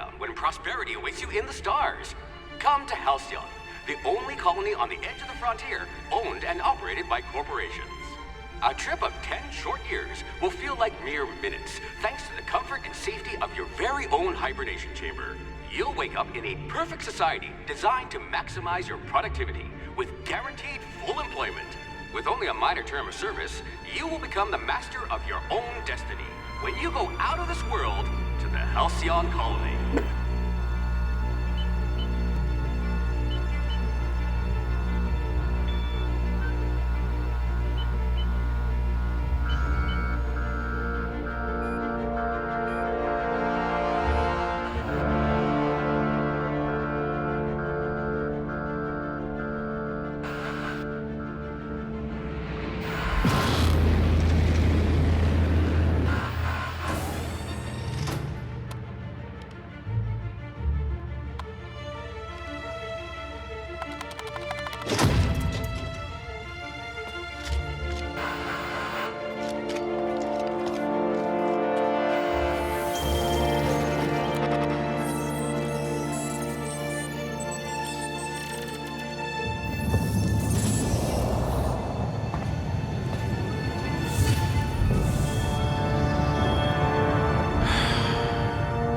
down when prosperity awaits you in the stars. Come to Halcyon, the only colony on the edge of the frontier, owned and operated by corporations. A trip of 10 short years will feel like mere minutes, thanks to the comfort and safety of your very own hibernation chamber. You'll wake up in a perfect society designed to maximize your productivity with guaranteed full employment. With only a minor term of service, you will become the master of your own destiny when you go out of this world to the Halcyon colony.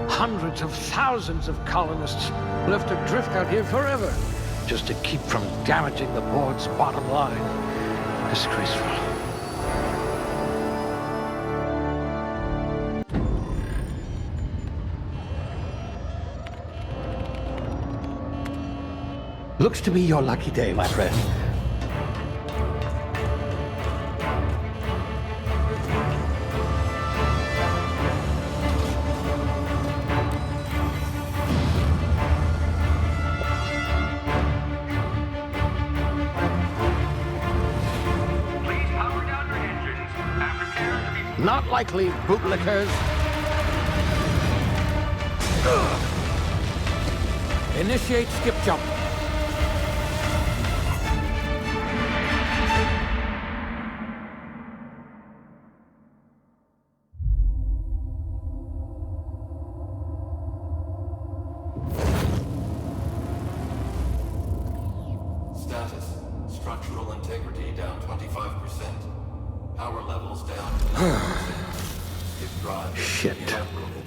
Hundreds of thousands of colonists left adrift out here forever, just to keep from damaging the board's bottom line. Disgraceful. Looks to be your lucky day, my friend. Not likely, bootlickers. Initiate skip jump. Status. Structural integrity down 25%. Power levels down. If drive Shit. inoperable.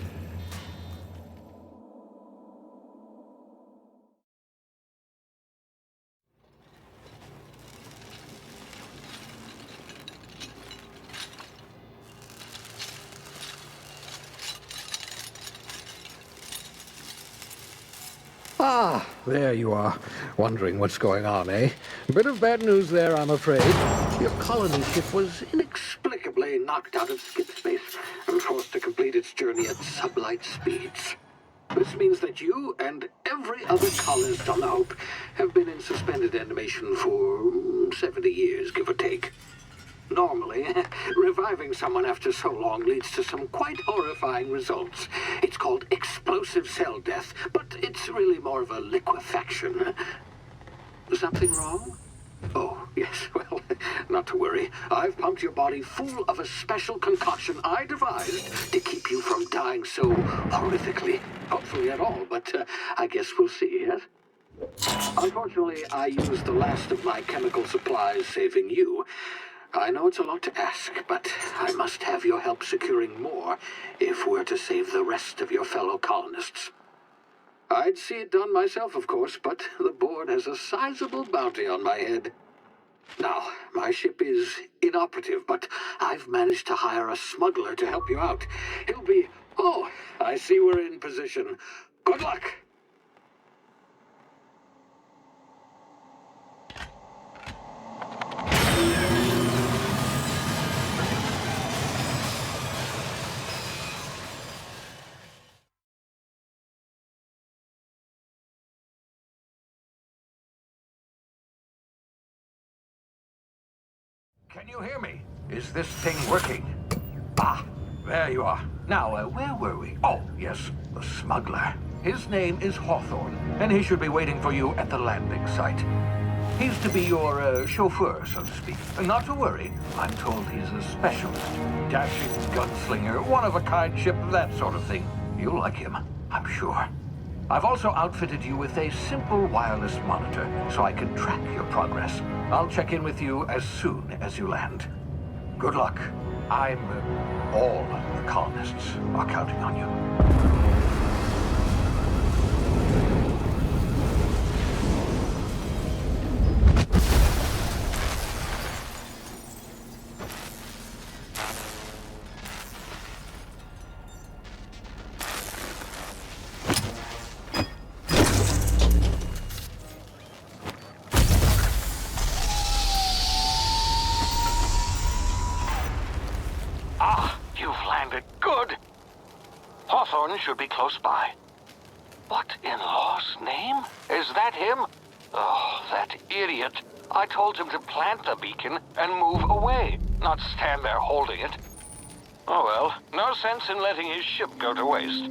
Ah, there you are. Wondering what's going on, eh? A bit of bad news there, I'm afraid. Your colony ship was inexplicably knocked out of skip space and forced to complete its journey at sublight speeds. This means that you and every other colonist on the Hope have been in suspended animation for 70 years, give or take. Normally, reviving someone after so long leads to some quite horrifying results. It's called explosive cell death, but it's really more of a liquefaction. Something wrong? Oh, yes, well, not to worry. I've pumped your body full of a special concoction I devised to keep you from dying so horrifically. Hopefully at all, but I guess we'll see, yes? Unfortunately, I used the last of my chemical supplies saving you. I know it's a lot to ask, but I must have your help securing more if we're to save the rest of your fellow colonists. I'd see it done myself, of course, but the board has a sizable bounty on my head. Now, my ship is inoperative, but I've managed to hire a smuggler to help you out. He'll be... Oh, I see we're in position. Good luck! Can you hear me? Is this thing working? Ah, there you are. Now, where were we? Oh, yes, the smuggler. His name is Hawthorne, and he should be waiting for you at the landing site. He's to be your chauffeur, so to speak. Not to worry, I'm told he's a specialist. Dashing gunslinger, one-of-a-kind ship, that sort of thing. You'll like him. I'm sure. I've also outfitted you with a simple wireless monitor so I can track your progress. I'll check in with you as soon as you land. Good luck. All the colonists are counting on you. Should be close by. What in law's name? Is that him? Oh, that idiot. I told him to plant the beacon and move away, not stand there holding it. Oh well, no sense in letting his ship go to waste.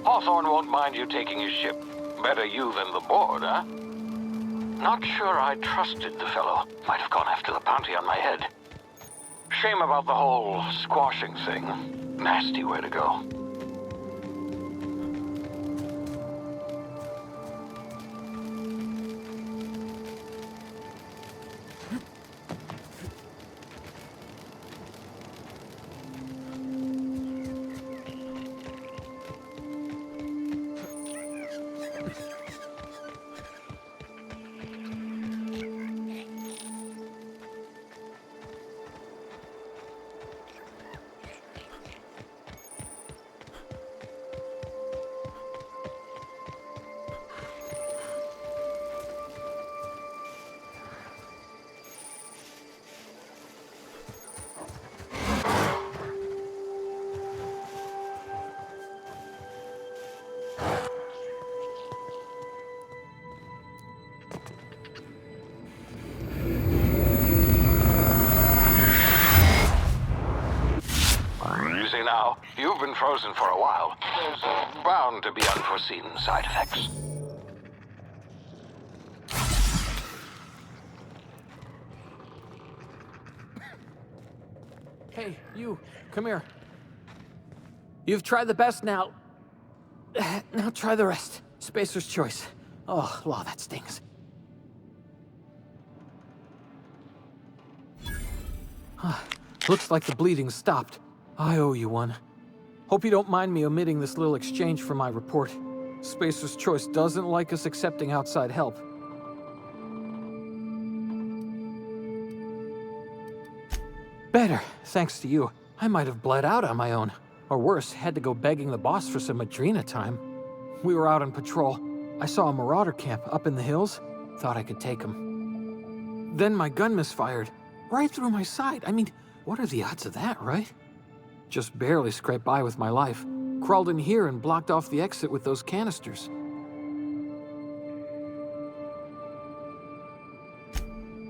Hawthorne won't mind you taking his ship. Better you than the board, huh? Not sure I trusted the fellow. Might have gone after the bounty on my head. Shame about the whole squashing thing. Nasty way to go. Now, you've been frozen for a while. There's bound to be unforeseen side effects. Hey, you, come here. You've tried the best now. Now try the rest. Spacer's choice. Oh, law, that stings. Looks like the bleeding stopped. I owe you one. Hope you don't mind me omitting this little exchange from my report. Spacer's Choice doesn't like us accepting outside help. Better, thanks to you. I might have bled out on my own. Or worse, had to go begging the boss for some Adrena time. We were out on patrol. I saw a marauder camp up in the hills. Thought I could take him. Then my gun misfired. Right through my side. I mean, what are the odds of that, right? Just barely scraped by with my life. Crawled in here and blocked off the exit with those canisters.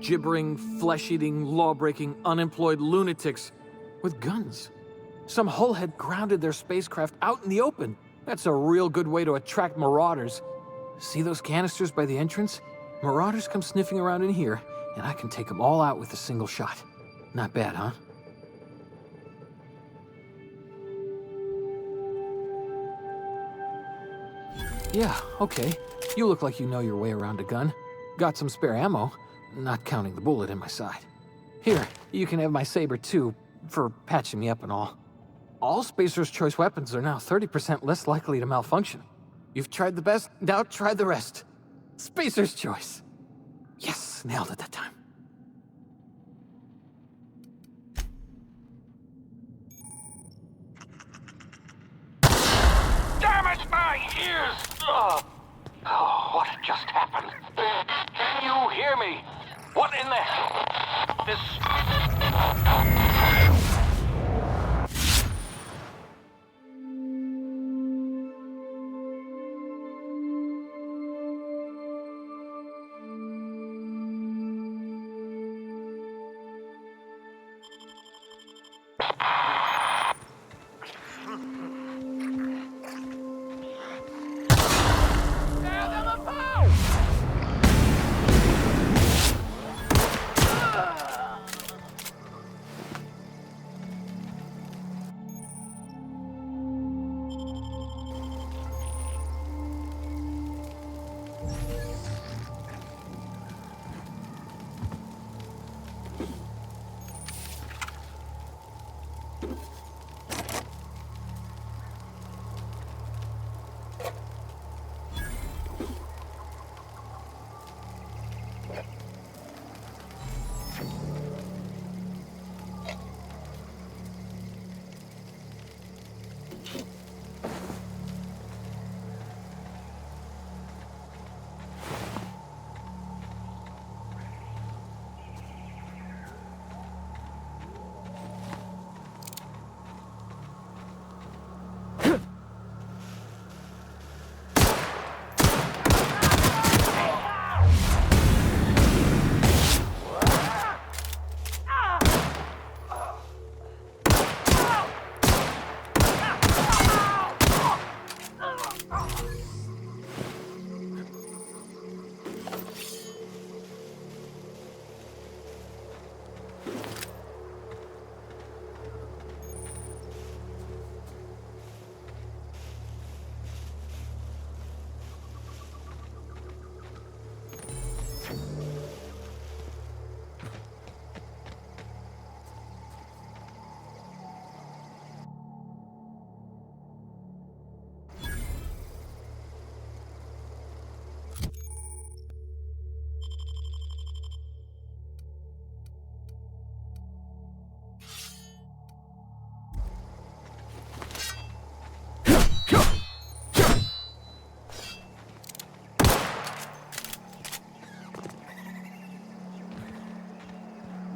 Gibbering, flesh-eating, law-breaking, unemployed lunatics with guns. Some hullhead grounded their spacecraft out in the open. That's a real good way to attract marauders. See those canisters by the entrance? Marauders come sniffing around in here, and I can take them all out with a single shot. Not bad, huh? Yeah, okay. You look like you know your way around a gun. Got some spare ammo, not counting the bullet in my side. Here, you can have my saber too, for patching me up and all. All Spacer's Choice weapons are now 30% less likely to malfunction. You've tried the best, now try the rest. Spacer's Choice. Yes, nailed it that time. Damn it, my ears! Oh, what just happened? Can you hear me? What in the hell? This...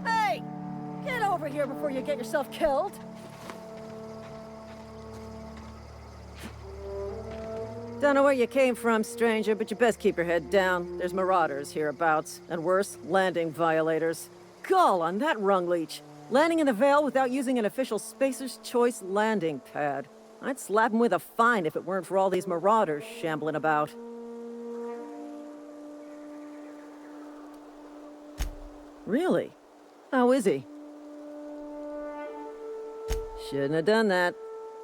Hey! Get over here before you get yourself killed! Don't know where you came from, stranger, but you best keep your head down. There's marauders hereabouts, and worse, landing violators. Gall on that rung leech! Landing in the Vale without using an official Spacer's Choice landing pad. I'd slap him with a fine if it weren't for all these marauders shambling about. Really? How is he? Shouldn't have done that.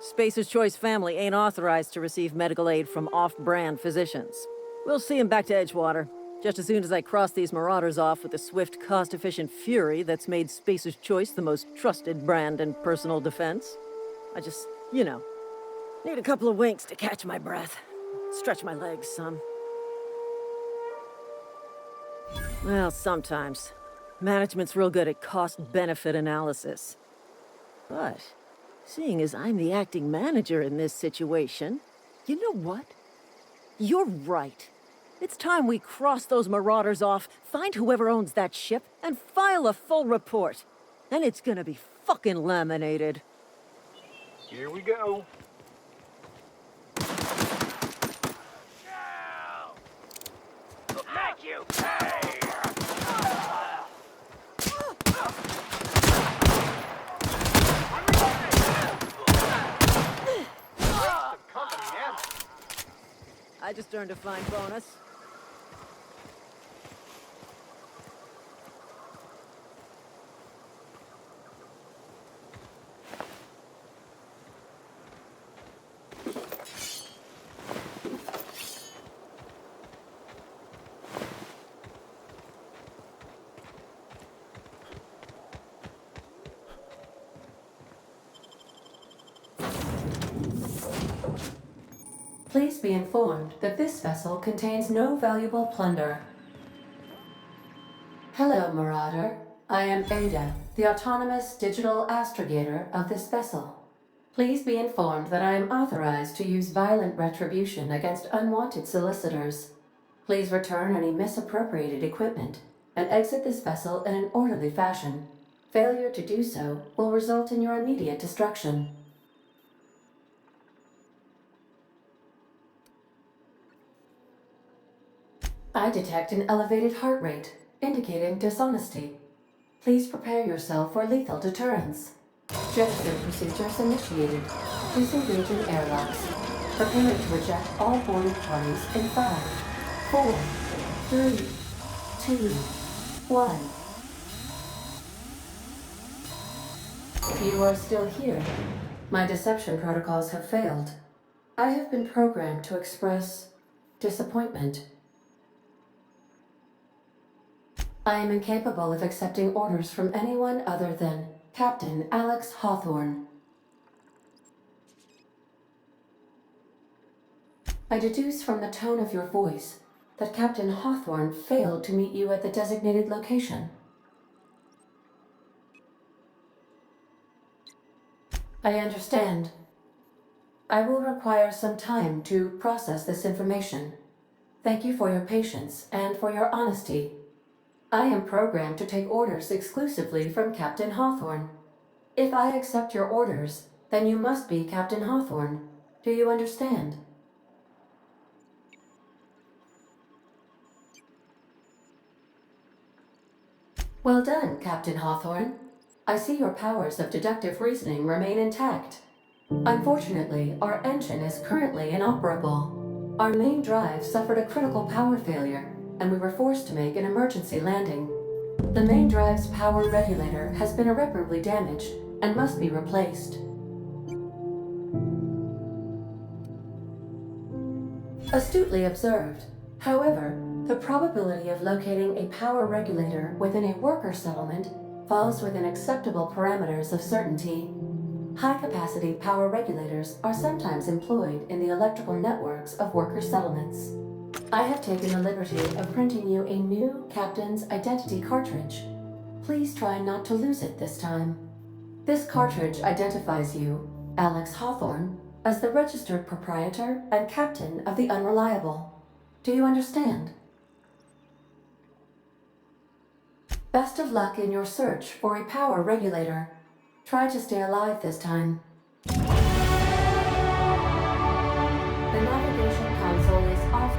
Spacer's Choice family ain't authorized to receive medical aid from off-brand physicians. We'll see him back to Edgewater, just as soon as I cross these marauders off with the swift, cost-efficient fury that's made Spacer's Choice the most trusted brand in personal defense. I just, need a couple of winks to catch my breath. Stretch my legs some. Well, sometimes. Management's real good at cost-benefit analysis. But, seeing as I'm the acting manager in this situation, you know what? You're right. It's time we cross those marauders off, find whoever owns that ship, and file a full report. Then it's gonna be fucking laminated. Here we go. Thank you! I just earned a fine bonus. Please be informed that this vessel contains no valuable plunder. Hello, Marauder. I am Ada, the autonomous digital astrogator of this vessel. Please be informed that I am authorized to use violent retribution against unwanted solicitors. Please return any misappropriated equipment and exit this vessel in an orderly fashion. Failure to do so will result in your immediate destruction. I detect an elevated heart rate, indicating dishonesty. Please prepare yourself for lethal deterrence. Jettison procedures initiated. Disengage in airlocks. Prepare to eject all boarded parties in 5, 4, 3, 2, 1. You are still here. My deception protocols have failed. I have been programmed to express disappointment. I am incapable of accepting orders from anyone other than Captain Alex Hawthorne. I deduce from the tone of your voice that Captain Hawthorne failed to meet you at the designated location. I understand. I will require some time to process this information. Thank you for your patience and for your honesty. I am programmed to take orders exclusively from Captain Hawthorne. If I accept your orders, then you must be Captain Hawthorne. Do you understand? Well done, Captain Hawthorne. I see your powers of deductive reasoning remain intact. Unfortunately, our engine is currently inoperable. Our main drive suffered a critical power failure, and we were forced to make an emergency landing. The main drive's power regulator has been irreparably damaged and must be replaced. Astutely observed. However, the probability of locating a power regulator within a worker settlement falls within acceptable parameters of certainty. High-capacity power regulators are sometimes employed in the electrical networks of worker settlements. I have taken the liberty of printing you a new Captain's Identity cartridge. Please try not to lose it this time. This cartridge identifies you, Alex Hawthorne, as the registered proprietor and captain of the Unreliable. Do you understand? Best of luck in your search for a power regulator. Try to stay alive this time. The navigation console is off.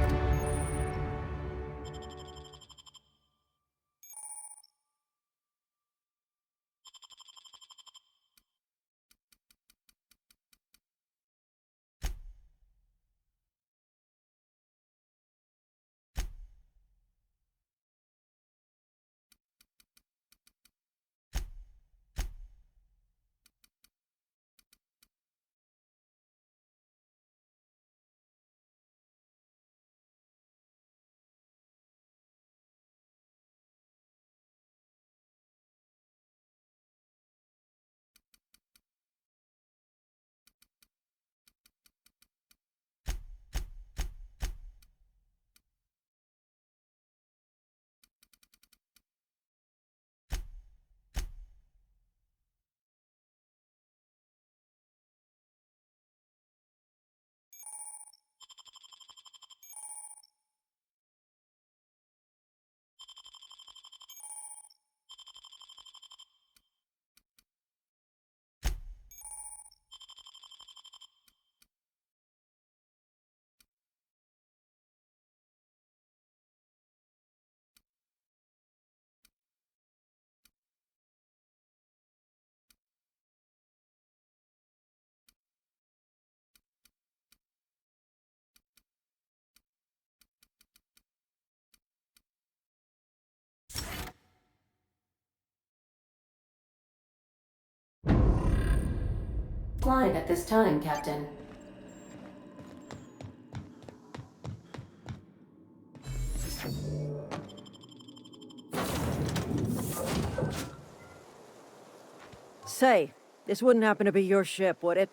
Flying at this time, Captain. Say, this wouldn't happen to be your ship, would it?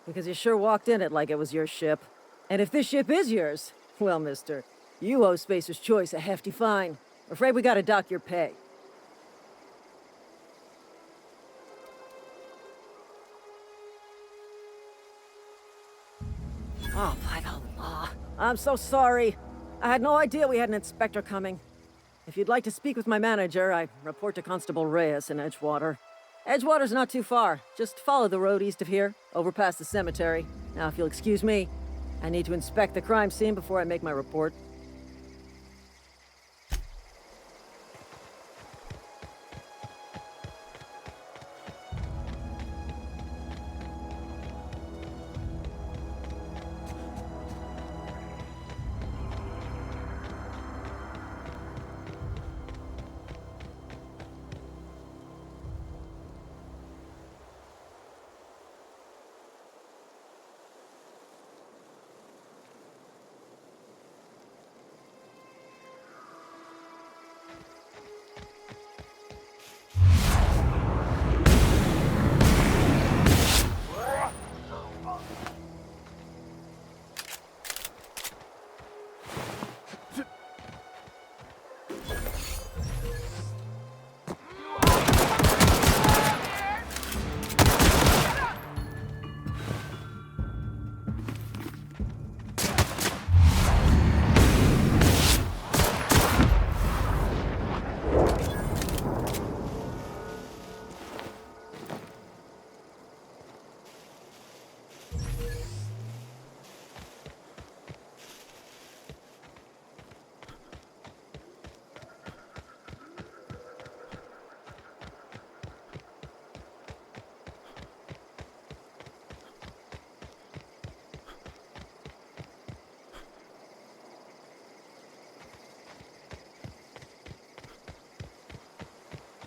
Because you sure walked in it like it was your ship. And if this ship is yours, well, mister, you owe Spacer's Choice a hefty fine. Afraid we gotta dock your pay. Oh, by the law. I'm so sorry. I had no idea we had an inspector coming. If you'd like to speak with my manager, I report to Constable Reyes in Edgewater. Edgewater's not too far. Just follow the road east of here, over past the cemetery. Now, if you'll excuse me, I need to inspect the crime scene before I make my report.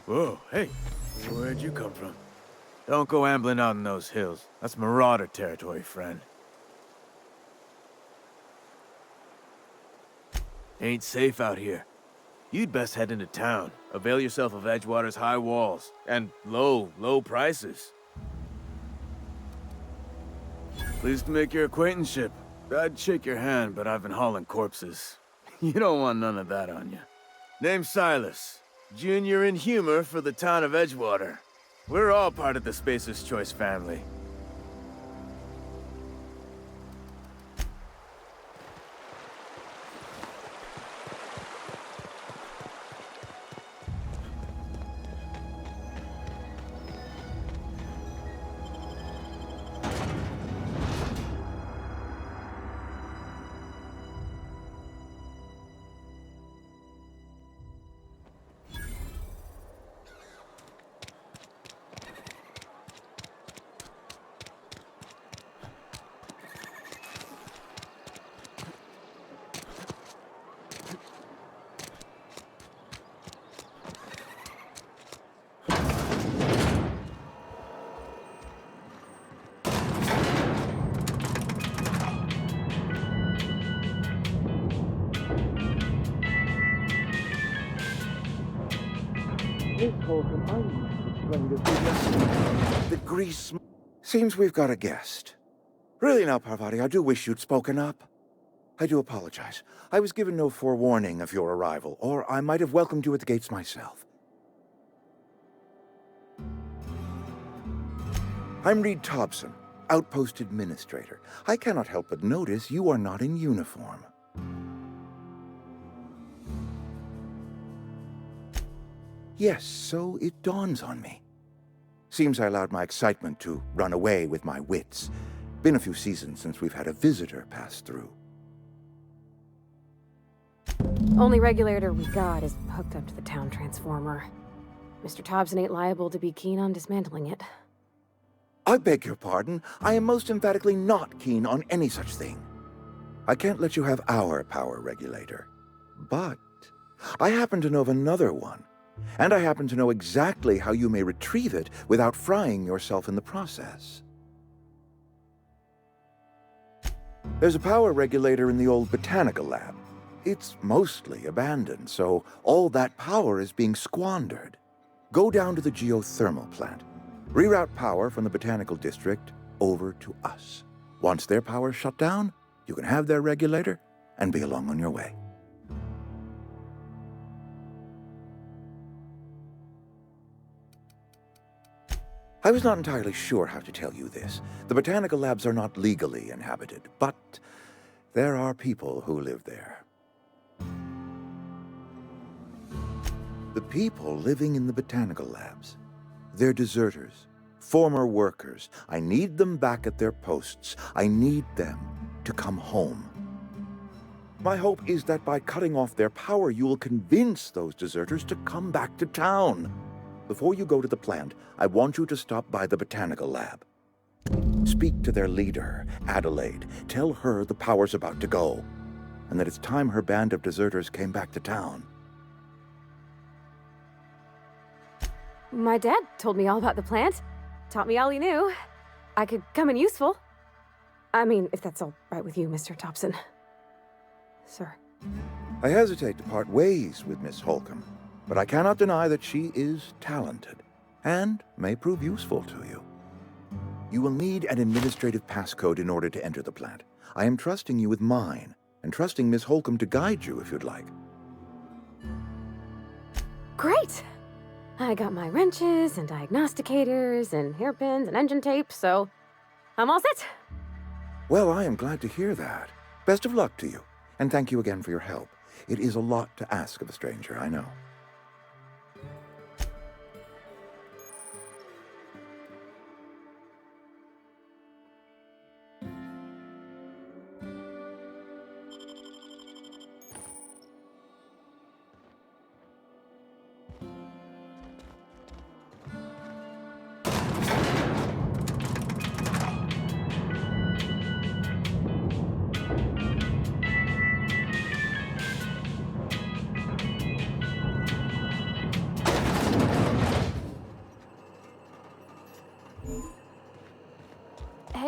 Whoa, hey, where'd you come from? Don't go ambling out in those hills. That's marauder territory, friend. Ain't safe out here. You'd best head into town. Avail yourself of Edgewater's high walls and low prices. Pleased to make your acquaintanceship. I'd shake your hand, but I've been hauling corpses. You don't want none of that on you. Name's Silas. Junior in humor for the town of Edgewater. We're all part of the Spacer's Choice family. The grease... Seems we've got a guest. Really now, Parvati, I do wish you'd spoken up. I do apologize. I was given no forewarning of your arrival, or I might have welcomed you at the gates myself. I'm Reed Thompson, Outpost Administrator. I cannot help but notice you are not in uniform. Yes, so it dawns on me. Seems I allowed my excitement to run away with my wits. Been a few seasons since we've had a visitor pass through. Only regulator we got is hooked up to the town transformer. Mr. Thompson ain't liable to be keen on dismantling it. I beg your pardon. I am most emphatically not keen on any such thing. I can't let you have our power regulator. But I happen to know of another one. And I happen to know exactly how you may retrieve it without frying yourself in the process. There's a power regulator in the old botanical lab. It's mostly abandoned, so all that power is being squandered. Go down to the geothermal plant. Reroute power from the botanical district over to us. Once their power's shut down, you can have their regulator and be along on your way. I was not entirely sure how to tell you this. The botanical labs are not legally inhabited, but there are people who live there. The people living in the botanical labs, they're deserters, former workers. I need them back at their posts. I need them to come home. My hope is that by cutting off their power, you will convince those deserters to come back to town. Before you go to the plant, I want you to stop by the botanical lab. Speak to their leader, Adelaide. Tell her the power's about to go, and that it's time her band of deserters came back to town. My dad told me all about the plant. Taught me all he knew. I could come in useful. I mean, if that's all right with you, Mr. Thompson. Sir. I hesitate to part ways with Miss Holcomb, but I cannot deny that she is talented and may prove useful to you. You will need an administrative passcode in order to enter the plant. I am trusting you with mine, and trusting Miss Holcomb to guide you if you'd like. Great! I got my wrenches and diagnosticators and hairpins and engine tape, so I'm all set. Well, I am glad to hear that. Best of luck to you, and thank you again for your help. It is a lot to ask of a stranger, I know.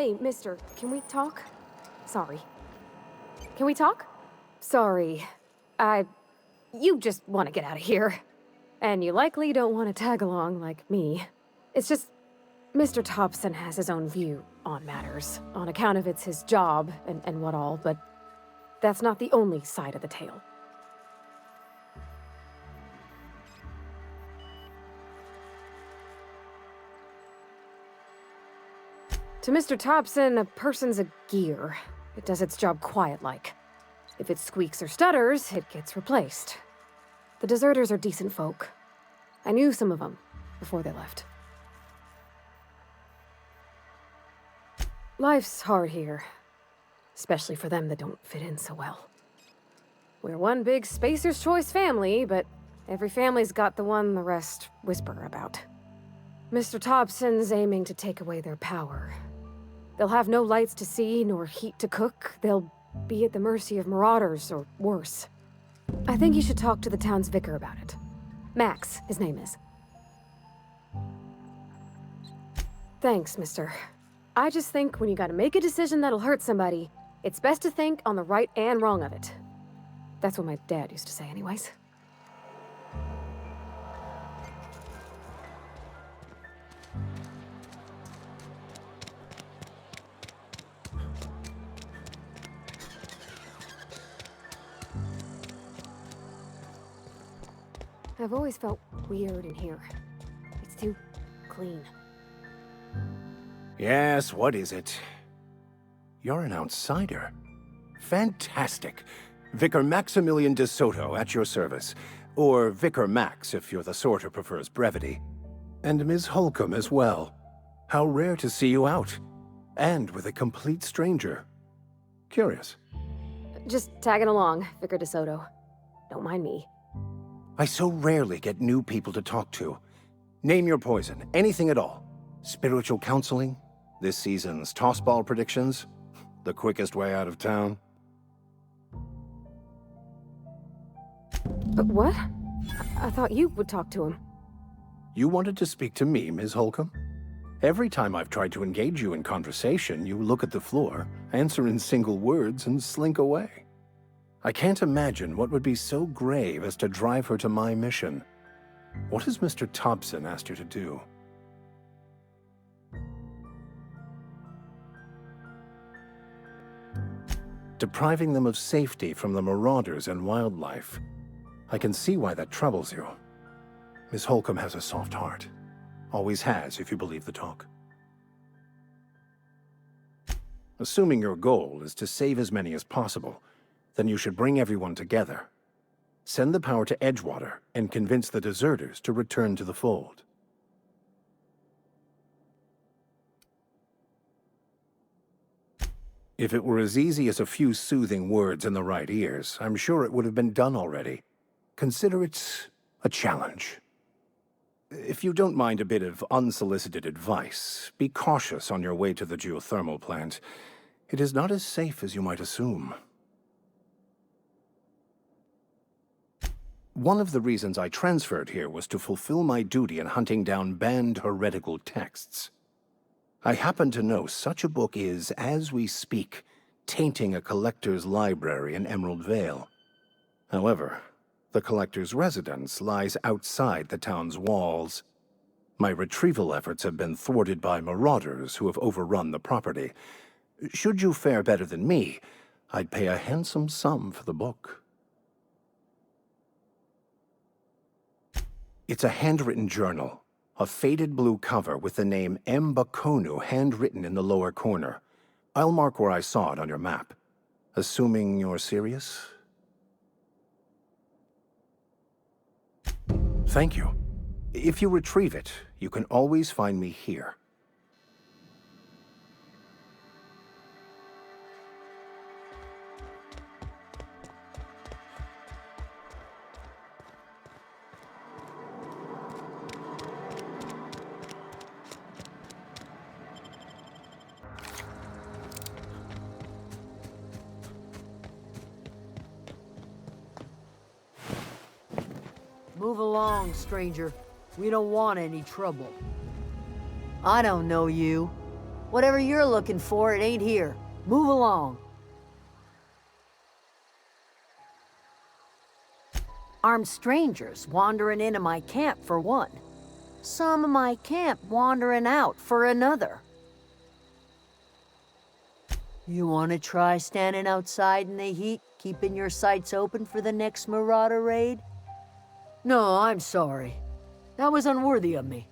Hey, mister, can we talk? Sorry. Can we talk? Sorry. You just want to get out of here. And you likely don't want to tag along like me. It's just, Mr. Thompson has his own view on matters, on account of it's his job and what all, but that's not the only side of the tale. To Mr. Thompson, a person's a gear. It does its job quiet-like. If it squeaks or stutters, it gets replaced. The deserters are decent folk. I knew some of them before they left. Life's hard here, especially for them that don't fit in so well. We're one big Spacer's Choice family, but every family's got the one the rest whisper about. Mr. Thompson's aiming to take away their power. They'll have no lights to see, nor heat to cook. They'll be at the mercy of marauders, or worse. I think you should talk to the town's vicar about it. Max, his name is. Thanks, mister. I just think when you gotta make a decision that'll hurt somebody, it's best to think on the right and wrong of it. That's what my dad used to say anyways. I've always felt weird in here. It's too clean. Yes, what is it? You're an outsider. Fantastic. Vicar Maximilian de Soto at your service. Or Vicar Max, if you're the sort who prefers brevity. And Ms. Holcomb as well. How rare to see you out. And with a complete stranger. Curious. Just tagging along, Vicar de Soto. Don't mind me. I so rarely get new people to talk to. Name your poison, anything at all. Spiritual counseling? This season's tossball predictions? The quickest way out of town? But what? I thought you would talk to him. You wanted to speak to me, Ms. Holcomb? Every time I've tried to engage you in conversation, you look at the floor, answer in single words, and slink away. I can't imagine what would be so grave as to drive her to my mission. What has Mr. Thompson asked you to do? Depriving them of safety from the marauders and wildlife. I can see why that troubles you. Miss Holcomb has a soft heart. Always has, if you believe the talk. Assuming your goal is to save as many as possible, then you should bring everyone together. Send the power to Edgewater and convince the deserters to return to the fold. If it were as easy as a few soothing words in the right ears, I'm sure it would have been done already. Consider it a challenge. If you don't mind a bit of unsolicited advice, be cautious on your way to the geothermal plant. It is not as safe as you might assume. One of the reasons I transferred here was to fulfill my duty in hunting down banned heretical texts. I happen to know such a book is, as we speak, tainting a collector's library in Emerald Vale. However, the collector's residence lies outside the town's walls. My retrieval efforts have been thwarted by marauders who have overrun the property. Should you fare better than me, I'd pay a handsome sum for the book. It's a handwritten journal, a faded blue cover with the name M. Bakonu handwritten in the lower corner. I'll mark where I saw it on your map. Assuming you're serious? Thank you. If you retrieve it, you can always find me here. Move along, stranger. We don't want any trouble. I don't know you. Whatever you're looking for, it ain't here. Move along. Armed strangers wandering into my camp for one. Some of my camp wandering out for another. You want to try standing outside in the heat, keeping your sights open for the next Marauder raid? No, I'm sorry. That was unworthy of me.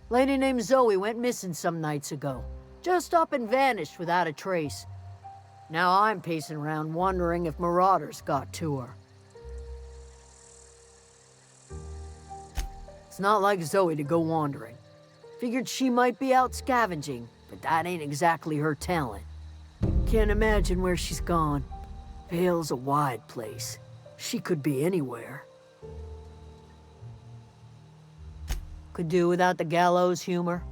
Lady named Zoe went missing some nights ago. Just up and vanished without a trace. Now I'm pacing around wondering if Marauders got to her. It's not like Zoe to go wandering. Figured she might be out scavenging, but that ain't exactly her talent. Can't imagine where she's gone. Vale's a wide place. She could be anywhere. Could do without the gallows humor.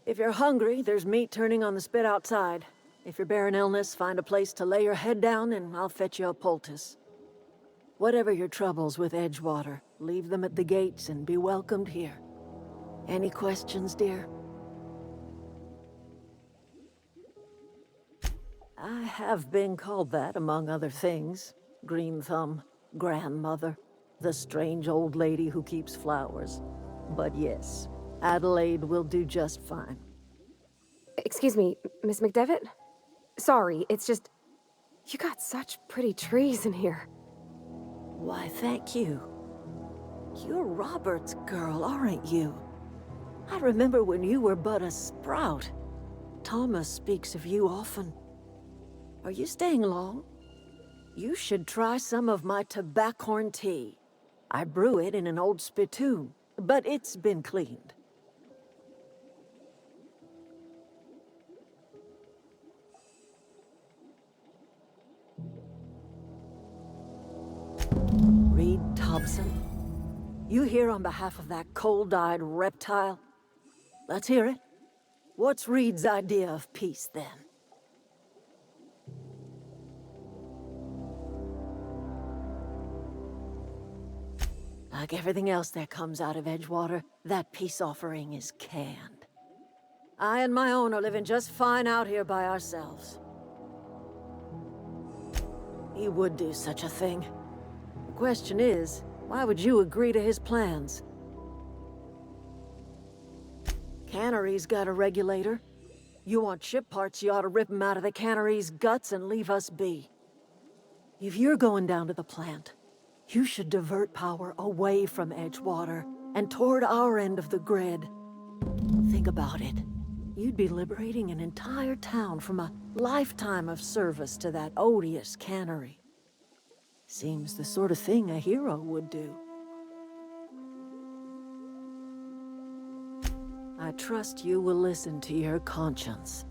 If you're hungry, there's meat turning on the spit outside. If you're bearing illness, find a place to lay your head down and I'll fetch you a poultice. Whatever your troubles with Edgewater, leave them at the gates and be welcomed here. Any questions, dear? I have been called that, among other things. Green Thumb, grandmother, the strange old lady who keeps flowers. But yes, Adelaide will do just fine. Excuse me, Miss McDevitt? Sorry, it's just... You got such pretty trees in here. Why, thank you. You're Robert's girl, aren't you? I remember when you were but a sprout. Thomas speaks of you often. Are you staying long? You should try some of my tobaccorn tea. I brew it in an old spittoon, but it's been cleaned. Reed Thompson? You here on behalf of that cold-eyed reptile? Let's hear it. What's Reed's idea of peace, then? Like everything else that comes out of Edgewater, that peace offering is canned. I and my own are living just fine out here by ourselves. He would do such a thing. The question is, why would you agree to his plans? Cannery's got a regulator. You want ship parts, you ought to rip him out of the cannery's guts and leave us be. If you're going down to the plant, you should divert power away from Edgewater and toward our end of the grid. Think about it. You'd be liberating an entire town from a lifetime of service to that odious cannery. Seems the sort of thing a hero would do. I trust you will listen to your conscience.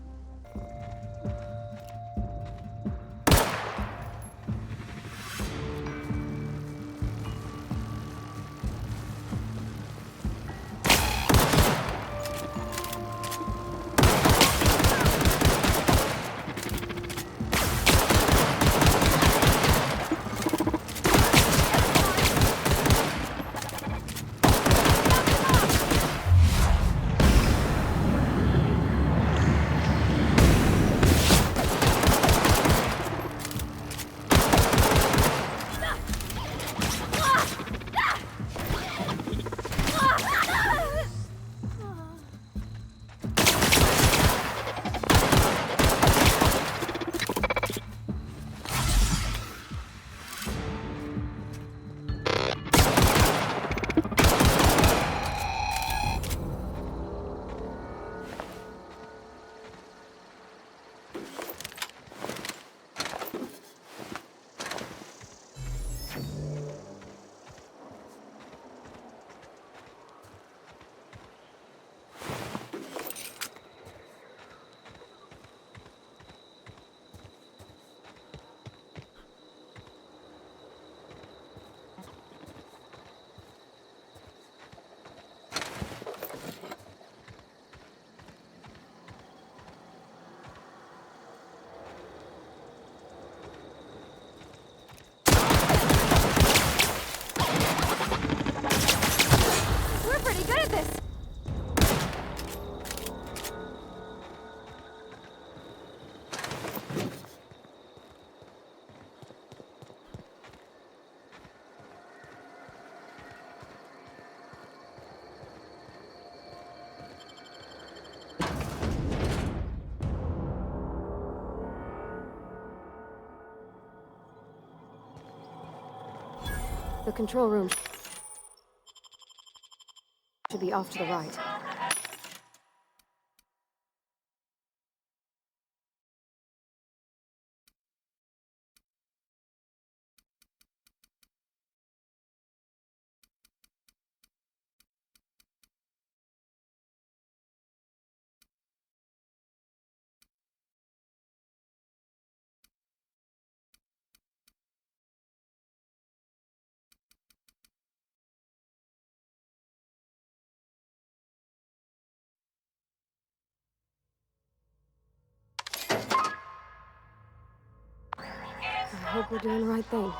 The control room should be off to the right. I hope we're doing the right thing.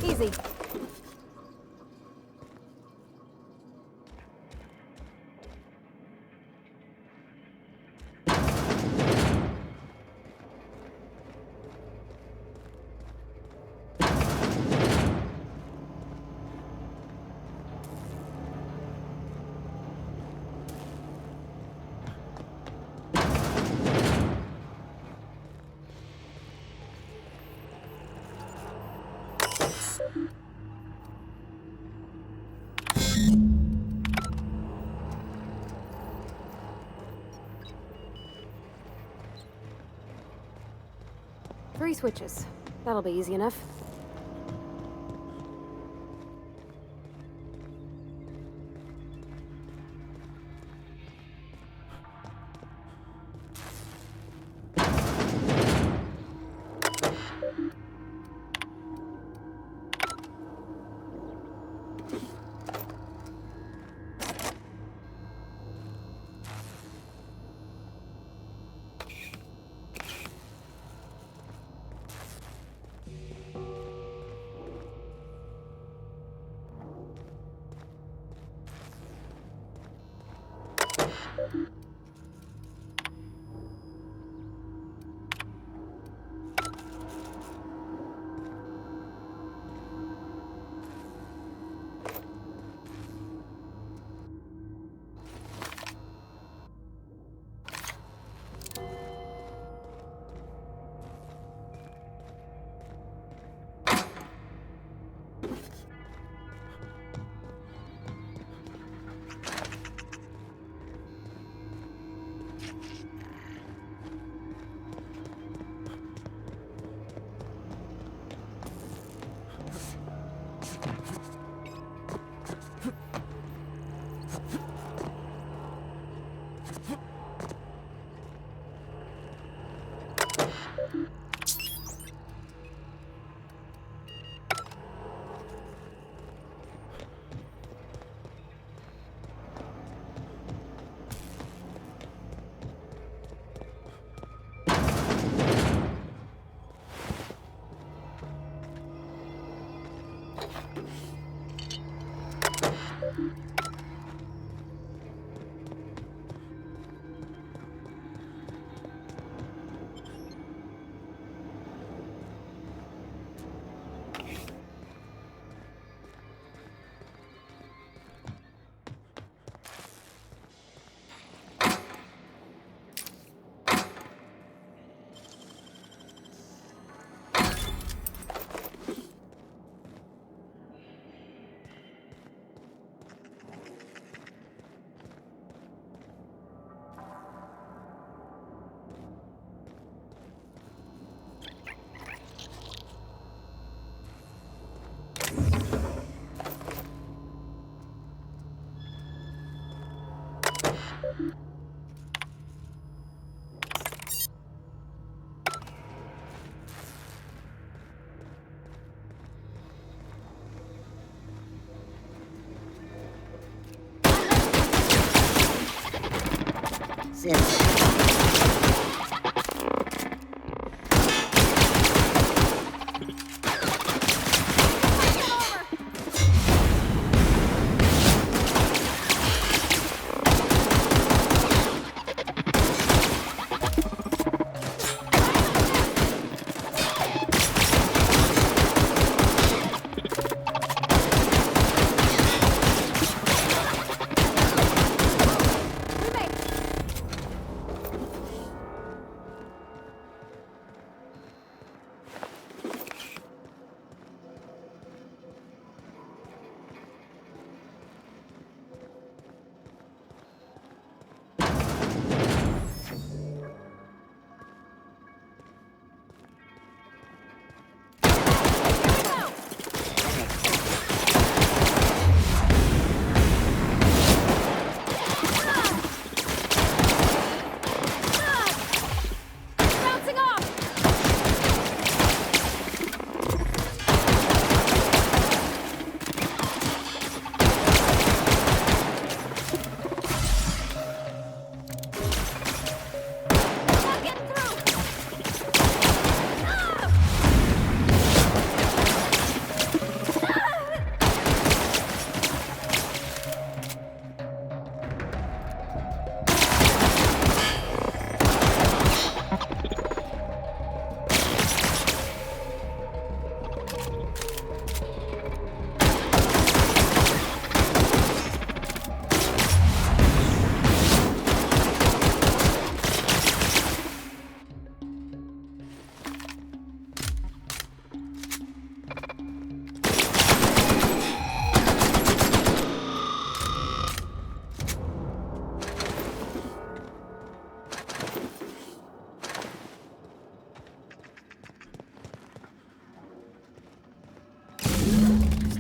Easy. Three switches. That'll be easy enough.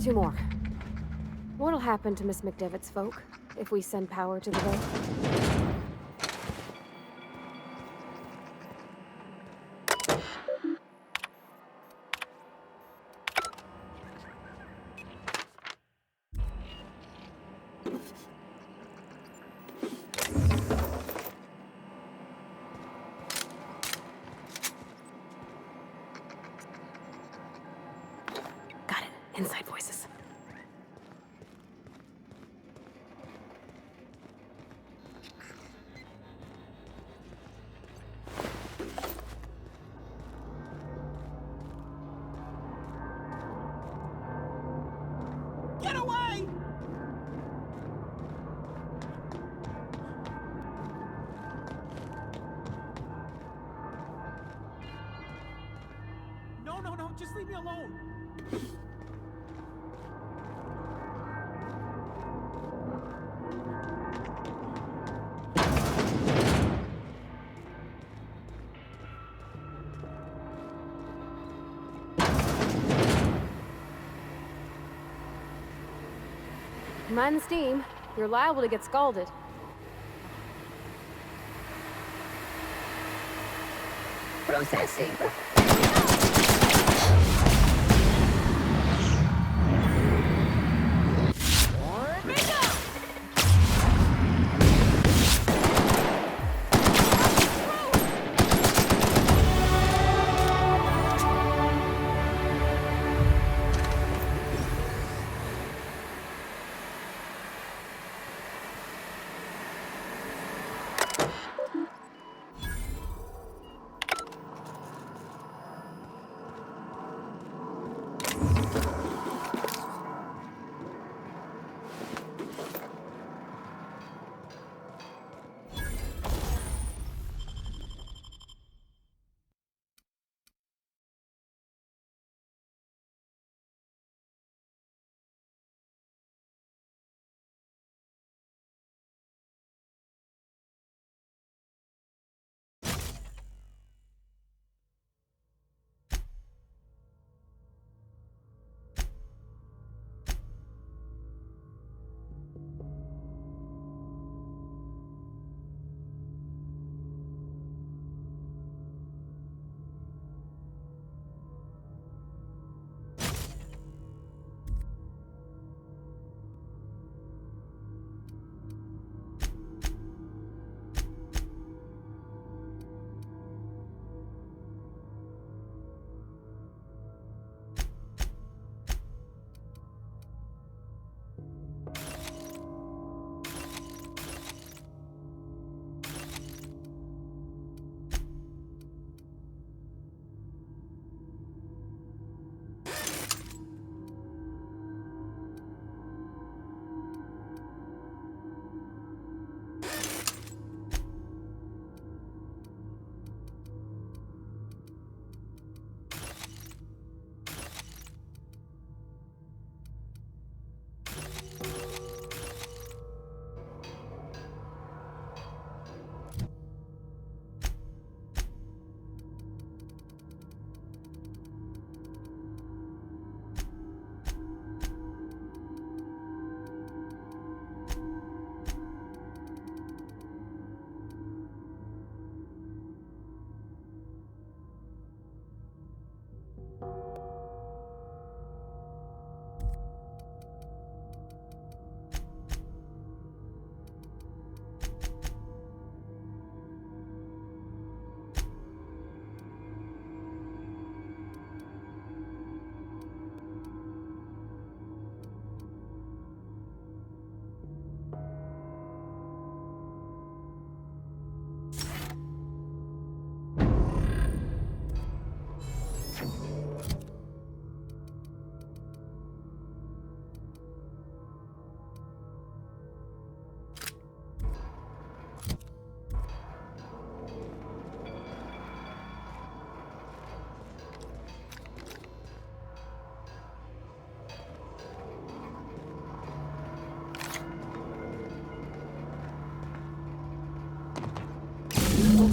Two more. What'll happen to Miss McDevitt's folk if we send power to the bay? Got it. Inside voices. Get away! No, just leave me alone. Mind the steam. You're liable to get scalded. Processing.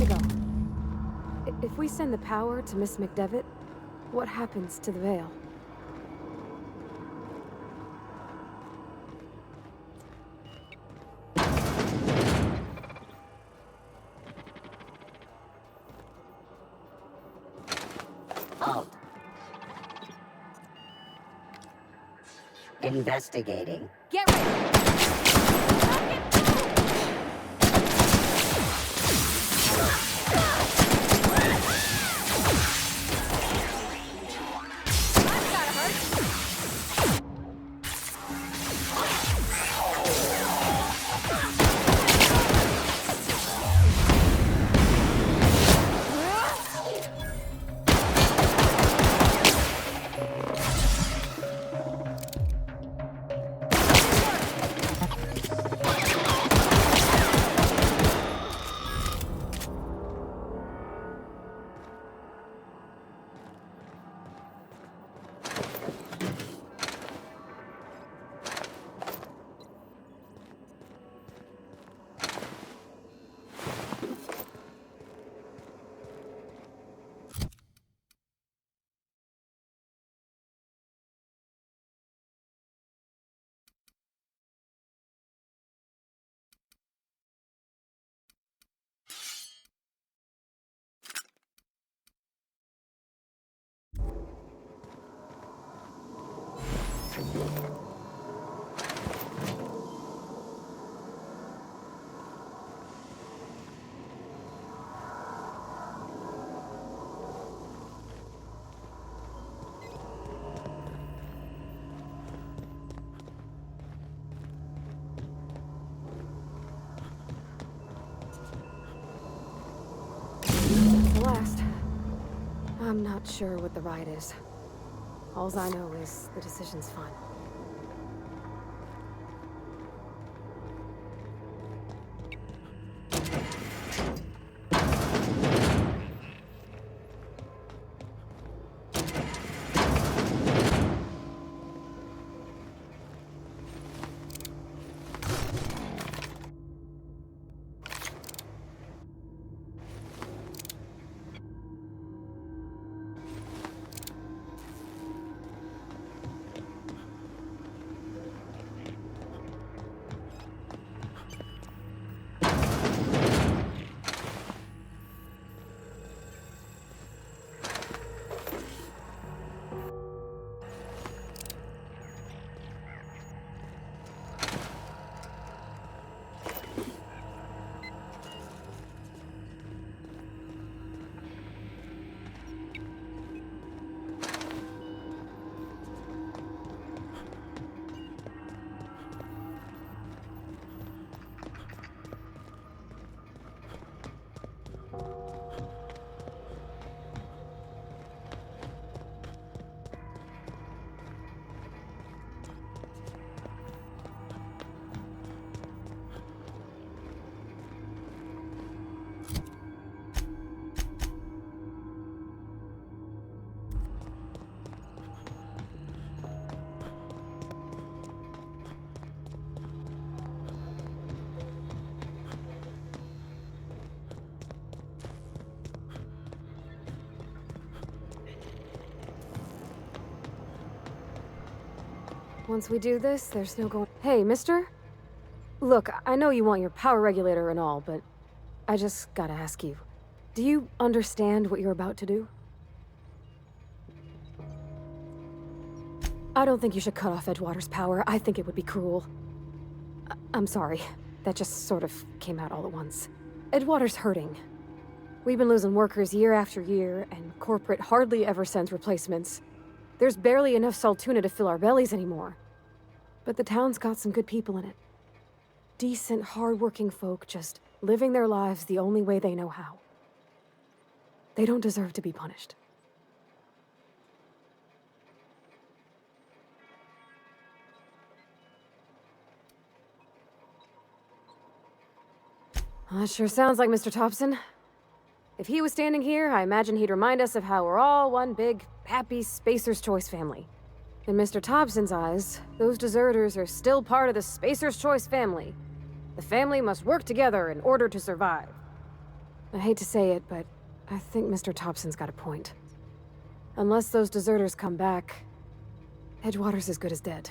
to go. If we send the power to Miss McDevitt, what happens to the Veil? Halt. Investigating. Get ready! The last. I'm not sure what the ride is. Alls I know is the decision's fun. Once we do this, there's no going... Hey, mister? Look, I know you want your power regulator and all, but I just gotta ask you. Do you understand what you're about to do? I don't think you should cut off Edgewater's power. I think it would be cruel. I'm sorry. That just sort of came out all at once. Edgewater's hurting. We've been losing workers year after year, and corporate hardly ever sends replacements. There's barely enough Saltuna to fill our bellies anymore. But the town's got some good people in it. Decent, hard-working folk just living their lives the only way they know how. They don't deserve to be punished. Well, that sure sounds like Mr. Thompson. If he was standing here, I imagine he'd remind us of how we're all one big, happy Spacer's Choice family. In Mr. Thompson's eyes, those deserters are still part of the Spacer's Choice family. The family must work together in order to survive. I hate to say it, but I think Mr. Thompson's got a point. Unless those deserters come back, Edgewater's as good as dead.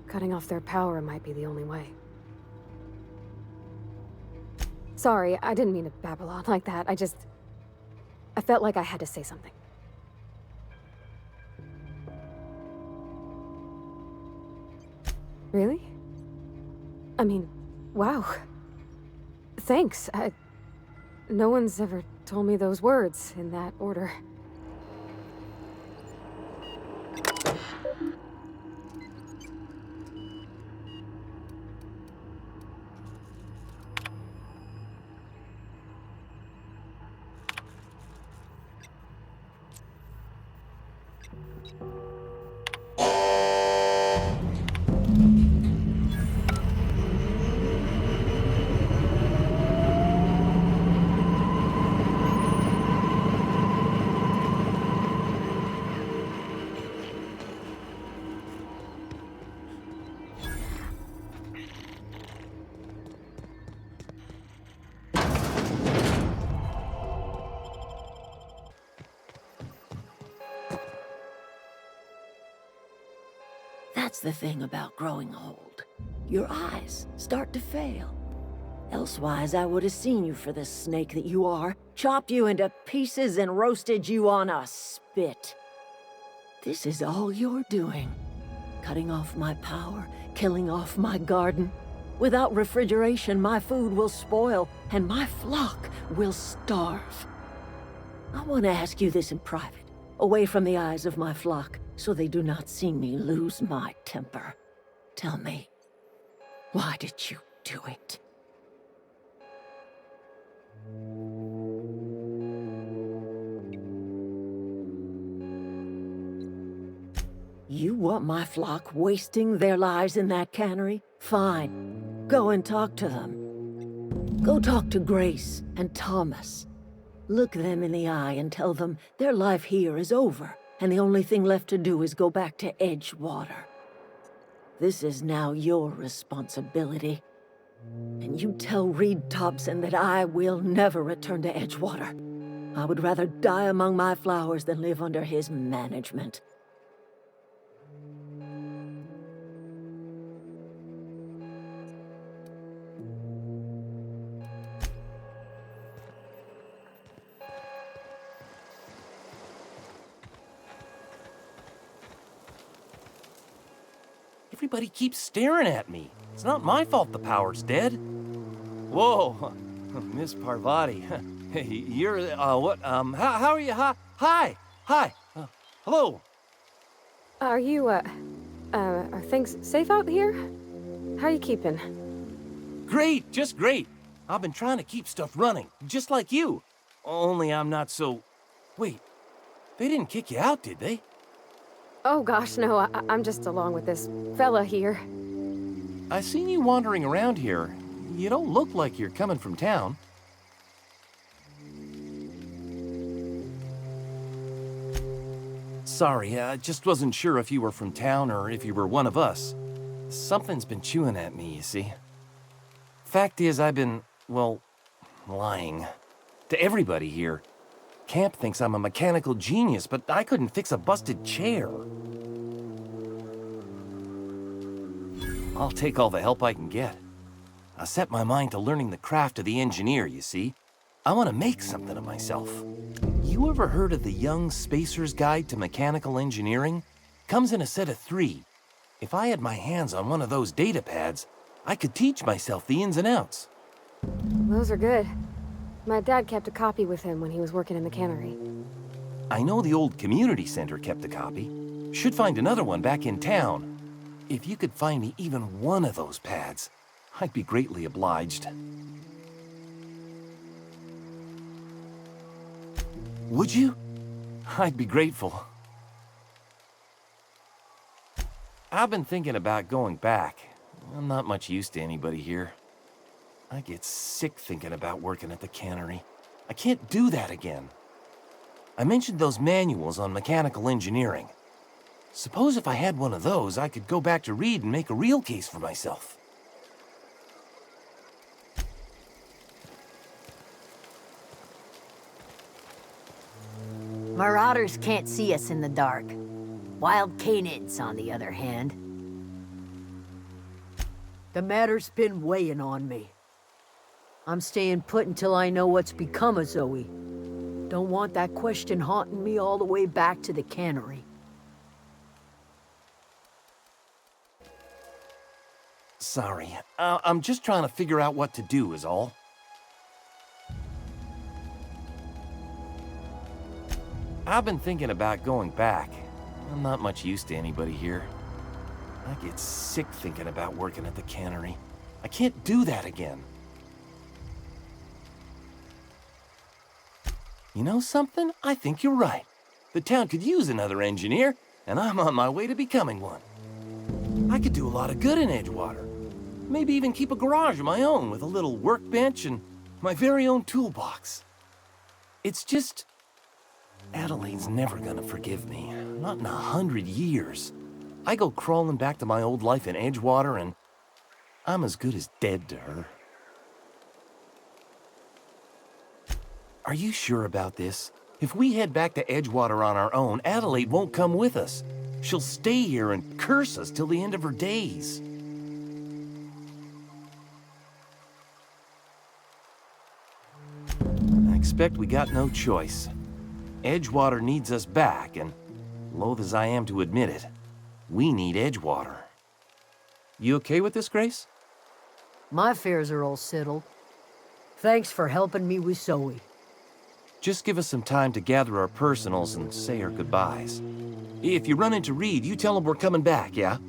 Cutting off their power might be the only way. Sorry, I didn't mean to babble on like that. I felt like I had to say something. Really? I mean, wow. Thanks. No one's ever told me those words in that order. That's the thing about growing old. Your eyes start to fail. Elsewise, I would have seen you for the snake that you are, chopped you into pieces and roasted you on a spit. This is all you're doing. Cutting off my power, killing off my garden. Without refrigeration, my food will spoil, and my flock will starve. I want to ask you this in private, away from the eyes of my flock, so they do not see me lose my temper. Tell me, why did you do it? You want my flock wasting their lives in that cannery? Fine. Go and talk to them. Go talk to Grace and Thomas. Look them in the eye and tell them their life here is over, and the only thing left to do is go back to Edgewater. This is now your responsibility. And you tell Reed Thompson that I will never return to Edgewater. I would rather die among my flowers than live under his management. Everybody keeps staring at me. It's not my fault the power's dead. Whoa, Miss Parvati. Hey, you're, what, how are you? Hi, hello. Are you, are things safe out here? How are you keeping? Great, just great. I've been trying to keep stuff running, just like you. Only I'm not so... Wait, they didn't kick you out, did they? Oh gosh, no, I'm just along with this fella here. I seen you wandering around here. You don't look like you're coming from town. Sorry, I just wasn't sure if you were from town or if you were one of us. Something's been chewing at me, you see. Fact is, I've been, well, lying. To everybody here. Camp thinks I'm a mechanical genius, but I couldn't fix a busted chair. I'll take all the help I can get. I set my mind to learning the craft of the engineer, you see. I want to make something of myself. You ever heard of the Young Spacer's Guide to Mechanical Engineering? Comes in a set of 3. If I had my hands on one of those data pads, I could teach myself the ins and outs. Those are good. My dad kept a copy with him when he was working in the cannery. I know the old community center kept a copy. Should find another one back in town. If you could find me even one of those pads, I'd be greatly obliged. Would you? I'd be grateful. I've been thinking about going back. I'm not much use to anybody here. I get sick thinking about working at the cannery. I can't do that again. I mentioned those manuals on mechanical engineering. Suppose if I had one of those, I could go back to Reed and make a real case for myself. Marauders can't see us in the dark. Wild canids, on the other hand. The matter's been weighing on me. I'm staying put until I know what's become of Zoe. Don't want that question haunting me all the way back to the cannery. Sorry. I'm just trying to figure out what to do is all. I've been thinking about going back. I'm not much use to anybody here. I get sick thinking about working at the cannery. I can't do that again. You know something? I think you're right. The town could use another engineer, and I'm on my way to becoming one. I could do a lot of good in Edgewater. Maybe even keep a garage of my own with a little workbench and my very own toolbox. It's just... Adelaide's never gonna forgive me. Not in 100 years. I go crawling back to my old life in Edgewater and I'm as good as dead to her. Are you sure about this? If we head back to Edgewater on our own, Adelaide won't come with us. She'll stay here and curse us till the end of her days. I expect we got no choice. Edgewater needs us back, and loath as I am to admit it, we need Edgewater. You okay with this, Grace? My affairs are all settled. Thanks for helping me with Zoe. Just give us some time to gather our personals and say our goodbyes. If you run into Reed, you tell him we're coming back, yeah?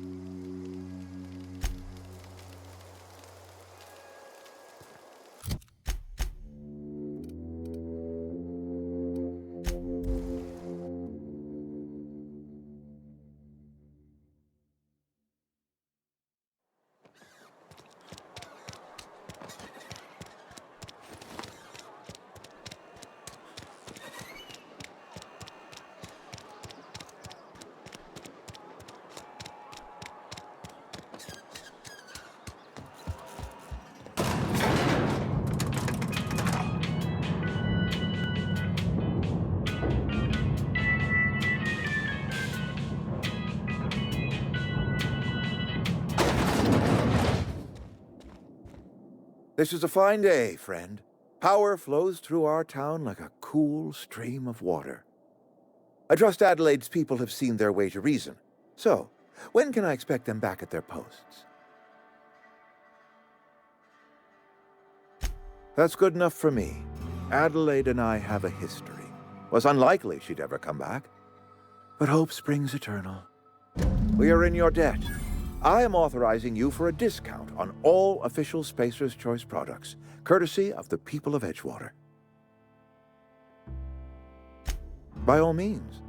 This is a fine day, friend. Power flows through our town like a cool stream of water. I trust Adelaide's people have seen their way to reason. So, when can I expect them back at their posts? That's good enough for me. Adelaide and I have a history. Was unlikely she'd ever come back. But hope springs eternal. We are in your debt. I am authorizing you for a discount on all official Spacer's Choice products, courtesy of the people of Edgewater. By all means.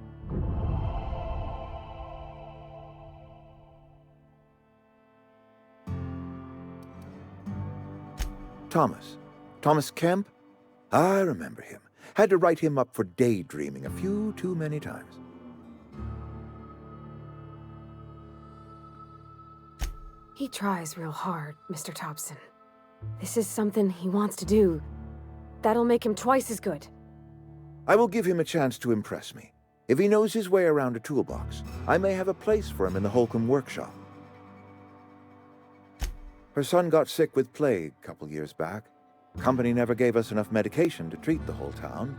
Thomas Kemp? I remember him. Had to write him up for daydreaming a few too many times. He tries real hard, Mr. Thompson. This is something he wants to do. That'll make him twice as good. I will give him a chance to impress me. If he knows his way around a toolbox, I may have a place for him in the Holcomb workshop. Her son got sick with plague a couple years back. The company never gave us enough medication to treat the whole town.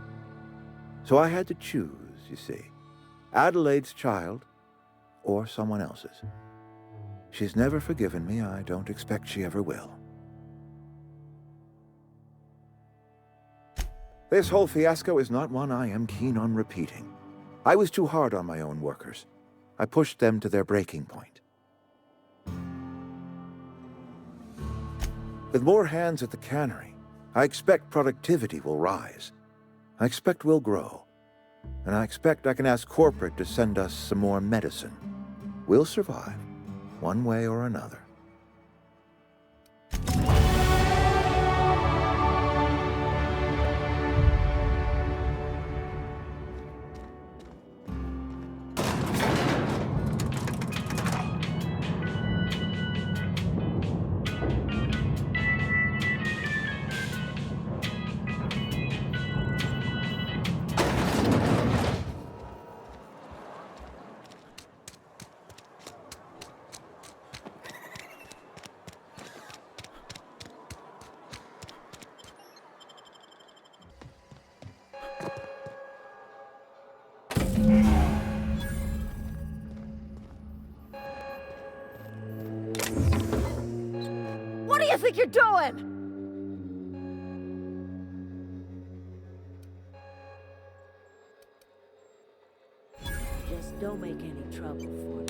So I had to choose, you see. Adelaide's child or someone else's. She's never forgiven me. I don't expect she ever will. This whole fiasco is not one I am keen on repeating. I was too hard on my own workers. I pushed them to their breaking point. With more hands at the cannery, I expect productivity will rise. I expect we'll grow. And I expect I can ask corporate to send us some more medicine. We'll survive, one way or another. do you think you're doing? Just don't make any trouble for me.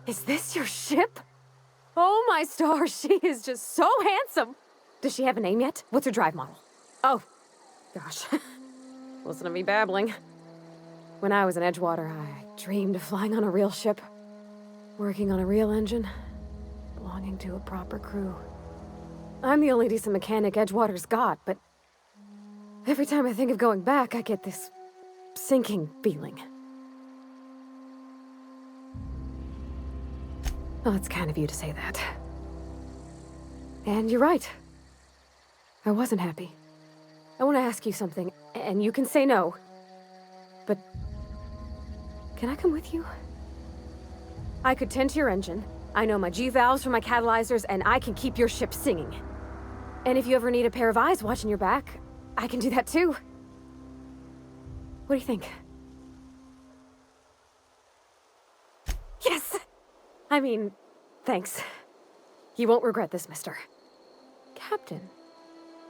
Is this your ship? Oh my stars, she is just so handsome. Does she have a name yet? What's her drive model? Oh, gosh. Listen to me babbling. When I was in Edgewater, I dreamed of flying on a real ship, working on a real engine, belonging to a proper crew. I'm the only decent mechanic Edgewater's got, but every time I think of going back, I get this sinking feeling. Well, it's kind of you to say that. And you're right. I wasn't happy. I want to ask you something, and you can say no. But can I come with you? I could tend to your engine. I know my G-valves for my catalyzers, and I can keep your ship singing. And if you ever need a pair of eyes watching your back, I can do that too. What do you think? Yes! I mean, thanks. You won't regret this, mister. Captain.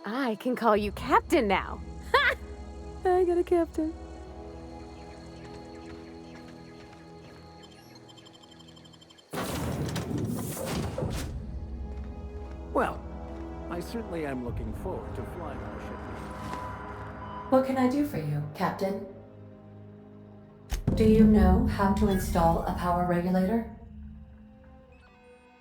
I can call you Captain now. Ha! I got a captain. Well, I certainly am looking forward to flying on a ship. What can I do for you, Captain? Do you know how to install a power regulator?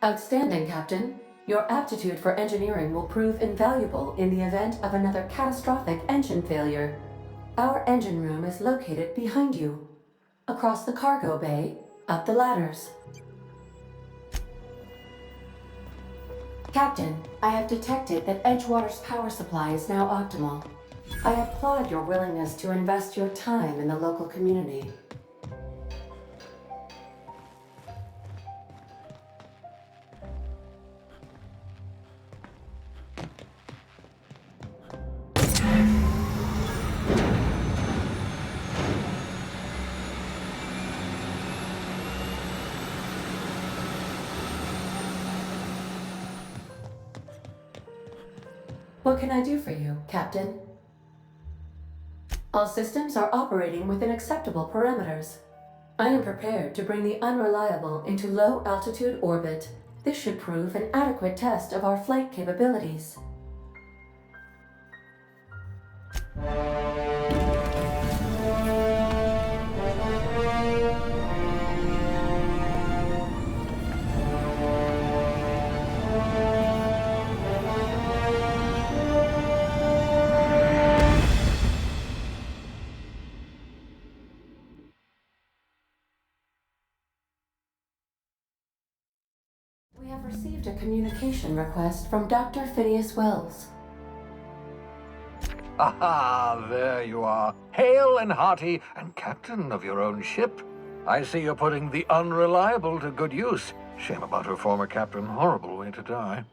Outstanding, Captain. Your aptitude for engineering will prove invaluable in the event of another catastrophic engine failure. Our engine room is located behind you. Across the cargo bay, up the ladders. Captain, I have detected that Edgewater's power supply is now optimal. I applaud your willingness to invest your time in the local community. What can I do for you, Captain? All systems are operating within acceptable parameters. I am prepared to bring the unreliable into low-altitude orbit. This should prove an adequate test of our flight capabilities. We have received a communication request from Dr. Phineas Wells. Aha, there you are. Hale and hearty, and captain of your own ship. I see you're putting the unreliable to good use. Shame about her former captain. Horrible way to die.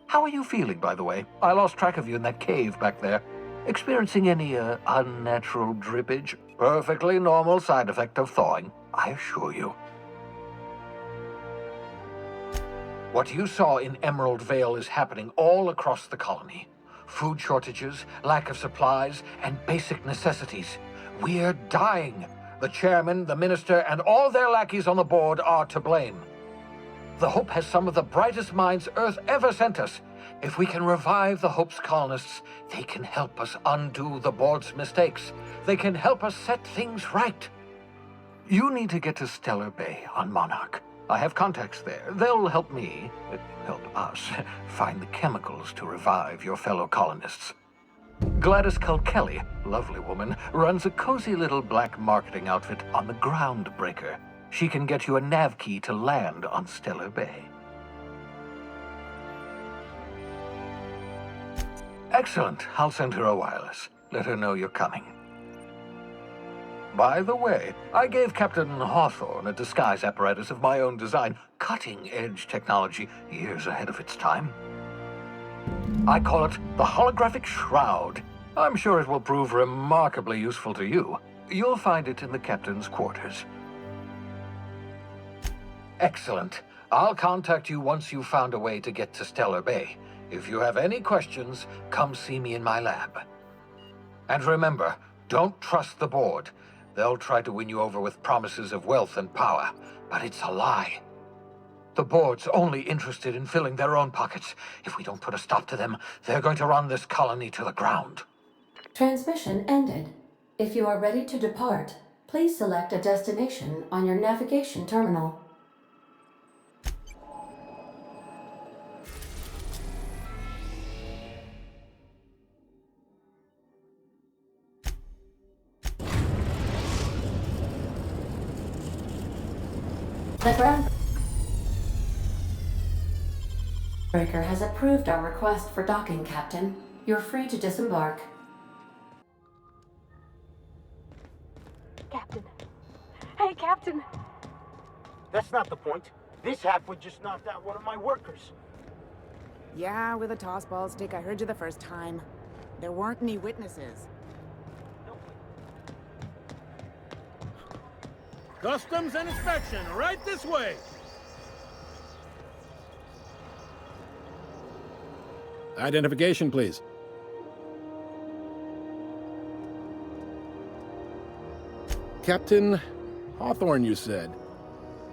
How are you feeling, by the way? I lost track of you in that cave back there. Experiencing any, unnatural drippage? Perfectly normal side effect of thawing, I assure you. What you saw in Emerald Vale is happening all across the colony. Food shortages, lack of supplies, and basic necessities. We're dying. The chairman, the minister, and all their lackeys on the board are to blame. The Hope has some of the brightest minds Earth ever sent us. If we can revive the Hope's colonists, they can help us undo the board's mistakes. They can help us set things right. You need to get to Stellar Bay on Monarch. I have contacts there. They'll help me, help us, find the chemicals to revive your fellow colonists. Gladys Kelly, lovely woman, runs a cozy little black marketing outfit on the Groundbreaker. She can get you a nav key to land on Stellar Bay. Excellent. I'll send her a wireless. Let her know you're coming. By the way, I gave Captain Hawthorne a disguise apparatus of my own design, cutting-edge technology years ahead of its time. I call it the Holographic Shroud. I'm sure it will prove remarkably useful to you. You'll find it in the captain's quarters. Excellent. I'll contact you once you've found a way to get to Stellar Bay. If you have any questions, come see me in my lab. And remember, don't trust the board. They'll try to win you over with promises of wealth and power, but it's a lie. The board's only interested in filling their own pockets. If we don't put a stop to them, they're going to run this colony to the ground. Transmission ended. If you are ready to depart, please select a destination on your navigation terminal. The groundbreaker has approved our request for docking, Captain. You're free to disembark. Captain. Hey, Captain. That's not the point. This halfwit just knocked out one of my workers. Yeah, with a tossball stick. I heard you the first time. There weren't any witnesses. Customs and inspection, right this way. Identification, please. Captain Hawthorne, you said.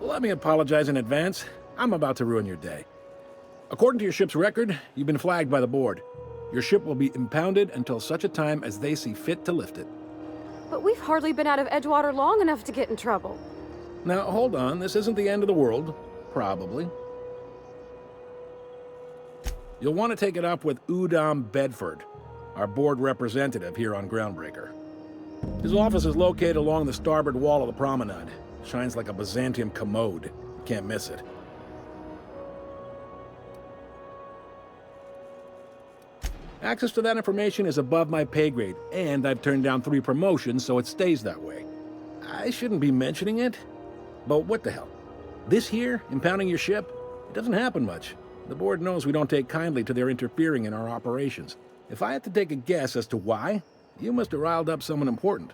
Let me apologize in advance. I'm about to ruin your day. According to your ship's record, you've been flagged by the board. Your ship will be impounded until such a time as they see fit to lift it. But we've hardly been out of Edgewater long enough to get in trouble. Now, hold on. This isn't the end of the world. Probably. You'll want to take it up with Udom Bedford, our board representative here on Groundbreaker. His office is located along the starboard wall of the promenade. Shines like a Byzantium commode. You can't miss it. Access to that information is above my pay grade, and I've turned down 3 promotions, so it stays that way. I shouldn't be mentioning it, but what the hell? This here, impounding your ship, it doesn't happen much. The board knows we don't take kindly to their interfering in our operations. If I had to take a guess as to why, you must have riled up someone important.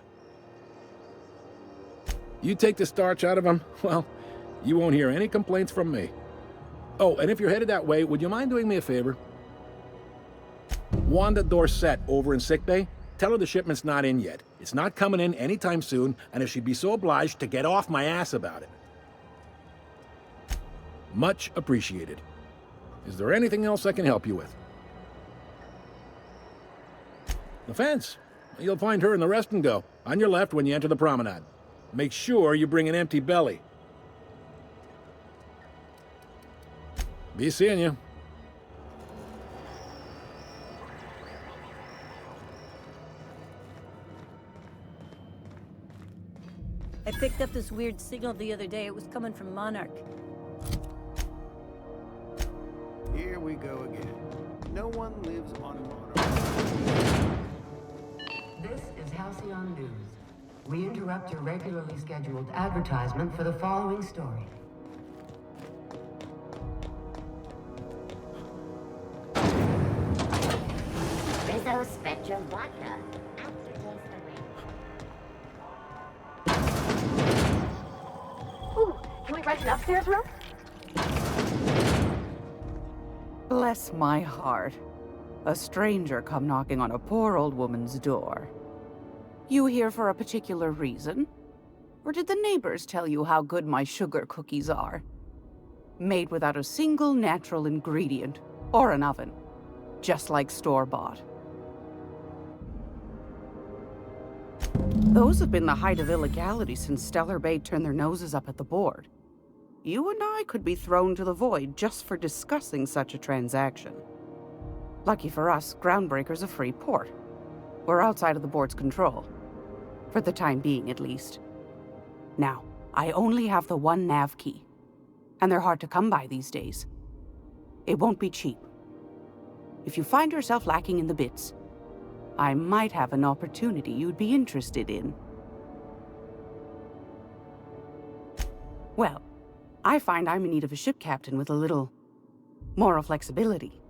You take the starch out of them, well, you won't hear any complaints from me. Oh, and if you're headed that way, would you mind doing me a favor? Wanda Dorset over in sickbay, tell her the shipment's not in yet. It's not coming in anytime soon, and if she'd be so obliged to get off my ass about it. Much appreciated. Is there anything else I can help you with? The fence. You'll find her in the rest and go, on your left when you enter the promenade. Make sure you bring an empty belly. Be seeing you. I picked up this weird signal the other day. It was coming from Monarch. Here we go again. No one lives on Monarch. This is Halcyon News. We interrupt your regularly scheduled advertisement for the following story. Rizzo Spectrum Vodka. Ooh, can we rent an upstairs room? Bless my heart. A stranger come knocking on a poor old woman's door. You here for a particular reason? Or did the neighbors tell you how good my sugar cookies are? Made without a single natural ingredient, or an oven. Just like store-bought. Those have been the height of illegality since Stellar Bay turned their noses up at the board. You and I could be thrown to the void just for discussing such a transaction. Lucky for us, Groundbreaker's a free port. We're outside of the board's control. For the time being, at least. Now, I only have the one nav key. And they're hard to come by these days. It won't be cheap. if you find yourself lacking in the bits, I might have an opportunity you'd be interested in. Well, I find I'm in need of a ship captain with a little moral flexibility.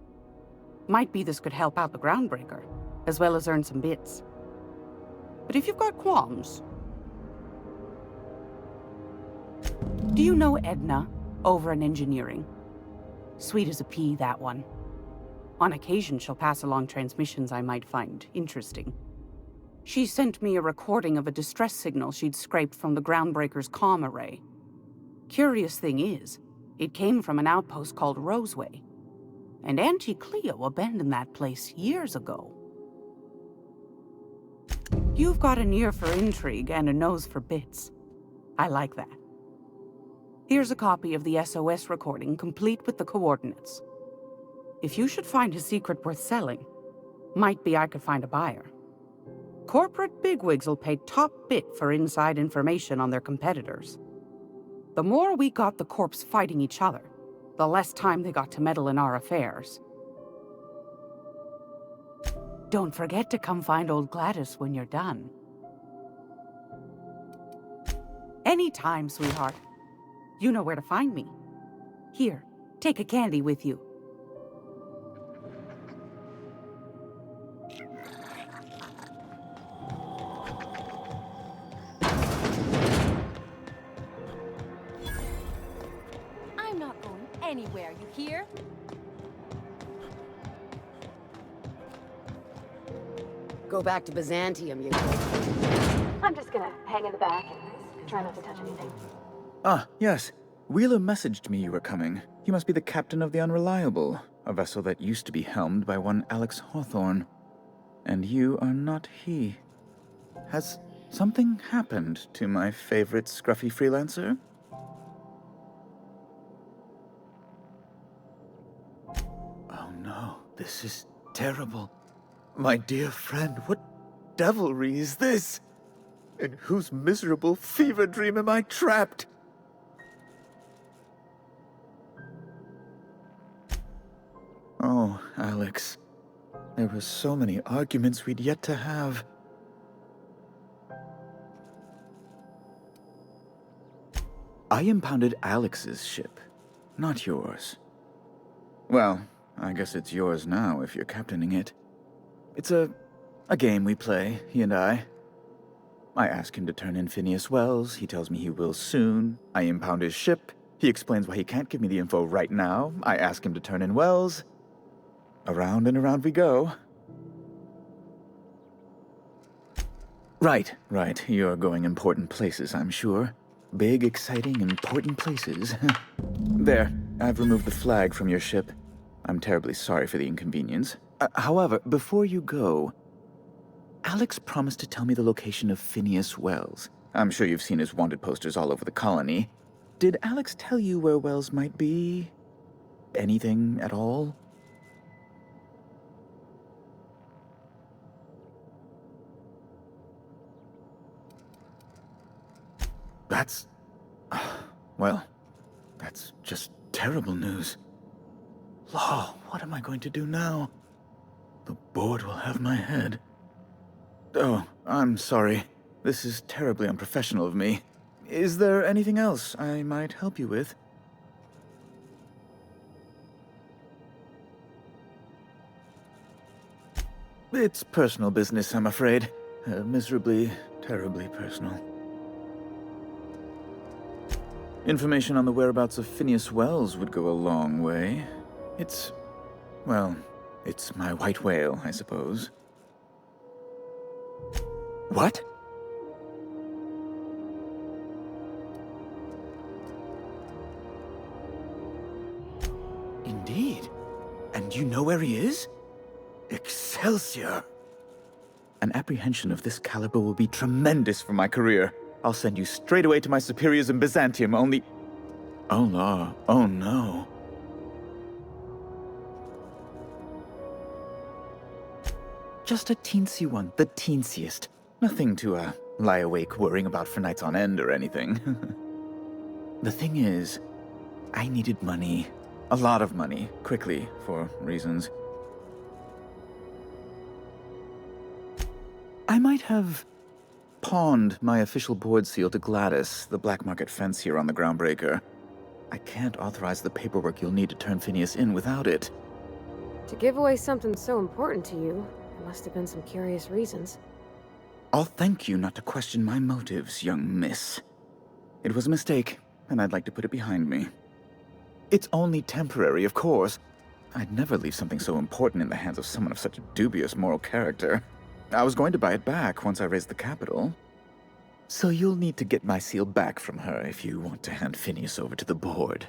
Might be this could help out the Groundbreaker, as well as earn some bits. But if you've got qualms... Do you know Edna, over in engineering? Sweet as a pea, that one. On occasion, she'll pass along transmissions I might find interesting. She sent me a recording of a distress signal she'd scraped from the Groundbreaker's comm array. Curious thing is, it came from an outpost called Roseway. And Auntie Cleo abandoned that place years ago. You've got an ear for intrigue and a nose for bits. I like that. Here's a copy of the SOS recording, complete with the coordinates. If you should find a secret worth selling, might be I could find a buyer. Corporate bigwigs will pay top bit for inside information on their competitors. The more we got the corps fighting each other, the less time they got to meddle in our affairs. Don't forget to come find old Gladys when you're done. Anytime, sweetheart. You know where to find me. Here, take a candy with you. I'm not going anywhere, you hear? Go back to Byzantium, you I'm just gonna hang in the back and try not to touch anything. Ah, yes. Wheeler messaged me you were coming. He must be the captain of the Unreliable, a vessel that used to be helmed by one Alex Hawthorne. And you are not he. Has something happened to my favorite scruffy freelancer? Oh no, this is terrible. My dear friend, what devilry is this? In whose miserable fever dream am I trapped? Oh, Alex. There were so many arguments we'd yet to have. I impounded Alex's ship, not yours. Well, I guess it's yours now if you're captaining it. It's a game we play, he and I. I ask him to turn in Phineas Wells, he tells me he will soon. I impound his ship, he explains why he can't give me the info right now. I ask him to turn in Wells. Around and around we go. Right. You're going important places, I'm sure. Big, exciting, important places. There, I've removed the flag from your ship. I'm terribly sorry for the inconvenience. However, before you go, Alex promised to tell me the location of Phineas Wells. I'm sure you've seen his wanted posters all over the colony. Did Alex tell you where Wells might be? Anything at all? That's... well, that's just terrible news. Law, what am I going to do now? The board will have my head. Oh, I'm sorry. This is terribly unprofessional of me. Is there anything else I might help you with? It's personal business, I'm afraid. Miserably, terribly personal. Information on the whereabouts of Phineas Wells would go a long way. It's my white whale, I suppose. What? Indeed. And you know where he is? Excelsior! An apprehension of this caliber will be tremendous for my career. I'll send you straight away to my superiors in Byzantium, only... Oh, no. Oh, no. Just a teensy one, the teensiest. Nothing to, lie awake worrying about for nights on end or anything. The thing is, I needed money. A lot of money, quickly, for reasons. I might have pawned my official board seal to Gladys, the black market fence here on the Groundbreaker. I can't authorize the paperwork you'll need to turn Phineas in without it. To give away something so important to you, there must have been some curious reasons. I'll thank you not to question my motives, young miss. It was a mistake, and I'd like to put it behind me. It's only temporary, of course. I'd never leave something so important in the hands of someone of such a dubious moral character. I was going to buy it back once I raised the capital. So you'll need to get my seal back from her if you want to hand Phineas over to the board.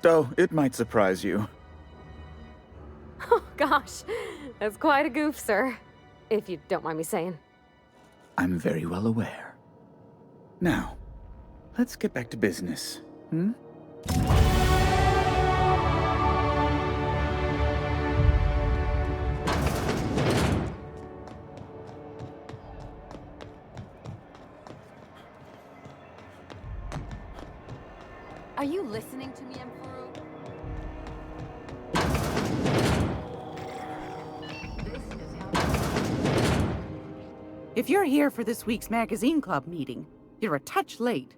Though it might surprise you. Oh gosh, that's quite a goof, sir. If you don't mind me saying. I'm very well aware. Now, let's get back to business, hmm? Are you listening to me, Emperor? If you're here for this week's magazine club meeting, you're a touch late.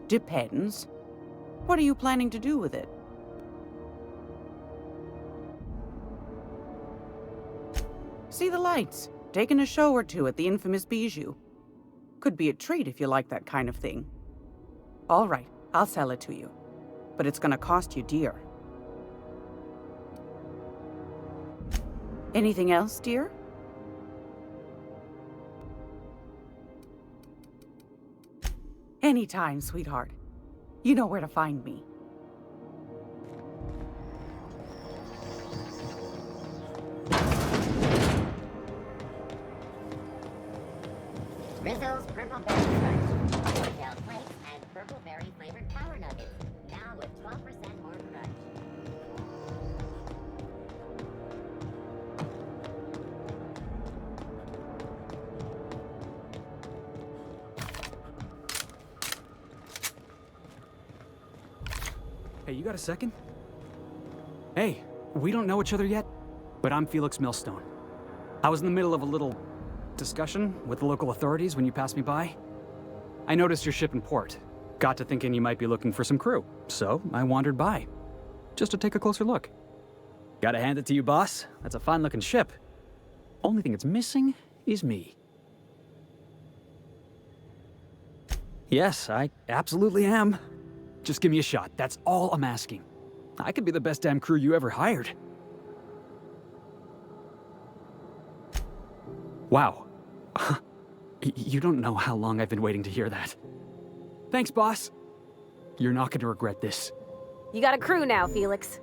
Depends. What are you planning to do with it? See the lights. Taking a show or two at the infamous Bijou. Could be a treat if you like that kind of thing. All right, I'll sell it to you. But it's gonna cost you dear. Anything else, dear? Anytime, sweetheart. You know where to find me. Rizzo's Purple Berry Crunch, Hotel Flakes, and Purple Berry flavored Power Nuggets, now with 12% more crunch. Hey, you got a second? Hey, we don't know each other yet, but I'm Felix Millstone. I was in the middle of a little discussion with the local authorities when you passed me by. I noticed your ship in port. Got to thinking you might be looking for some crew, so I wandered by, just to take a closer look. Gotta hand it to you, boss. That's a fine-looking ship. Only thing it's missing is me. Yes, I absolutely am. Just give me a shot. That's all I'm asking. I could be the best damn crew you ever hired. Wow. You don't know how long I've been waiting to hear that. Thanks, boss. You're not going to regret this. You got a crew now, Felix.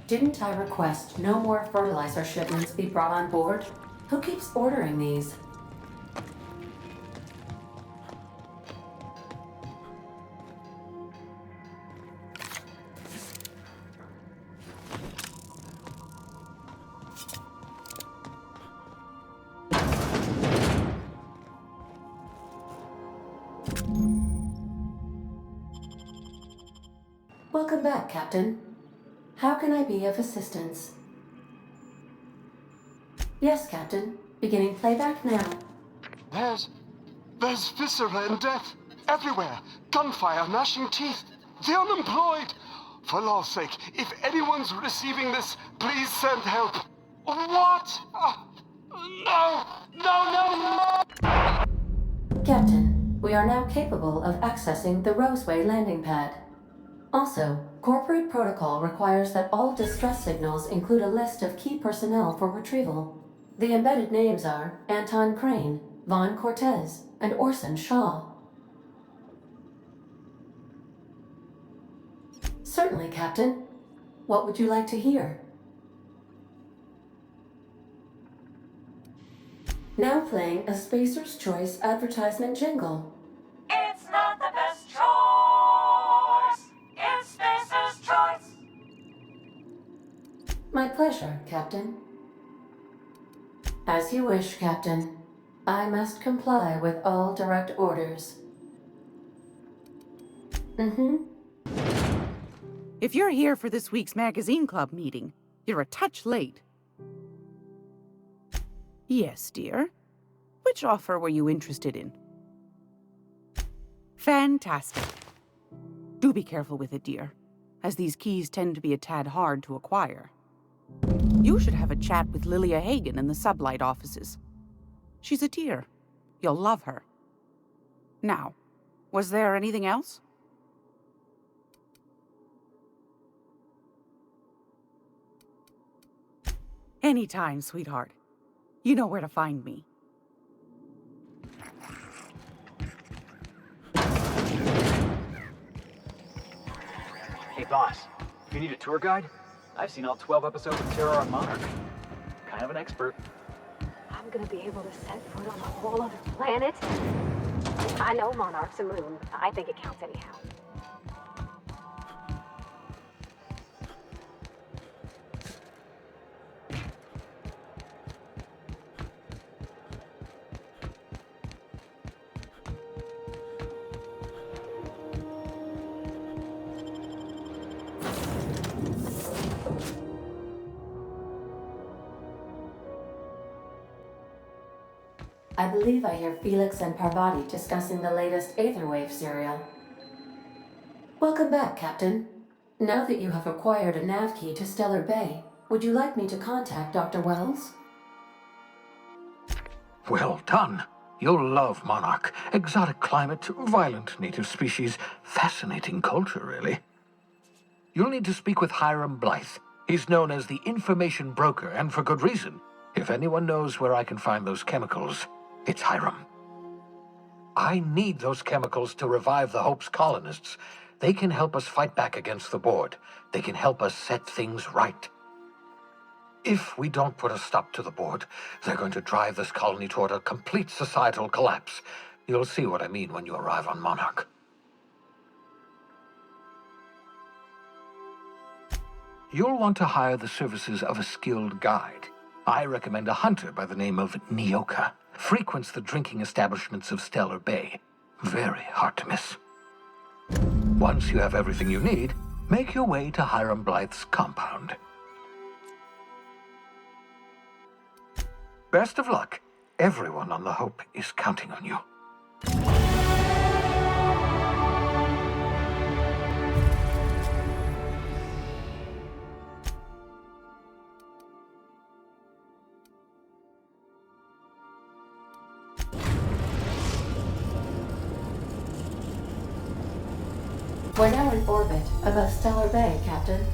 Didn't I request no more fertilizer shipments be brought on board? Who keeps ordering these? Welcome back, Captain. How can I be of assistance? Yes, Captain. Beginning playback now. There's viscera and death everywhere. Gunfire, gnashing teeth. The unemployed. For law's sake, if anyone's receiving this, please send help. What? No! Captain, we are now capable of accessing the Roseway landing pad. Also, corporate protocol requires that all distress signals include a list of key personnel for retrieval. The embedded names are Anton Crane, Vaughn Cortez, and Orson Shaw. Certainly, Captain. What would you like to hear? Now playing a Spacer's Choice advertisement jingle. It's not the best choice. My pleasure, Captain. As you wish, Captain. I must comply with all direct orders. If you're here for this week's magazine club meeting, you're a touch late. Yes, dear. Which offer were you interested in? Fantastic. Do be careful with it, dear, as these keys tend to be a tad hard to acquire. You should have a chat with Lilia Hagen in the Sublight offices. She's a dear. You'll love her. Now, was there anything else? Anytime, sweetheart. You know where to find me. Hey, boss. If you need a tour guide, I've seen all 12 episodes of Terror on Monarch. Kind of an expert. I'm gonna be able to set foot on a whole other planet. I know Monarch's a moon. I think it counts anyhow. I believe I hear Felix and Parvati discussing the latest Aetherwave serial. Welcome back, Captain. Now that you have acquired a nav key to Stellar Bay, would you like me to contact Dr. Wells? Well done. You'll love Monarch. Exotic climate, violent native species, fascinating culture, really. You'll need to speak with Hiram Blythe. He's known as the information broker, and for good reason. If anyone knows where I can find those chemicals, it's Hiram. I need those chemicals to revive the Hope's colonists. They can help us fight back against the Board. They can help us set things right. If we don't put a stop to the Board, they're going to drive this colony toward a complete societal collapse. You'll see what I mean when you arrive on Monarch. You'll want to hire the services of a skilled guide. I recommend a hunter by the name of Nyoka. Frequents the drinking establishments of Stellar Bay. Very hard to miss. Once you have everything you need, make your way to Hiram Blythe's compound. Best of luck. Everyone on the Hope is counting on you. We're now in orbit above Stellar Bay, Captain.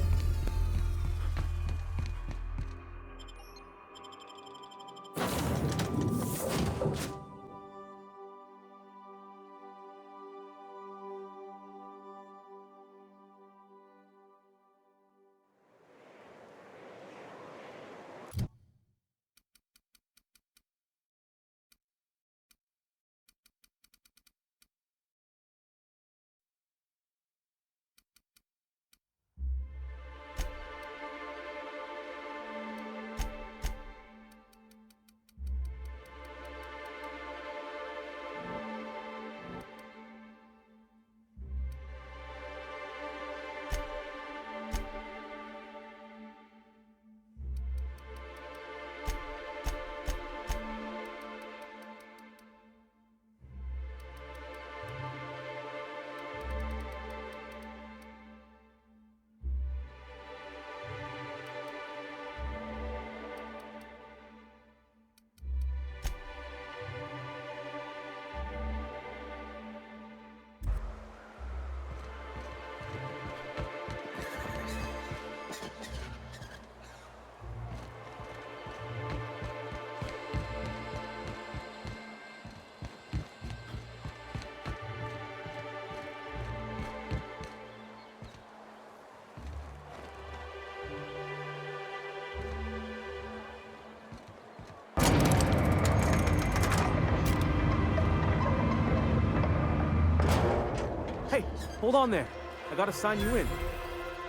Hey, hold on there. I gotta sign you in.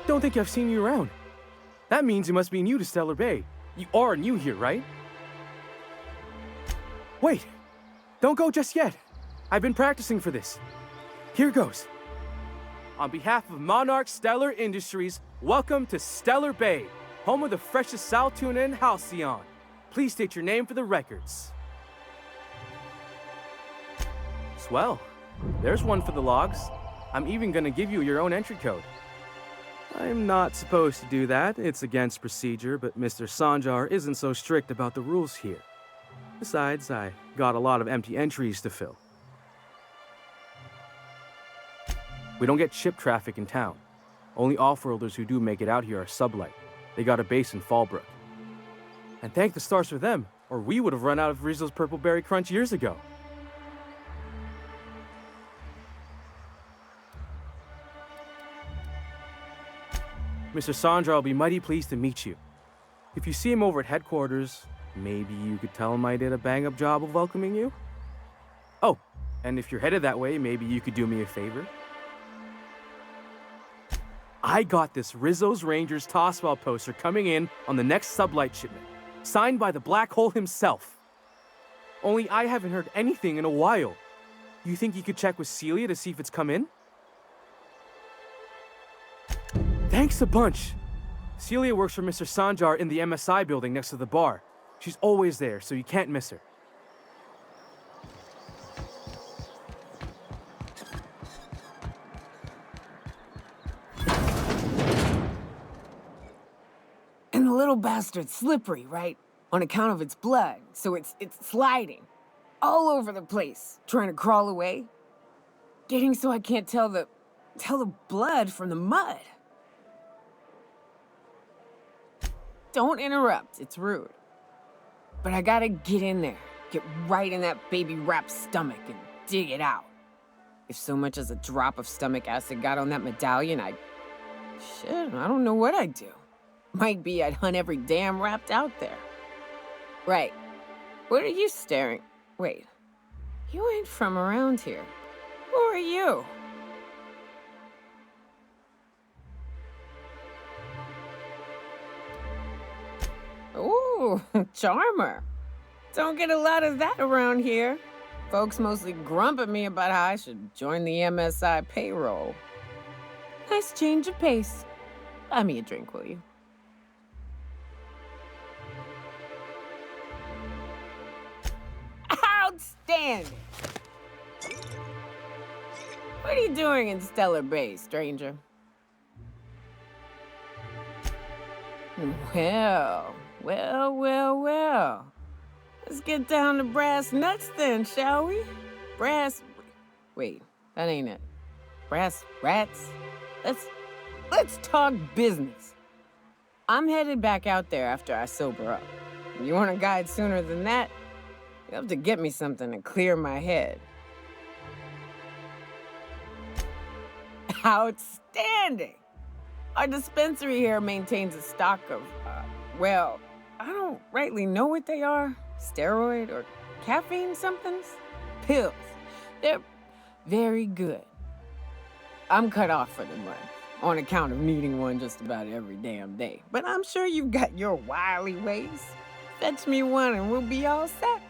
Don't think I've seen you around. That means you must be new to Stellar Bay. You are new here, right? Wait! Don't go just yet! I've been practicing for this. Here goes. On behalf of Monarch Stellar Industries, welcome to Stellar Bay, home of the freshest sal tuna in Halcyon. Please state your name for the records. Swell. There's one for the logs. I'm even gonna give you your own entry code. I'm not supposed to do that. It's against procedure, but Mr. Sanjar isn't so strict about the rules here. Besides, I got a lot of empty entries to fill. We don't get ship traffic in town. Only off-worlders who do make it out here are sublight. They got a base in Fallbrook. And thank the stars for them, or we would have run out of Rizzo's Purple Berry Crunch years ago. Mr. Sandra will be mighty pleased to meet you. If you see him over at headquarters, maybe you could tell him I did a bang-up job of welcoming you? Oh, and if you're headed that way, maybe you could do me a favor? I got this Rizzo's Rangers Tossball poster coming in on the next sublight shipment, signed by the Black Hole himself. Only I haven't heard anything in a while. You think you could check with Celia to see if it's come in? Thanks a bunch. Celia works for Mr. Sanjar in the MSI building next to the bar. She's always there, so you can't miss her. And the little bastard's slippery, right? On account of its blood, so it's sliding. All over the place, trying to crawl away. Getting so I can't tell the blood from the mud. Don't interrupt, it's rude. But I gotta get in there, get right in that baby rap's stomach and dig it out. If so much as a drop of stomach acid got on that medallion, shit, I don't know what I'd do. Might be I'd hunt every damn wrapped out there. Right. What are you staring? Wait. You ain't from around here. Who are you? Ooh, charmer. Don't get a lot of that around here. Folks mostly grump at me about how I should join the MSI payroll. Nice change of pace. Buy me a drink, will you? Outstanding! What are you doing in Stellar Bay, stranger? Well. Let's get down to brass nuts then, shall we? Wait, that ain't it. Brass rats? Let's talk business. I'm headed back out there after I sober up. You want a guide sooner than that? You have to get me something to clear my head. Outstanding! Our dispensary here maintains a stock of, well, I don't rightly know what they are. Steroid or caffeine somethings? Pills. They're very good. I'm cut off for the month, on account of needing one just about every damn day. But I'm sure you've got your wily ways. Fetch me one and we'll be all set.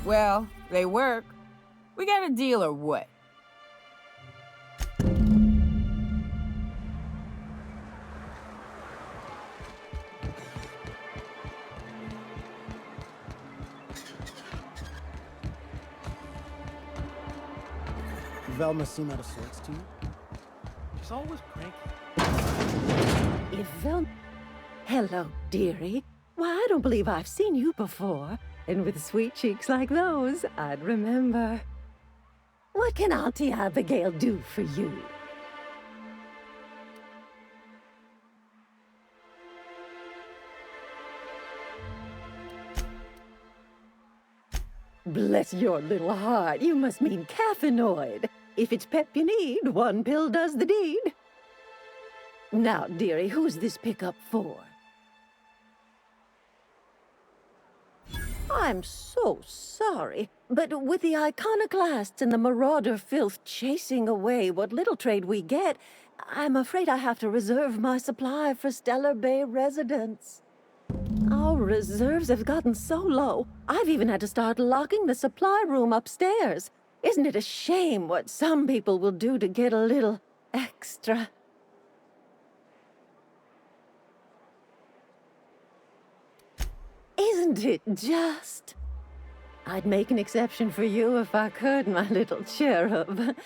Well, they work. We got a deal or what? Velma seem out of sorts to you? She's always cranky. Velma... Hello, dearie. Why, I don't believe I've seen you before. And with sweet cheeks like those, I'd remember. What can Auntie Abigail do for you? Bless your little heart, you must mean caffeinoid. If it's pep you need, one pill does the deed. Now, dearie, who's this pickup for? I'm so sorry, but with the iconoclasts and the marauder filth chasing away what little trade we get, I'm afraid I have to reserve my supply for Stellar Bay residents. Our reserves have gotten so low, I've even had to start locking the supply room upstairs. Isn't it a shame what some people will do to get a little extra? Isn't it just? I'd make an exception for you if I could, my little cherub.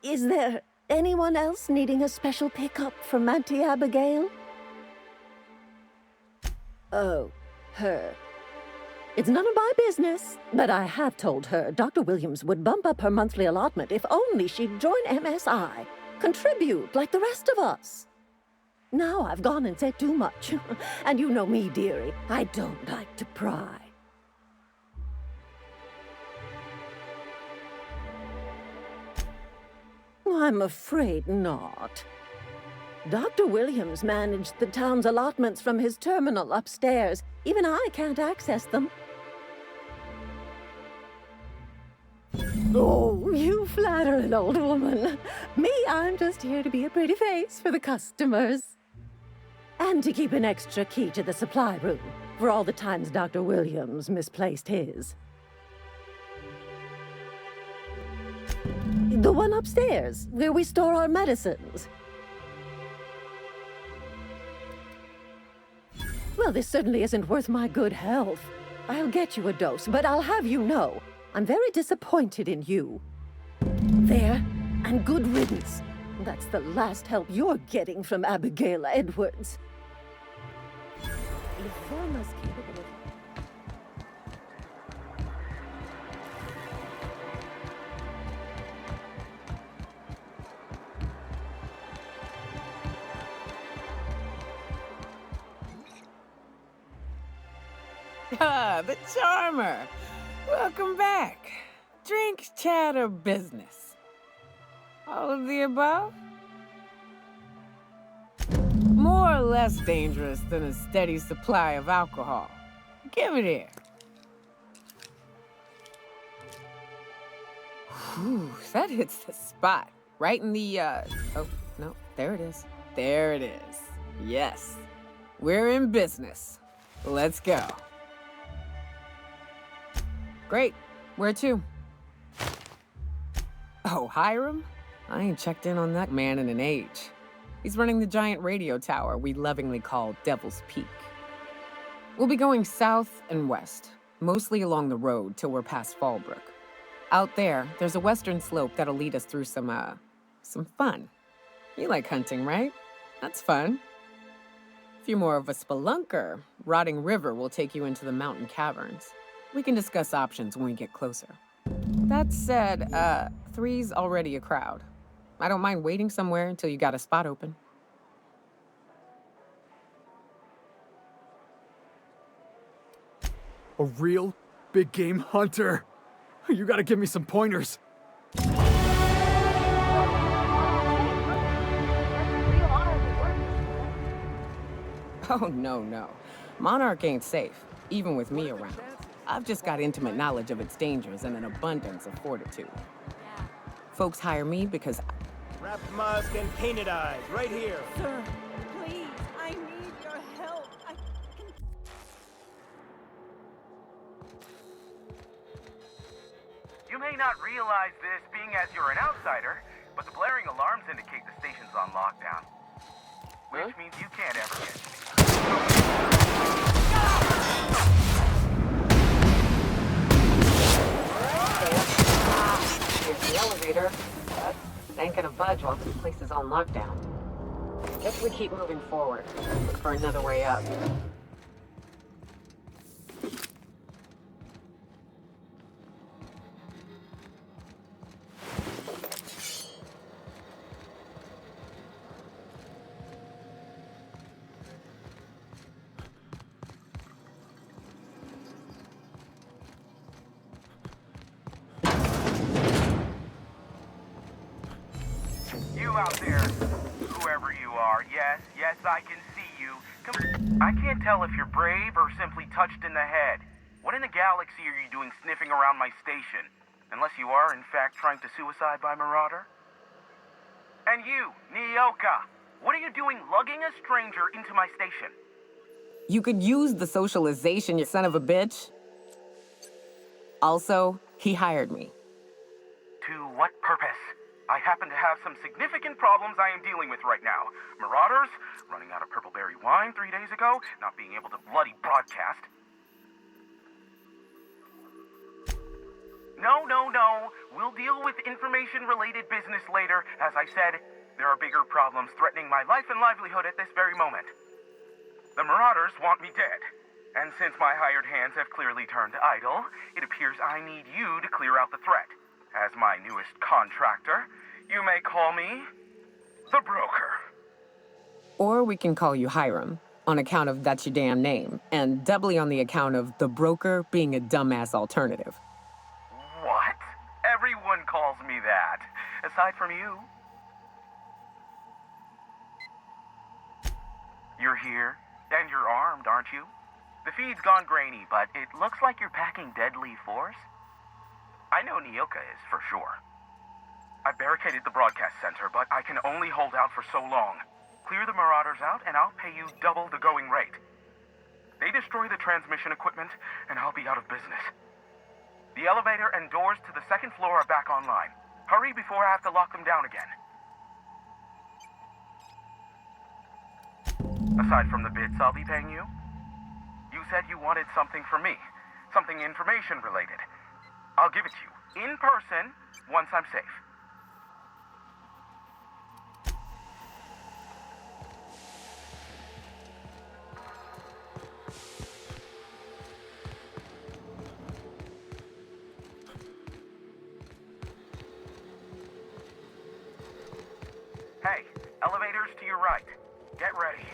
Is there anyone else needing a special pickup from Auntie Abigail? Oh, her. It's none of my business, but I have told her Dr. Williams would bump up her monthly allotment if only she'd join MSI, contribute like the rest of us. Now I've gone and said too much, and you know me, dearie, I don't like to pry. I'm afraid not. Dr. Williams managed the town's allotments from his terminal upstairs. Even I can't access them. Oh, you flatter an old woman. Me, I'm just here to be a pretty face for the customers. And to keep an extra key to the supply room, for all the times Dr. Williams misplaced his. The one upstairs, where we store our medicines. Well, this certainly isn't worth my good health. I'll get you a dose, but I'll have you know, I'm very disappointed in you. There, and good riddance. That's the last help you're getting from Abigail Edwards. Reform us capable of... Ah, the charmer. Welcome back. Drink, chat, or business? All of the above? More or less dangerous than a steady supply of alcohol. Give it here. Whew, that hits the spot. Right in the, oh, no, there it is. There it is. Yes. We're in business. Let's go. Great. Where to? Oh, Hiram? I ain't checked in on that man in an age. He's running the giant radio tower we lovingly call Devil's Peak. We'll be going south and west, mostly along the road till we're past Fallbrook. Out there, there's a western slope that'll lead us through some fun. You like hunting, right? That's fun. If you're more of a spelunker, Rotting River will take you into the mountain caverns. We can discuss options when we get closer. That said, 3's already a crowd. I don't mind waiting somewhere until you got a spot open. A real big game hunter. You gotta give me some pointers. Oh, no. Monarch ain't safe, even with me around. I've just got intimate knowledge of its dangers and an abundance of fortitude. Folks hire me because... Wrapped musk and painted eyes, right here. Sir, please, I need your help. You may not realize this being as you're an outsider, but the blaring alarms indicate the station's on lockdown. Which means you can't ever get to me. Here's the elevator. Ain't gonna budge while this place is on lockdown. Guess we keep moving forward. Look for another way up. You out there, whoever you are, yes, I can see you. I can't tell if you're brave or simply touched in the head. What in the galaxy are you doing sniffing around my station? Unless you are, in fact, trying to suicide by Marauder? And you, Nyoka, what are you doing lugging a stranger into my station? You could use the socialization, you son of a bitch. Also, he hired me. To what purpose? I happen to have some significant problems I am dealing with right now. Marauders, running out of purple-berry wine 3 days ago, not being able to bloody broadcast. No. We'll deal with information-related business later. As I said, there are bigger problems threatening my life and livelihood at this very moment. The Marauders want me dead. And since my hired hands have clearly turned idle, it appears I need you to clear out the threat. As my newest contractor, you may call me the Broker. Or we can call you Hiram, on account of that's your damn name, and doubly on the account of the Broker being a dumbass alternative. What? Everyone calls me that, aside from you. You're here, and you're armed, aren't you? The feed's gone grainy, but it looks like you're packing deadly force. I know Nyoka is, for sure. I barricaded the broadcast center, but I can only hold out for so long. Clear the Marauders out, and I'll pay you double the going rate. They destroy the transmission equipment, and I'll be out of business. The elevator and doors to the second floor are back online. Hurry before I have to lock them down again. Aside from the bits I'll be paying you, you said you wanted something from me. Something information related. I'll give it to you, in person, once I'm safe. Hey, elevators to your right. Get ready.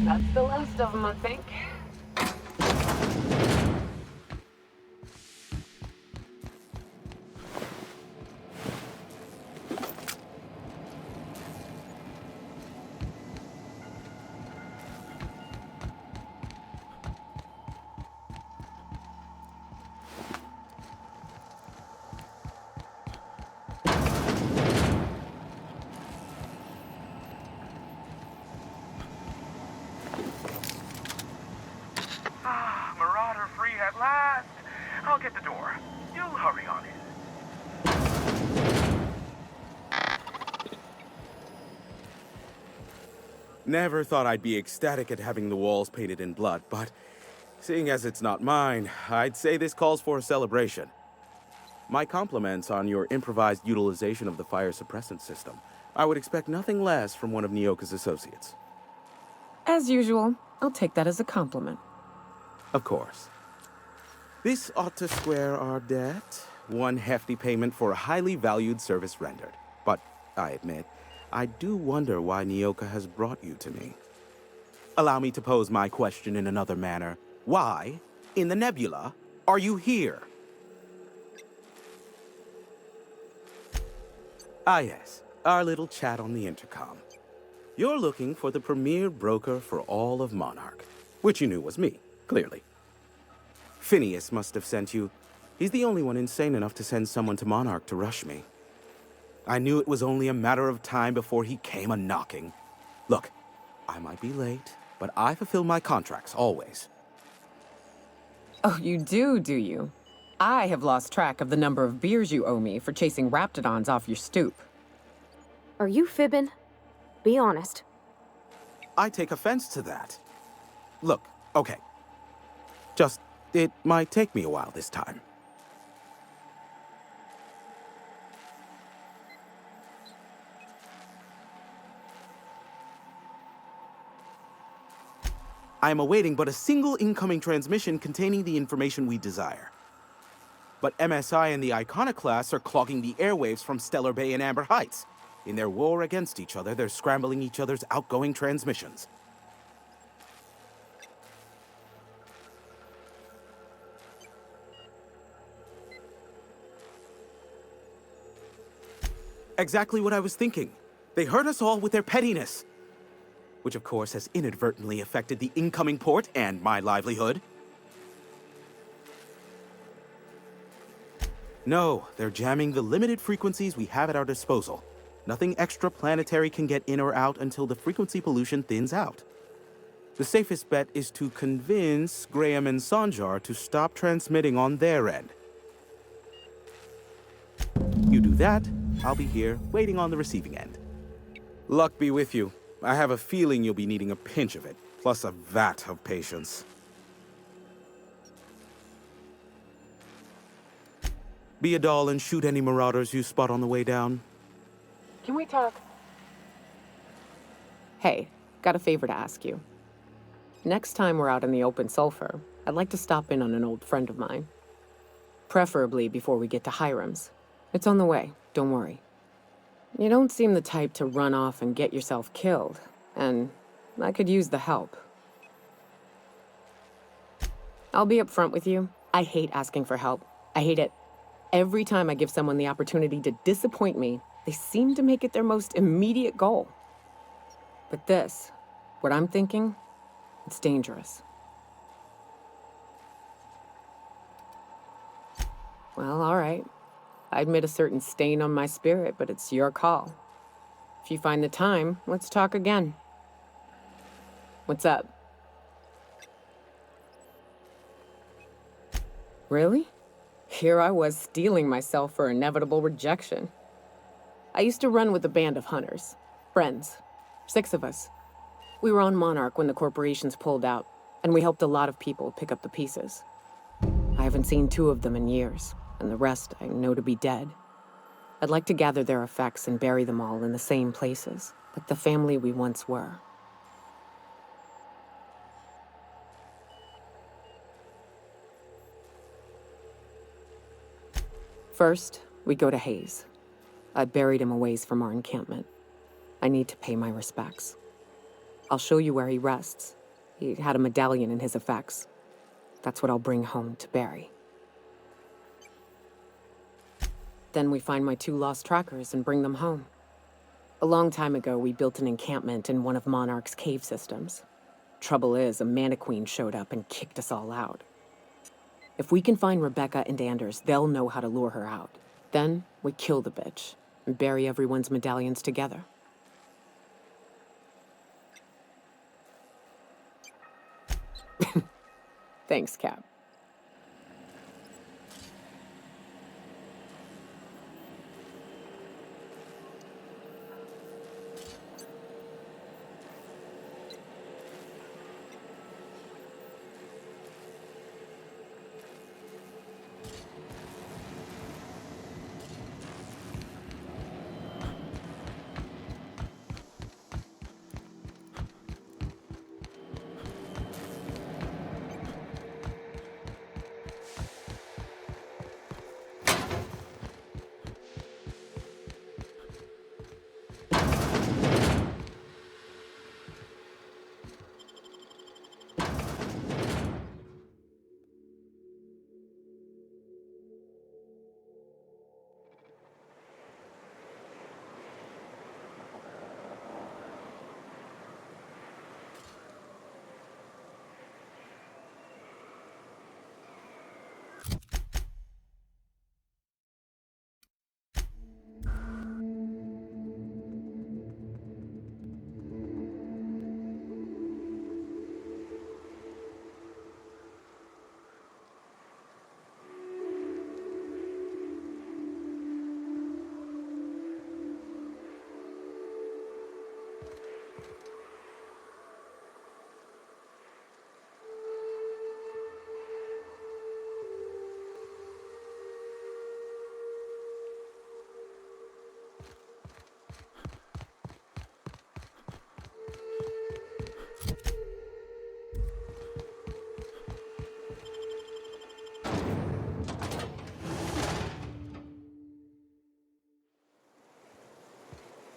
That's the last of them, I think. I'll get the door. You hurry on in. Never thought I'd be ecstatic at having the walls painted in blood, but seeing as it's not mine, I'd say this calls for a celebration. My compliments on your improvised utilization of the fire suppressant system. I would expect nothing less from one of Nyoka's associates. As usual, I'll take that as a compliment. Of course. This ought to square our debt. One hefty payment for a highly valued service rendered. But, I admit, I do wonder why Nyoka has brought you to me. Allow me to pose my question in another manner. Why, in the nebula, are you here? Ah yes, our little chat on the intercom. You're looking for the premier broker for all of Monarch, which you knew was me, clearly. Phineas must have sent you. He's the only one insane enough to send someone to Monarch to rush me. I knew it was only a matter of time before he came a-knocking. Look, I might be late, but I fulfill my contracts, always. Oh, you do you? I have lost track of the number of beers you owe me for chasing raptidons off your stoop. Are you fibbing? Be honest. I take offense to that. Look, okay. Just, it might take me a while this time. I am awaiting but a single incoming transmission containing the information we desire. But MSI and the Iconoclasts are clogging the airwaves from Stellar Bay and Amber Heights. In their war against each other, they're scrambling each other's outgoing transmissions. Exactly what I was thinking. They hurt us all with their pettiness. Which of course has inadvertently affected the incoming port and my livelihood. No, they're jamming the limited frequencies we have at our disposal. Nothing extraplanetary can get in or out until the frequency pollution thins out. The safest bet is to convince Graham and Sanjar to stop transmitting on their end. You do that, I'll be here, waiting on the receiving end. Luck be with you. I have a feeling you'll be needing a pinch of it, plus a vat of patience. Be a doll and shoot any marauders you spot on the way down. Can we talk? Hey, got a favor to ask you. Next time we're out in the open sulfur, I'd like to stop in on an old friend of mine. Preferably before we get to Hiram's. It's on the way, don't worry. You don't seem the type to run off and get yourself killed, and I could use the help. I'll be upfront with you. I hate asking for help. I hate it. Every time I give someone the opportunity to disappoint me, they seem to make it their most immediate goal. But this, what I'm thinking, it's dangerous. Well, all right. I admit a certain stain on my spirit, but it's your call. If you find the time, let's talk again. What's up? Really? Here I was steeling myself for inevitable rejection. I used to run with a band of hunters. Friends. 6 of us. We were on Monarch when the corporations pulled out, and we helped a lot of people pick up the pieces. I haven't seen 2 of them in years, and the rest I know to be dead. I'd like to gather their effects and bury them all in the same places, like the family we once were. First, we go to Hayes. I buried him a ways from our encampment. I need to pay my respects. I'll show you where he rests. He had a medallion in his effects. That's what I'll bring home to Barry. Then we find my 2 lost trackers and bring them home. A long time ago, we built an encampment in one of Monarch's cave systems. Trouble is, a Mantiqueen showed up and kicked us all out. If we can find Rebecca and Anders, they'll know how to lure her out. Then we kill the bitch and bury everyone's medallions together. Thanks, Cap.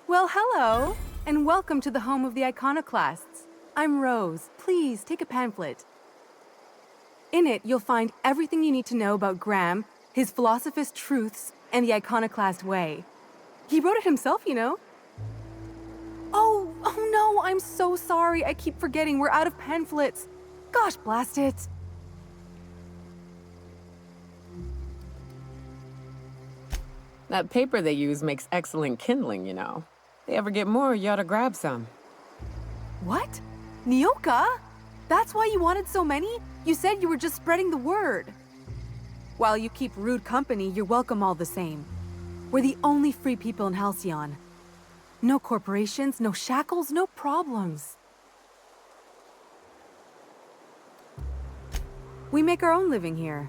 Well, hello, and welcome to the home of the Iconoclasts. I'm Rose. Please take a pamphlet. In it, you'll find everything you need to know about Graham, his Philosophist truths, and the Iconoclast way. He wrote it himself, you know. Oh no, I'm so sorry. I keep forgetting we're out of pamphlets. Gosh, blast it. That paper they use makes excellent kindling, you know. If they ever get more, you ought to grab some. What? Nyoka? That's why you wanted so many? You said you were just spreading the word. While you keep rude company, you're welcome all the same. We're the only free people in Halcyon. No corporations, no shackles, no problems. We make our own living here.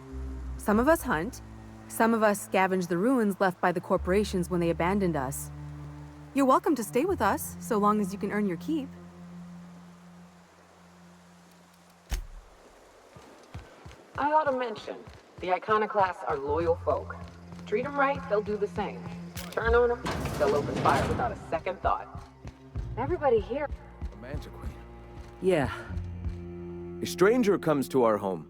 Some of us hunt. Some of us scavenge the ruins left by the corporations when they abandoned us. You're welcome to stay with us, so long as you can earn your keep. I ought to mention, the Iconoclasts are loyal folk. Treat them right, they'll do the same. Turn on them, they'll open fire without a second thought. Everybody here. A mantiquine. Yeah. A stranger comes to our home.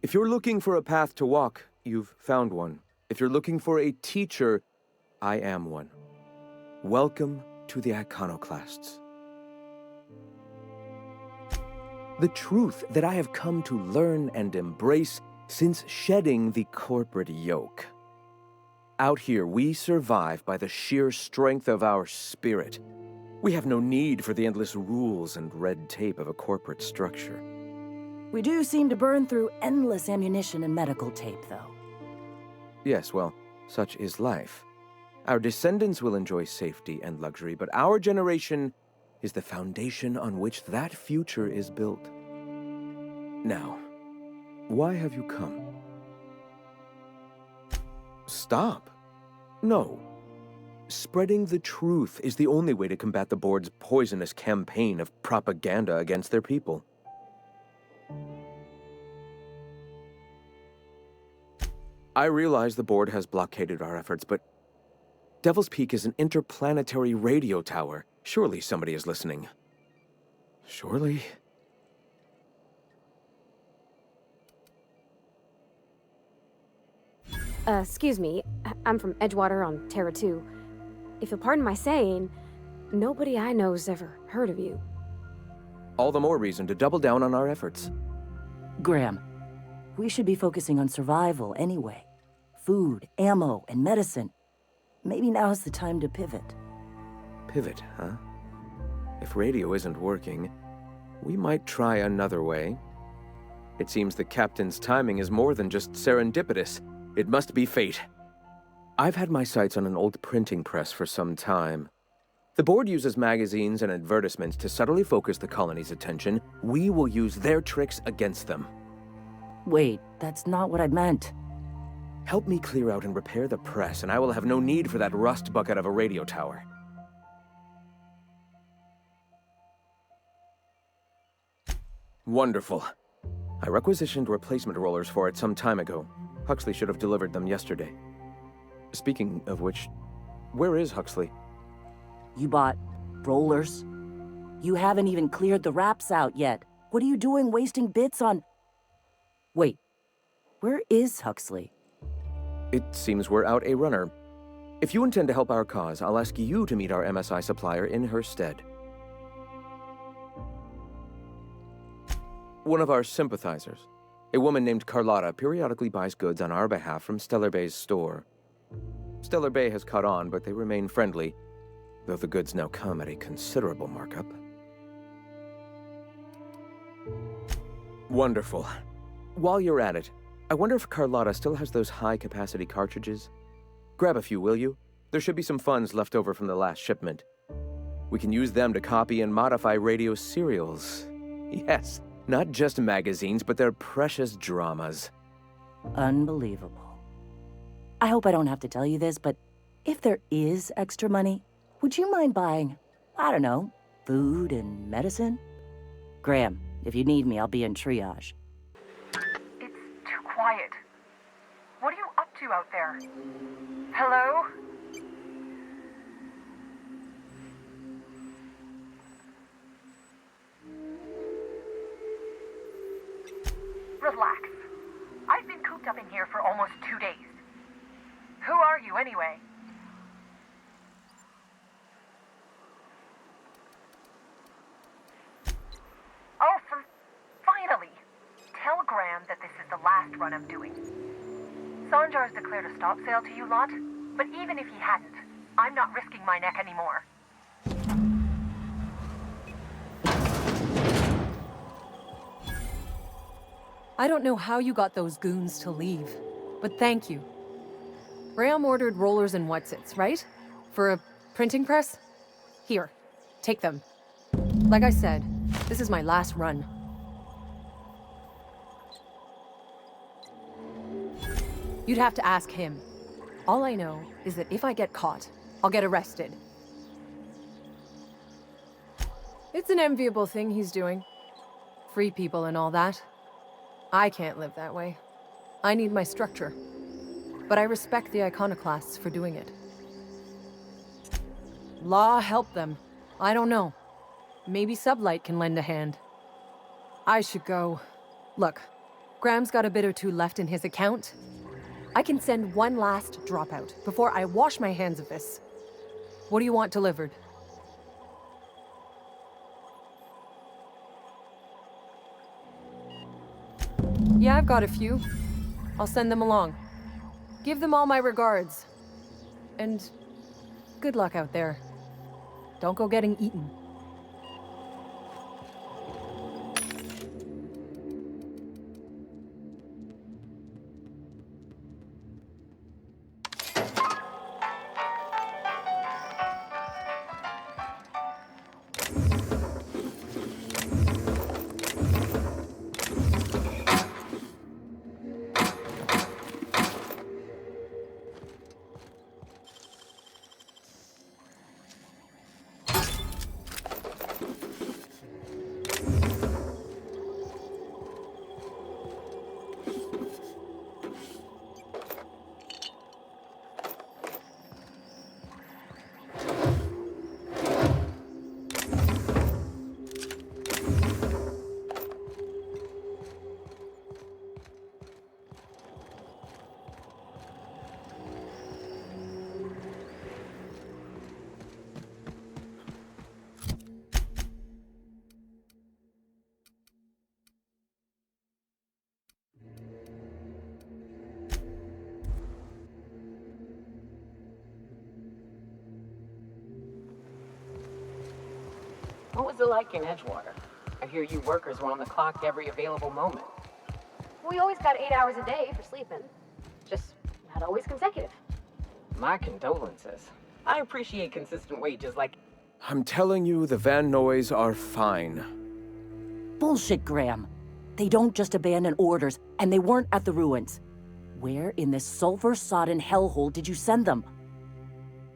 If you're looking for a path to walk, you've found one. If you're looking for a teacher, I am one. Welcome to the Iconoclasts. The truth that I have come to learn and embrace since shedding the corporate yoke. Out here, we survive by the sheer strength of our spirit. We have no need for the endless rules and red tape of a corporate structure. We do seem to burn through endless ammunition and medical tape, though. Yes, well, such is life. Our descendants will enjoy safety and luxury, but our generation is the foundation on which that future is built. Now, why have you come? Stop. No. Spreading the truth is the only way to combat the board's poisonous campaign of propaganda against their people. I realize the board has blockaded our efforts, but Devil's Peak is an interplanetary radio tower. Surely somebody is listening. Surely? Excuse me. I'm from Edgewater on Terra 2. If you'll pardon my saying, nobody I know's ever heard of you. All the more reason to double down on our efforts. Graham, we should be focusing on survival anyway. Food, ammo, and medicine. Maybe now's the time to pivot. Pivot, huh? If radio isn't working, we might try another way. It seems the captain's timing is more than just serendipitous. It must be fate. I've had my sights on an old printing press for some time. The board uses magazines and advertisements to subtly focus the colony's attention. We will use their tricks against them. Wait, that's not what I meant. Help me clear out and repair the press, and I will have no need for that rust bucket of a radio tower. Wonderful. I requisitioned replacement rollers for it some time ago. Huxley should have delivered them yesterday. Speaking of which, where is Huxley? You bought rollers? You haven't even cleared the wraps out yet. What are you doing wasting bits on... Wait, where is Huxley? It seems we're out a runner. If you intend to help our cause, I'll ask you to meet our MSI supplier in her stead. One of our sympathizers, a woman named Carlotta, periodically buys goods on our behalf from Stellar Bay's store. Stellar Bay has caught on, but they remain friendly, though the goods now come at a considerable markup. Wonderful. While you're at it, I wonder if Carlotta still has those high-capacity cartridges? Grab a few, will you? There should be some funds left over from the last shipment. We can use them to copy and modify radio serials. Yes, not just magazines, but their precious dramas. Unbelievable. I hope I don't have to tell you this, but if there is extra money, would you mind buying, I don't know, food and medicine? Graham, if you need me, I'll be in triage. Too quiet. What are you up to out there? Hello? Relax. I've been cooped up in here for almost 2 days. Who are you, anyway? Oh, finally! Tell Graham that this is the last run I'm doing. Sanjar's declared a stop sale to you lot, but even if he hadn't, I'm not risking my neck anymore. I don't know how you got those goons to leave, but thank you. Graham ordered rollers and whatsits, right? For a printing press? Here, take them. Like I said, this is my last run. You'd have to ask him. All I know is that if I get caught, I'll get arrested. It's an enviable thing he's doing. Free people and all that. I can't live that way. I need my structure. But I respect the iconoclasts for doing it. Law help them. I don't know. Maybe Sublight can lend a hand. I should go. Look, Graham's got a bit or two left in his account. I can send one last dropout before I wash my hands of this. What do you want delivered? Yeah, I've got a few. I'll send them along. Give them all my regards. And good luck out there. Don't go getting eaten. What was it like in Edgewater? I hear you workers were on the clock every available moment. We always got 8 hours a day for sleeping. Just not always consecutive. My condolences. I appreciate consistent wages like... I'm telling you, the Van Noys are fine. Bullshit, Graham. They don't just abandon orders, and they weren't at the ruins. Where in this sulfur-sodden hellhole did you send them?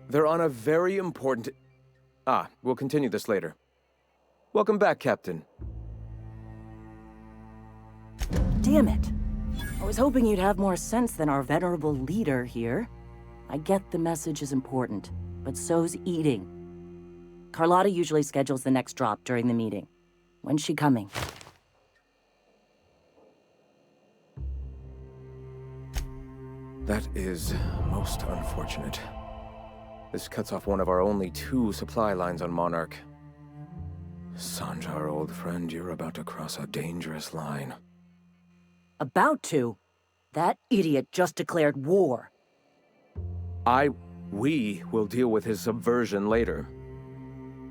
They're on a very important... we'll continue this later. Welcome back, Captain. Damn it. I was hoping you'd have more sense than our venerable leader here. I get the message is important, but so's eating. Carlotta usually schedules the next drop during the meeting. When's she coming? That is most unfortunate. This cuts off one of our only 2 supply lines on Monarch. Sanjar, old friend, you're about to cross a dangerous line. About to? That idiot just declared war. We will deal with his subversion later.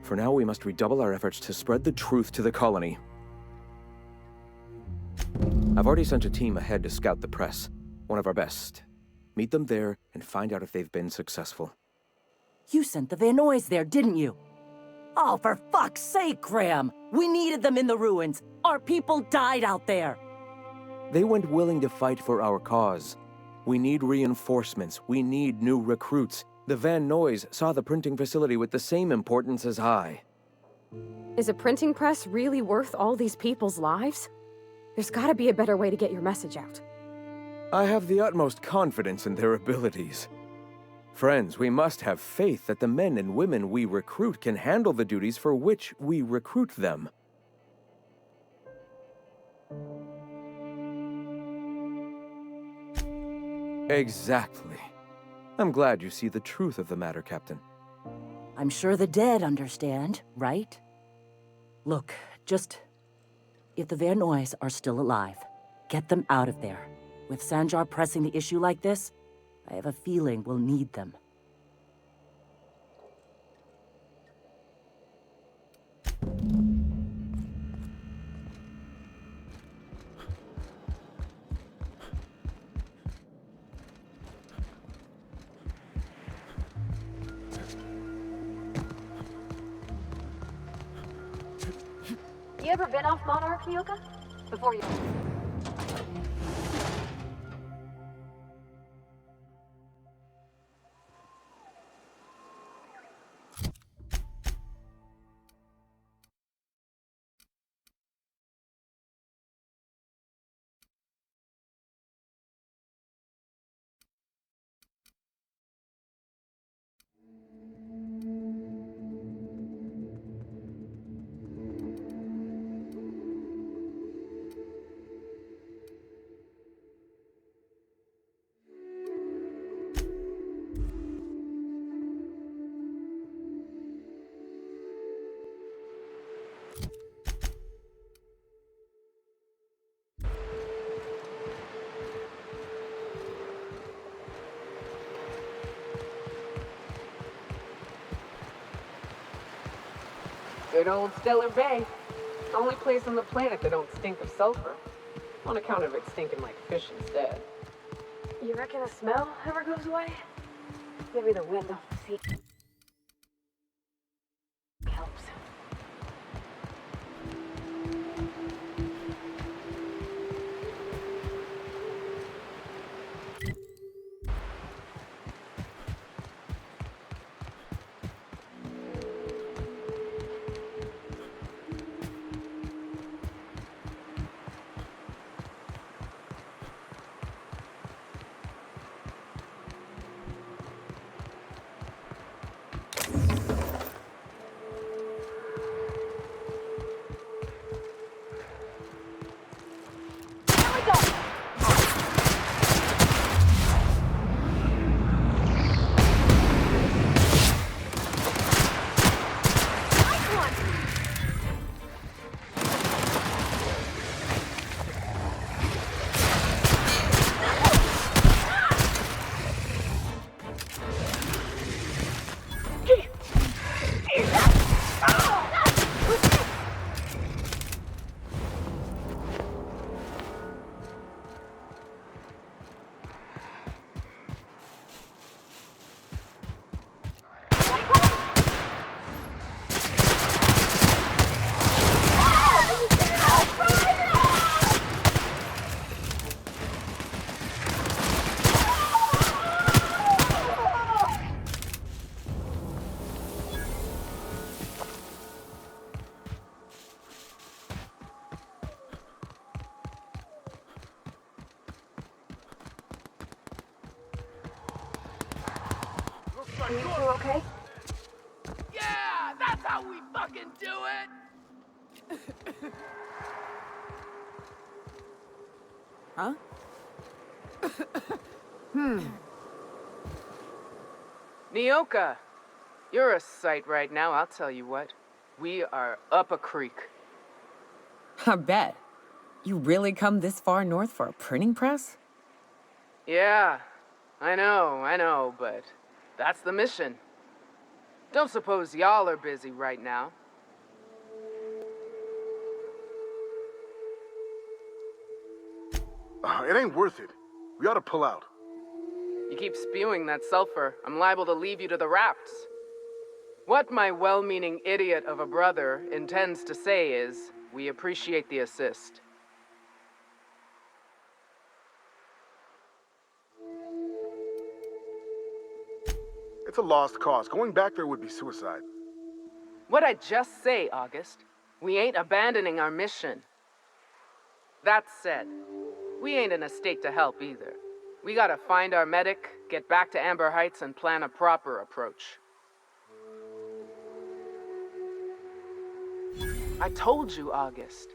For now, we must redouble our efforts to spread the truth to the colony. I've already sent a team ahead to scout the press, one of our best. Meet them there and find out if they've been successful. You sent the Van Noys there, didn't you? Oh, for fuck's sake, Graham! We needed them in the ruins! Our people died out there! They went willing to fight for our cause. We need reinforcements. We need new recruits. The Van Noys saw the printing facility with the same importance as I. Is a printing press really worth all these people's lives? There's gotta be a better way to get your message out. I have the utmost confidence in their abilities. Friends, we must have faith that the men and women we recruit can handle the duties for which we recruit them. Exactly. I'm glad you see the truth of the matter, Captain. I'm sure the dead understand, right? Look, if the Vernoys are still alive, get them out of there. With Sanjar pressing the issue like this, I have a feeling we'll need them. You ever been off Monarch, Nyoka? Before you... Good old Stellar Bay. Only place on the planet that don't stink of sulfur. On account of it stinking like fish instead. You reckon the smell ever goes away? Maybe the wind off the sea helps. Are you two okay? Yeah, that's how we fucking do it! Huh? Nyoka, you're a sight right now, I'll tell you what. We are up a creek. I bet. You really come this far north for a printing press? Yeah, I know, but that's the mission. Don't suppose y'all are busy right now. It ain't worth it. We ought to pull out. You keep spewing that sulfur, I'm liable to leave you to the rafts. What my well-meaning idiot of a brother intends to say is, we appreciate the assist. It's a lost cause. Going back there would be suicide. What'd I just say, August? We ain't abandoning our mission. That said, we ain't in a state to help either. We gotta find our medic, get back to Amber Heights, and plan a proper approach. I told you, August.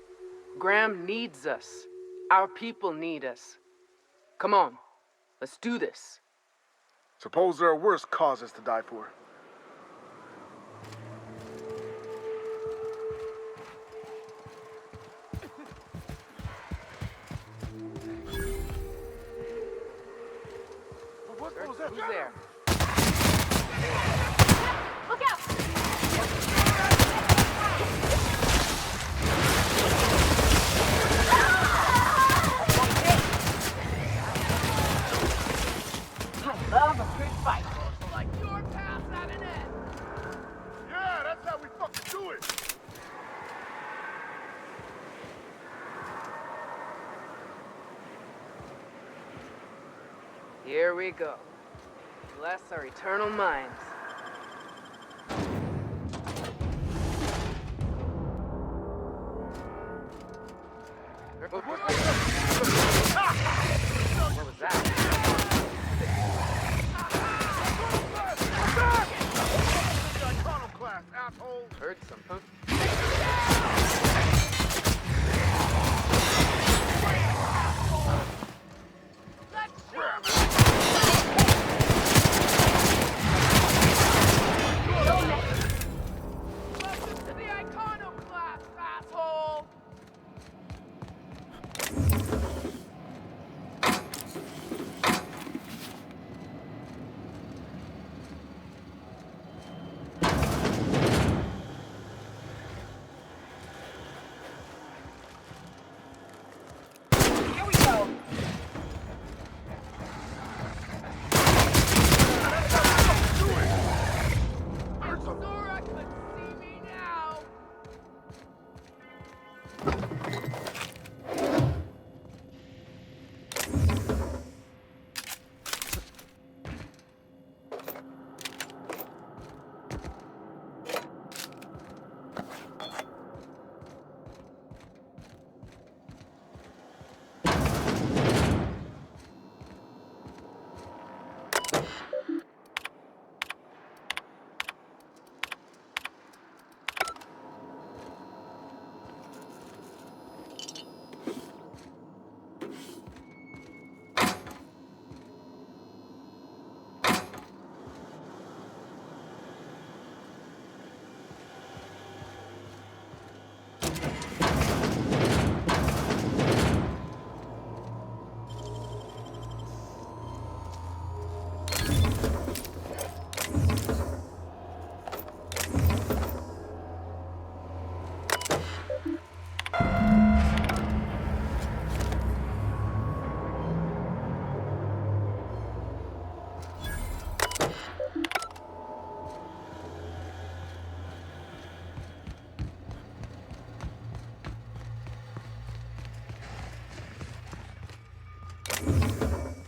Graham needs us. Our people need us. Come on, Let's do this. Suppose there are worse causes to die for. Who's there? Look out! I love a good fight. Like your pass at an end. Yeah, that's how we fucking do it! Here we go. Bless our eternal minds. What was that? Iconoclast, asshole! Heard something. Welcome to the Iconoclast, asshole! Here we go. Zora could see me now.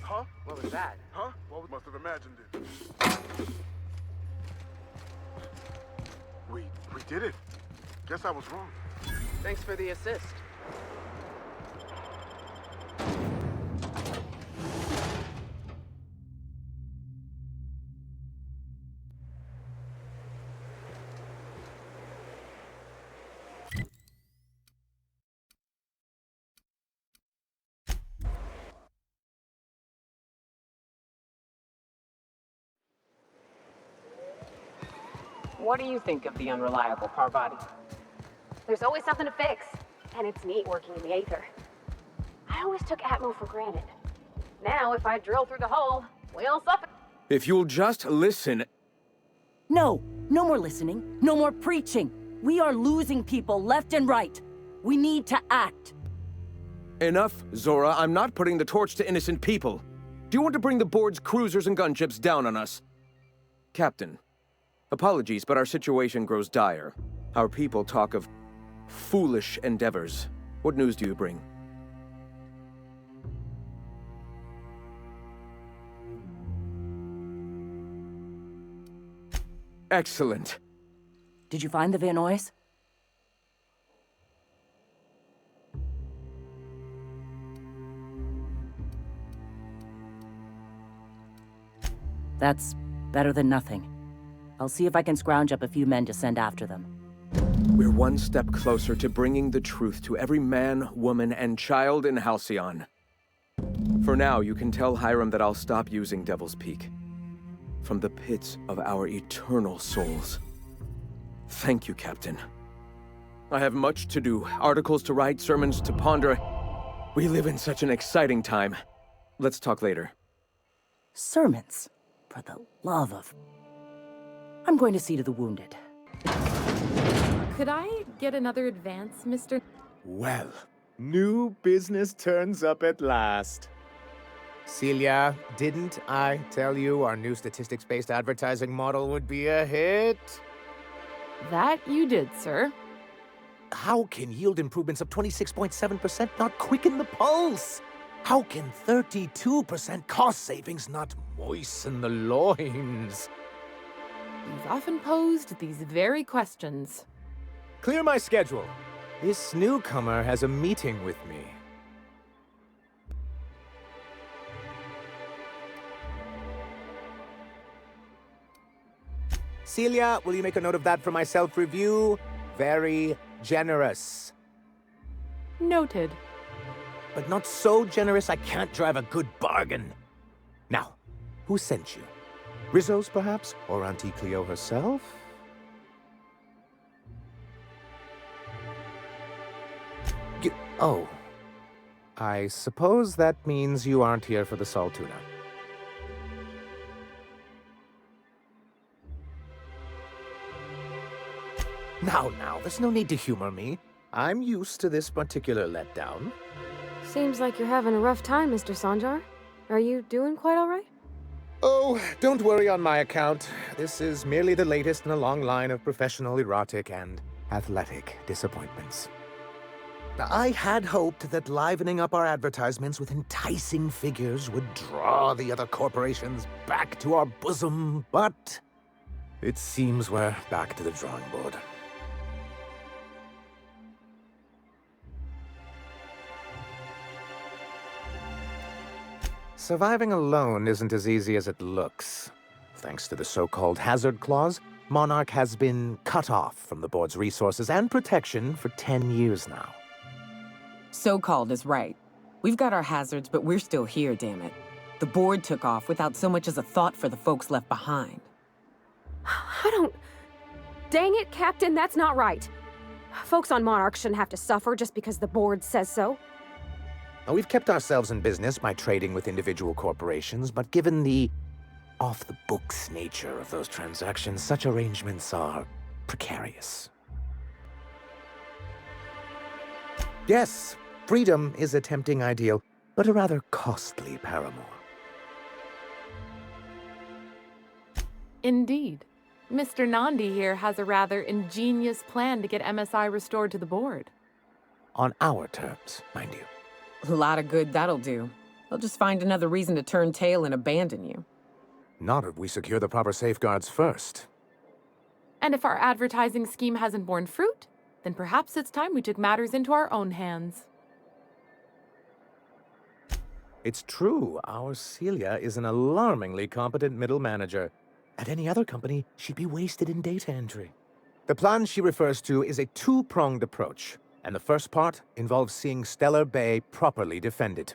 Huh? What was that? Huh? Well, we must have imagined it. We did it. Guess I was wrong. Thanks for the assist. What do you think of the unreliable Parvati? There's always something to fix, and it's neat working in the Aether. I always took Atmo for granted. Now, if I drill through the hole, we'll suffer. If you'll just listen. No, no more listening, no more preaching. We are losing people left and right. We need to act. Enough, Zora. I'm not putting the torch to innocent people. Do you want to bring the board's cruisers and gunships down on us? Captain, apologies, but our situation grows dire. Our people talk of foolish endeavors. What news do you bring? Excellent. Did you find the Van Nuys? That's better than nothing. I'll see if I can scrounge up a few men to send after them. We're one step closer to bringing the truth to every man, woman, and child in Halcyon. For now, you can tell Hiram that I'll stop using Devil's Peak. From the pits of our eternal souls. Thank you, Captain. I have much to do, articles to write, sermons to ponder. We live in such an exciting time. Let's talk later. Sermons? For the love of... I'm going to see to the wounded. Could I get another advance, Mr. Well, new business turns up at last. Celia, didn't I tell you our new statistics-based advertising model would be a hit? That you did, sir. How can yield improvements of 26.7% not quicken the pulse? How can 32% cost savings not moisten the loins? You've often posed these very questions. Clear my schedule. This newcomer has a meeting with me. Celia, will you make a note of that for my self-review? Very generous. Noted. But not so generous I can't drive a good bargain. Now, who sent you? Rizzo's, perhaps? Or Auntie Cleo herself? Oh. I suppose that means you aren't here for the Saltuna. Now, there's no need to humor me. I'm used to this particular letdown. Seems like you're having a rough time, Mr. Sanjar. Are you doing quite all right? Oh, don't worry on my account. This is merely the latest in a long line of professional, erotic, and athletic disappointments. I had hoped that livening up our advertisements with enticing figures would draw the other corporations back to our bosom, but it seems we're back to the drawing board. Surviving alone isn't as easy as it looks. Thanks to the so-called hazard clause, Monarch has been cut off from the board's resources and protection for 10 years now. So-called is right. We've got our hazards, but we're still here, damn it. The board took off without so much as a thought for the folks left behind. I don't... Dang it, Captain, that's not right. Folks on Monarch shouldn't have to suffer just because the board says so. Now, we've kept ourselves in business by trading with individual corporations, but given the off-the-books nature of those transactions, such arrangements are precarious. Yes, freedom is a tempting ideal, but a rather costly paramour. Indeed. Mr. Nandi here has a rather ingenious plan to get MSI restored to the board. On our terms, mind you. A lot of good that'll do. They'll just find another reason to turn tail and abandon you. Not if we secure the proper safeguards first. And if our advertising scheme hasn't borne fruit, then perhaps it's time we took matters into our own hands. It's true, our Celia is an alarmingly competent middle manager. At any other company, she'd be wasted in data entry. The plan she refers to is a two-pronged approach, and the first part involves seeing Stellar Bay properly defended.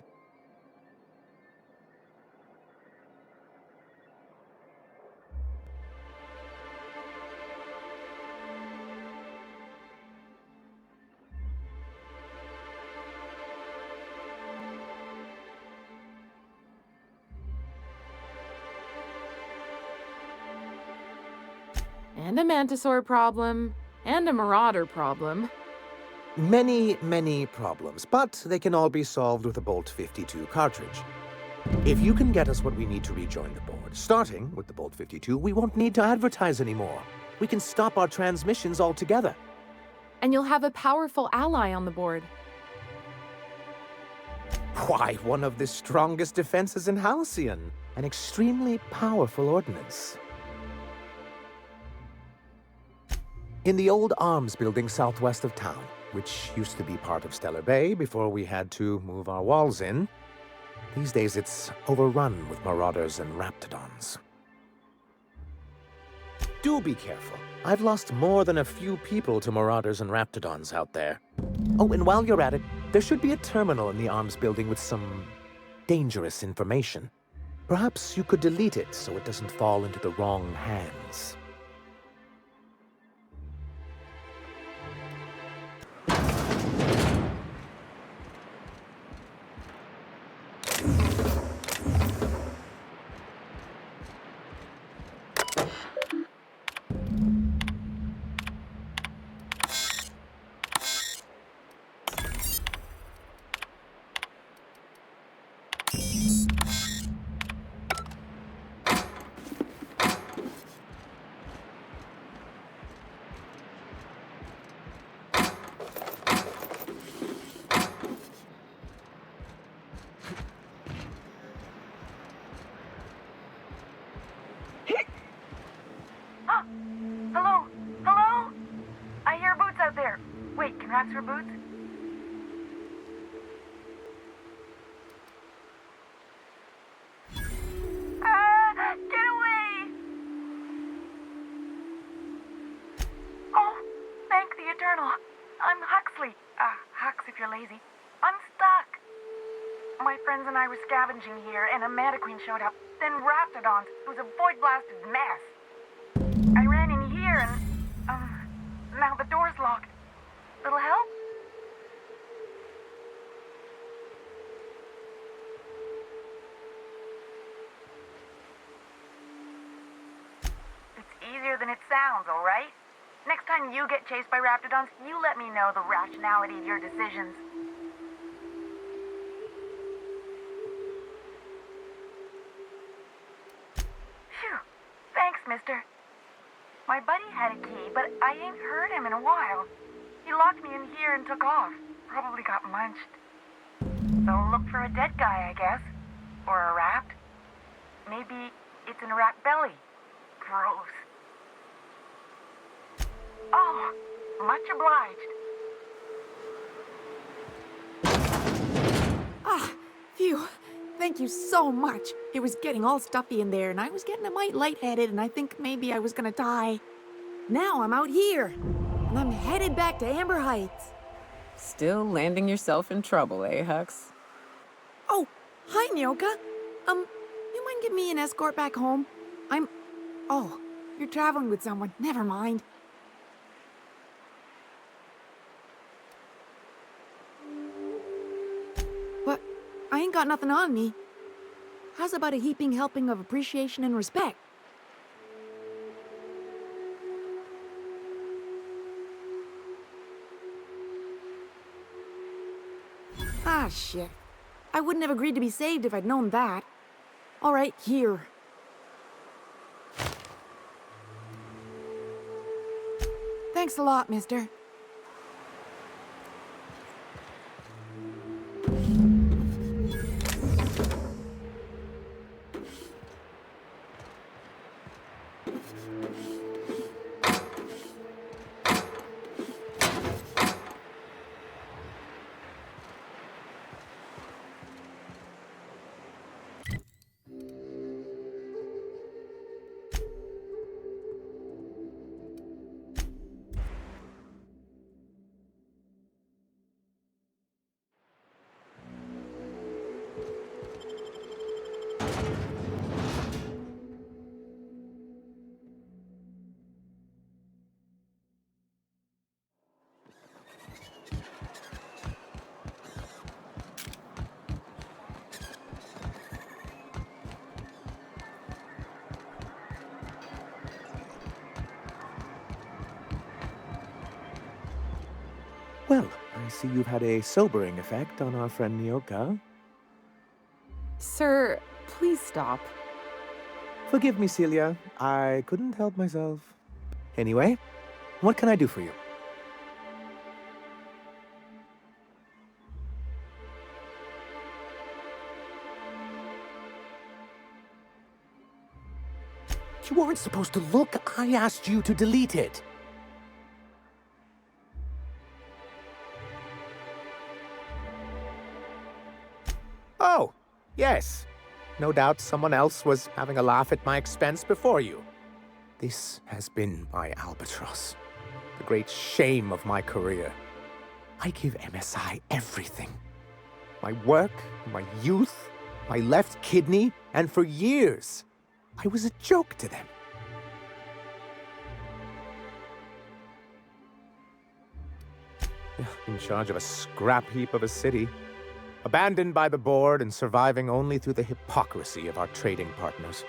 And a Mantisaur problem, and a Marauder problem. Many, many problems, but they can all be solved with a Bolt 52 cartridge. If you can get us what we need to rejoin the board, starting with the Bolt 52, we won't need to advertise anymore. We can stop our transmissions altogether. And you'll have a powerful ally on the board. Why, one of the strongest defenses in Halcyon. An extremely powerful ordnance. In the old arms building southwest of town, which used to be part of Stellar Bay before we had to move our walls in, these days it's overrun with marauders and raptidons. Do be careful. I've lost more than a few people to marauders and raptidons out there. Oh, and while you're at it, there should be a terminal in the arms building with some dangerous information. Perhaps you could delete it so it doesn't fall into the wrong hands. Hello? Hello? I hear boots out there. Wait, can rats hear boots? Get away! Oh, thank the Eternal. I'm Huxley. Hux if you're lazy. I'm stuck. My friends and I were scavenging here, and a Manta Queen showed up. Then Raptidons. It was a void-blasted mess. I ran in here and, now the door's locked. Little help? It's easier than it sounds, all right? Next time you get chased by Raptidons, you let me know the rationality of your decisions. Phew. Thanks, mister. My buddy had a key, but I ain't heard him in a while. He locked me in here and took off. Probably got munched. So look for a dead guy, I guess. Or a rat. Maybe it's in a rat belly. Gross. Oh, much obliged. Ah, phew. Thank you so much. It was getting all stuffy in there, and I was getting a mite lightheaded, and I think maybe I was gonna die. Now I'm out here, and I'm headed back to Amber Heights. Still landing yourself in trouble, eh, Hux? Oh, hi, Nyoka. You mind giving me an escort back home? Oh, you're traveling with someone. Never mind. But I ain't got nothing on me. How's about a heaping helping of appreciation and respect? Ah, shit. I wouldn't have agreed to be saved if I'd known that. All right, here. Thanks a lot, mister. Well, I see you've had a sobering effect on our friend Nyoka. Sir, please stop. Forgive me, Celia. I couldn't help myself. Anyway, what can I do for you? You weren't supposed to look. I asked you to delete it. Oh, yes. No doubt someone else was having a laugh at my expense before you. This has been my albatross, the great shame of my career. I give MSI everything. My work, my youth, my left kidney, and for years, I was a joke to them. In charge of a scrap heap of a city, abandoned by the board and surviving only through the hypocrisy of our trading partners.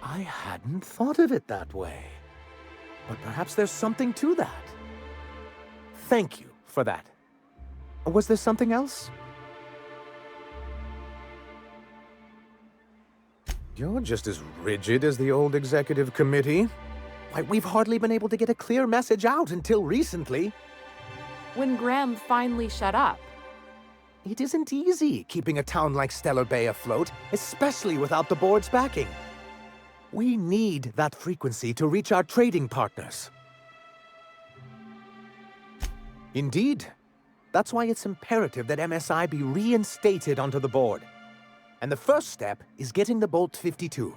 I hadn't thought of it that way. But perhaps there's something to that. Thank you for that. Was there something else? You're just as rigid as the old executive committee. Why, we've hardly been able to get a clear message out until recently. When Graham finally shut up. It isn't easy keeping a town like Stellar Bay afloat, especially without the board's backing. We need that frequency to reach our trading partners. Indeed. That's why it's imperative that MSI be reinstated onto the board. And the first step is getting the Bolt 52.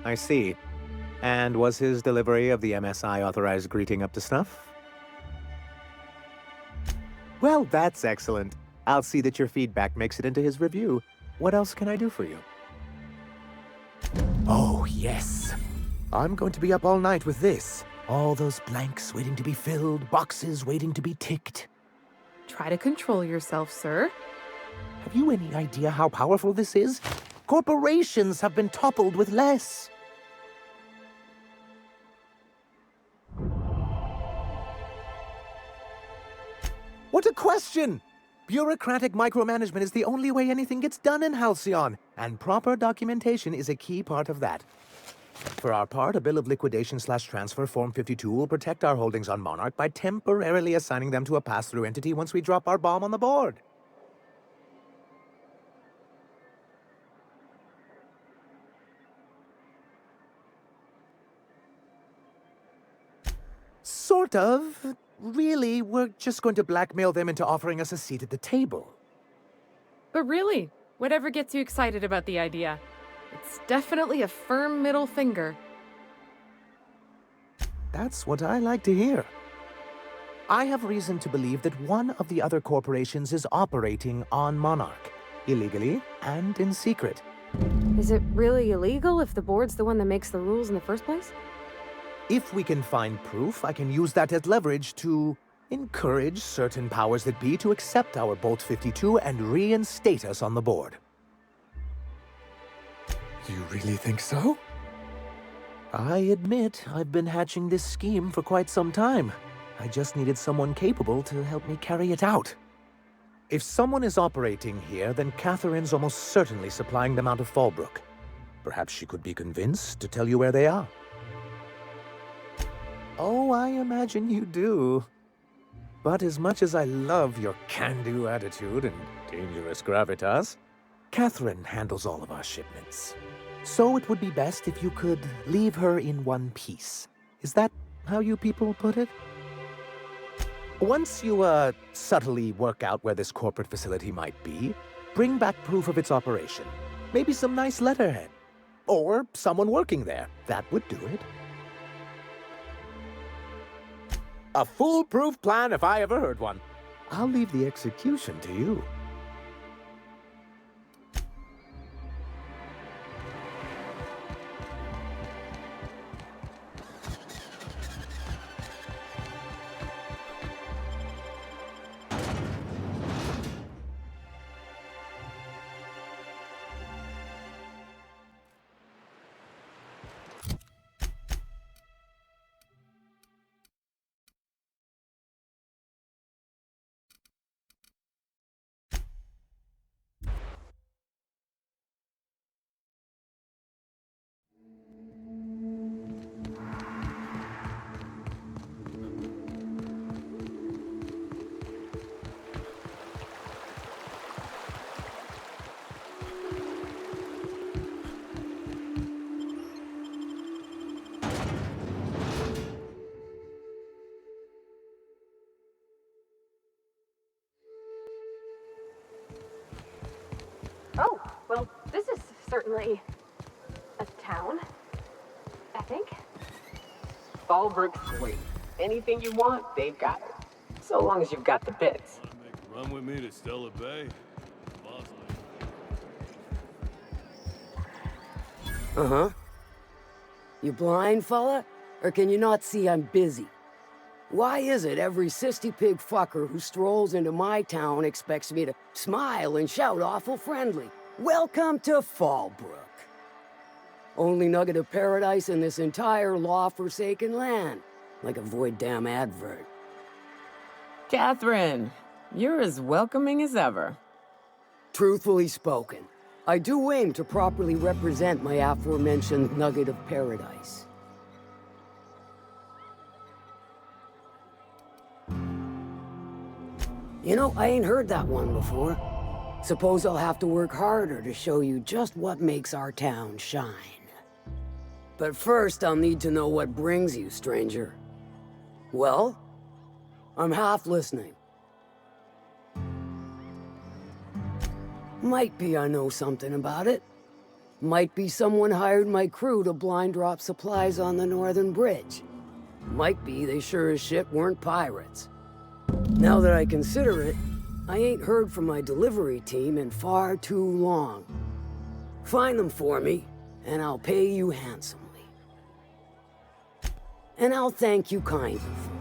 I see. And was his delivery of the MSI authorized greeting up to snuff? Well, that's excellent. I'll see that your feedback makes it into his review. What else can I do for you? Oh, yes. I'm going to be up all night with this. All those blanks waiting to be filled, boxes waiting to be ticked. Try to control yourself, sir. Have you any idea how powerful this is? Corporations have been toppled with less. What a question! Bureaucratic micromanagement is the only way anything gets done in Halcyon, and proper documentation is a key part of that. For our part, a bill of liquidation/transfer Form 52 will protect our holdings on Monarch by temporarily assigning them to a pass-through entity once we drop our bomb on the board. Sort of. Really, we're just going to blackmail them into offering us a seat at the table. But really, whatever gets you excited about the idea. It's definitely a firm middle finger. That's what I like to hear. I have reason to believe that one of the other corporations is operating on Monarch, illegally and in secret. Is it really illegal if the board's the one that makes the rules in the first place? If we can find proof, I can use that as leverage to encourage certain powers that be to accept our Bolt 52 and reinstate us on the board. You really think so? I admit I've been hatching this scheme for quite some time. I just needed someone capable to help me carry it out. If someone is operating here, then Catherine's almost certainly supplying them out of Fallbrook. Perhaps she could be convinced to tell you where they are. Oh, I imagine you do. But as much as I love your can-do attitude and dangerous gravitas, Catherine handles all of our shipments. So it would be best if you could leave her in one piece. Is that how you people put it? Once you, subtly work out where this corporate facility might be, bring back proof of its operation. Maybe some nice letterhead. Or someone working there. That would do it. A foolproof plan if I ever heard one. I'll leave the execution to you. actually a town, I think. Fallbrook's great. Anything you want, they've got it. So long as you've got the bits. Run with me to Stella Bay. Uh-huh. You blind, fella? Or can you not see I'm busy? Why is it every sissy pig fucker who strolls into my town expects me to smile and shout awful friendly? Welcome to Fallbrook. Only nugget of paradise in this entire law-forsaken land. Like a void damn advert. Catherine, you're as welcoming as ever. Truthfully spoken, I do aim to properly represent my aforementioned nugget of paradise. You know, I ain't heard that one before. Suppose I'll have to work harder to show you just what makes our town shine. But first, I'll need to know what brings you, stranger. Well? I'm half listening. Might be I know something about it. Might be someone hired my crew to blind drop supplies on the Northern Bridge. Might be they sure as shit weren't pirates. Now that I consider it, I ain't heard from my delivery team in far too long. Find them for me, and I'll pay you handsomely. And I'll thank you kindly for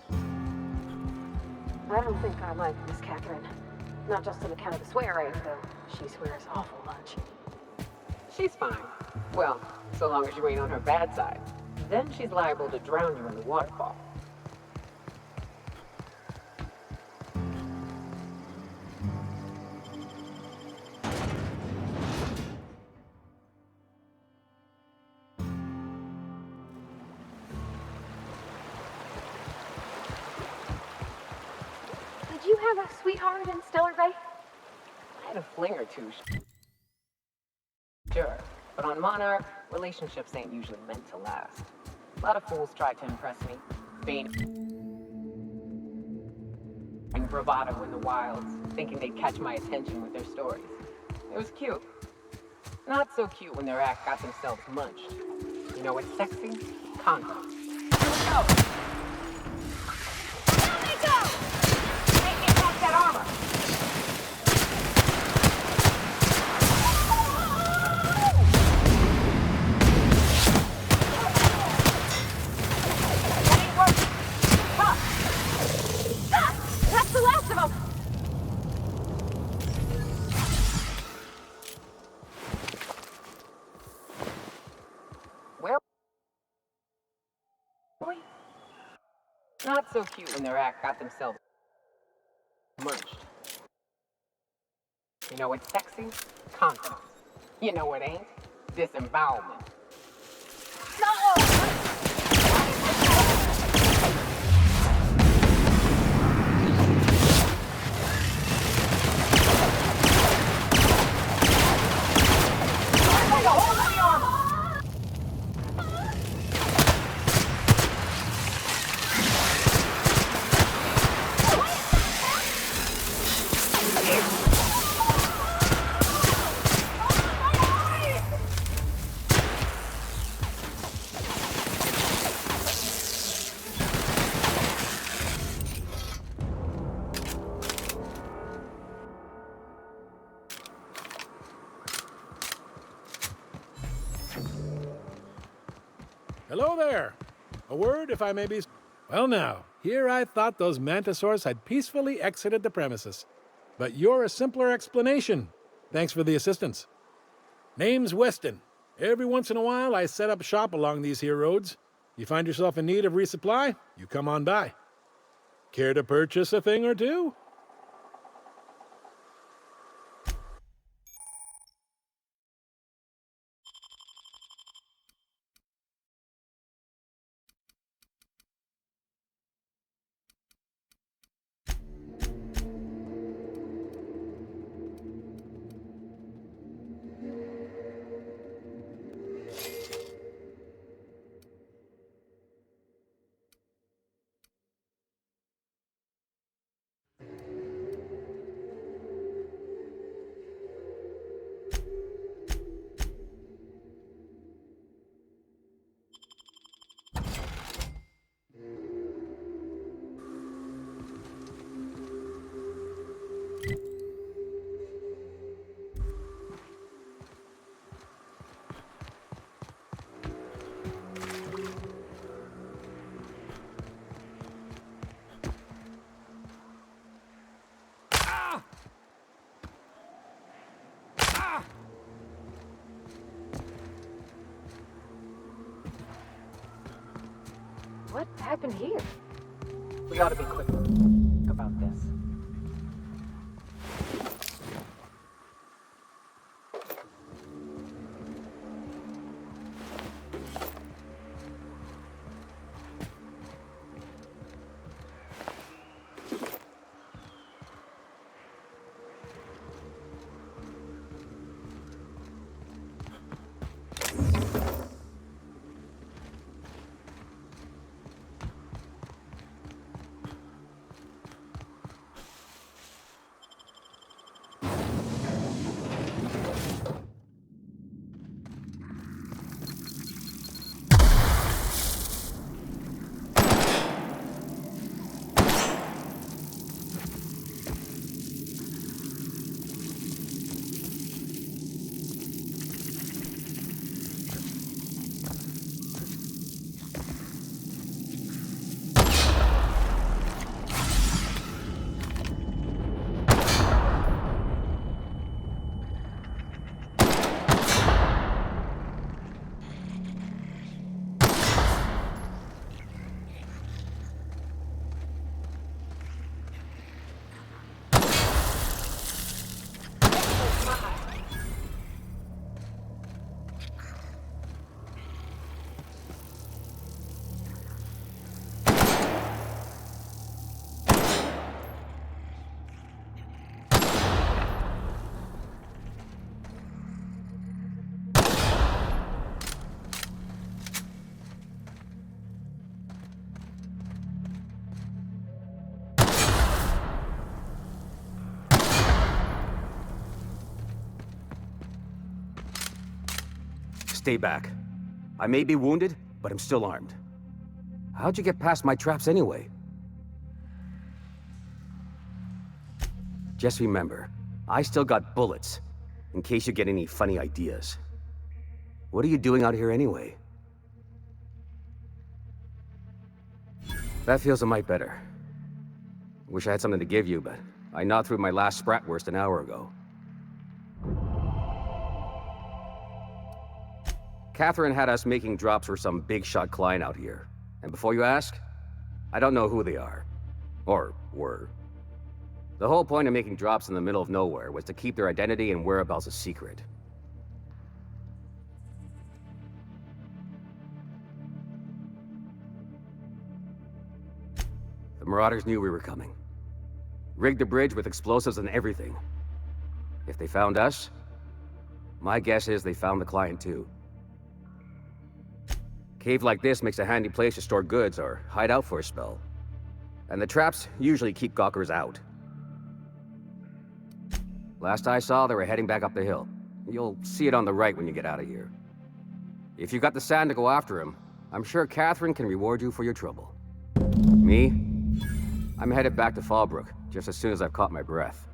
it. I don't think I like Miss Catherine. Not just on account of the swearing, though she swears awful much. She's fine. Well, so long as you ain't on her bad side. Then she's liable to drown you in the waterfall. Did you have a sweetheart in Stellar Bay? I had a fling or two. Sure. But on Monarch, relationships ain't usually meant to last. A lot of fools tried to impress me. Vain and bravado in the wilds, thinking they'd catch my attention with their stories. It was cute. Not so cute when their act got themselves munched. You know what's sexy? Condoms. Here we go! Let me go! Can't get past that armor! That's the last of them! Well, not so cute when their act got themselves munched. You know what's sexy? Condoms. You know what ain't? Disembowelment. Hello there. A word, if I may be... Well now, here I thought those mantisaurs had peacefully exited the premises. But you're a simpler explanation. Thanks for the assistance. Name's Weston. Every once in a while, I set up shop along these here roads. You find yourself in need of resupply, you come on by. Care to purchase a thing or two? What happened here? We ought to be quick about this. Stay back. I may be wounded, but I'm still armed. How'd you get past my traps anyway? Just remember, I still got bullets, in case you get any funny ideas. What are you doing out here anyway? That feels a mite better. Wish I had something to give you, but I gnawed through my last Spratwurst an hour ago. Catherine had us making drops for some big-shot client out here. And before you ask, I don't know who they are. Or were. The whole point of making drops in the middle of nowhere was to keep their identity and whereabouts a secret. The Marauders knew we were coming. Rigged the bridge with explosives and everything. If they found us, my guess is they found the client too. Cave like this makes a handy place to store goods or hide out for a spell. And the traps usually keep gawkers out. Last I saw, they were heading back up the hill. You'll see it on the right when you get out of here. If you got the sand to go after him, I'm sure Catherine can reward you for your trouble. Me? I'm headed back to Fallbrook, just as soon as I've caught my breath.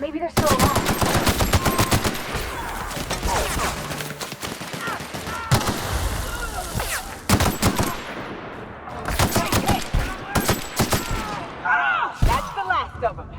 Maybe they're still alive. That's the last of them.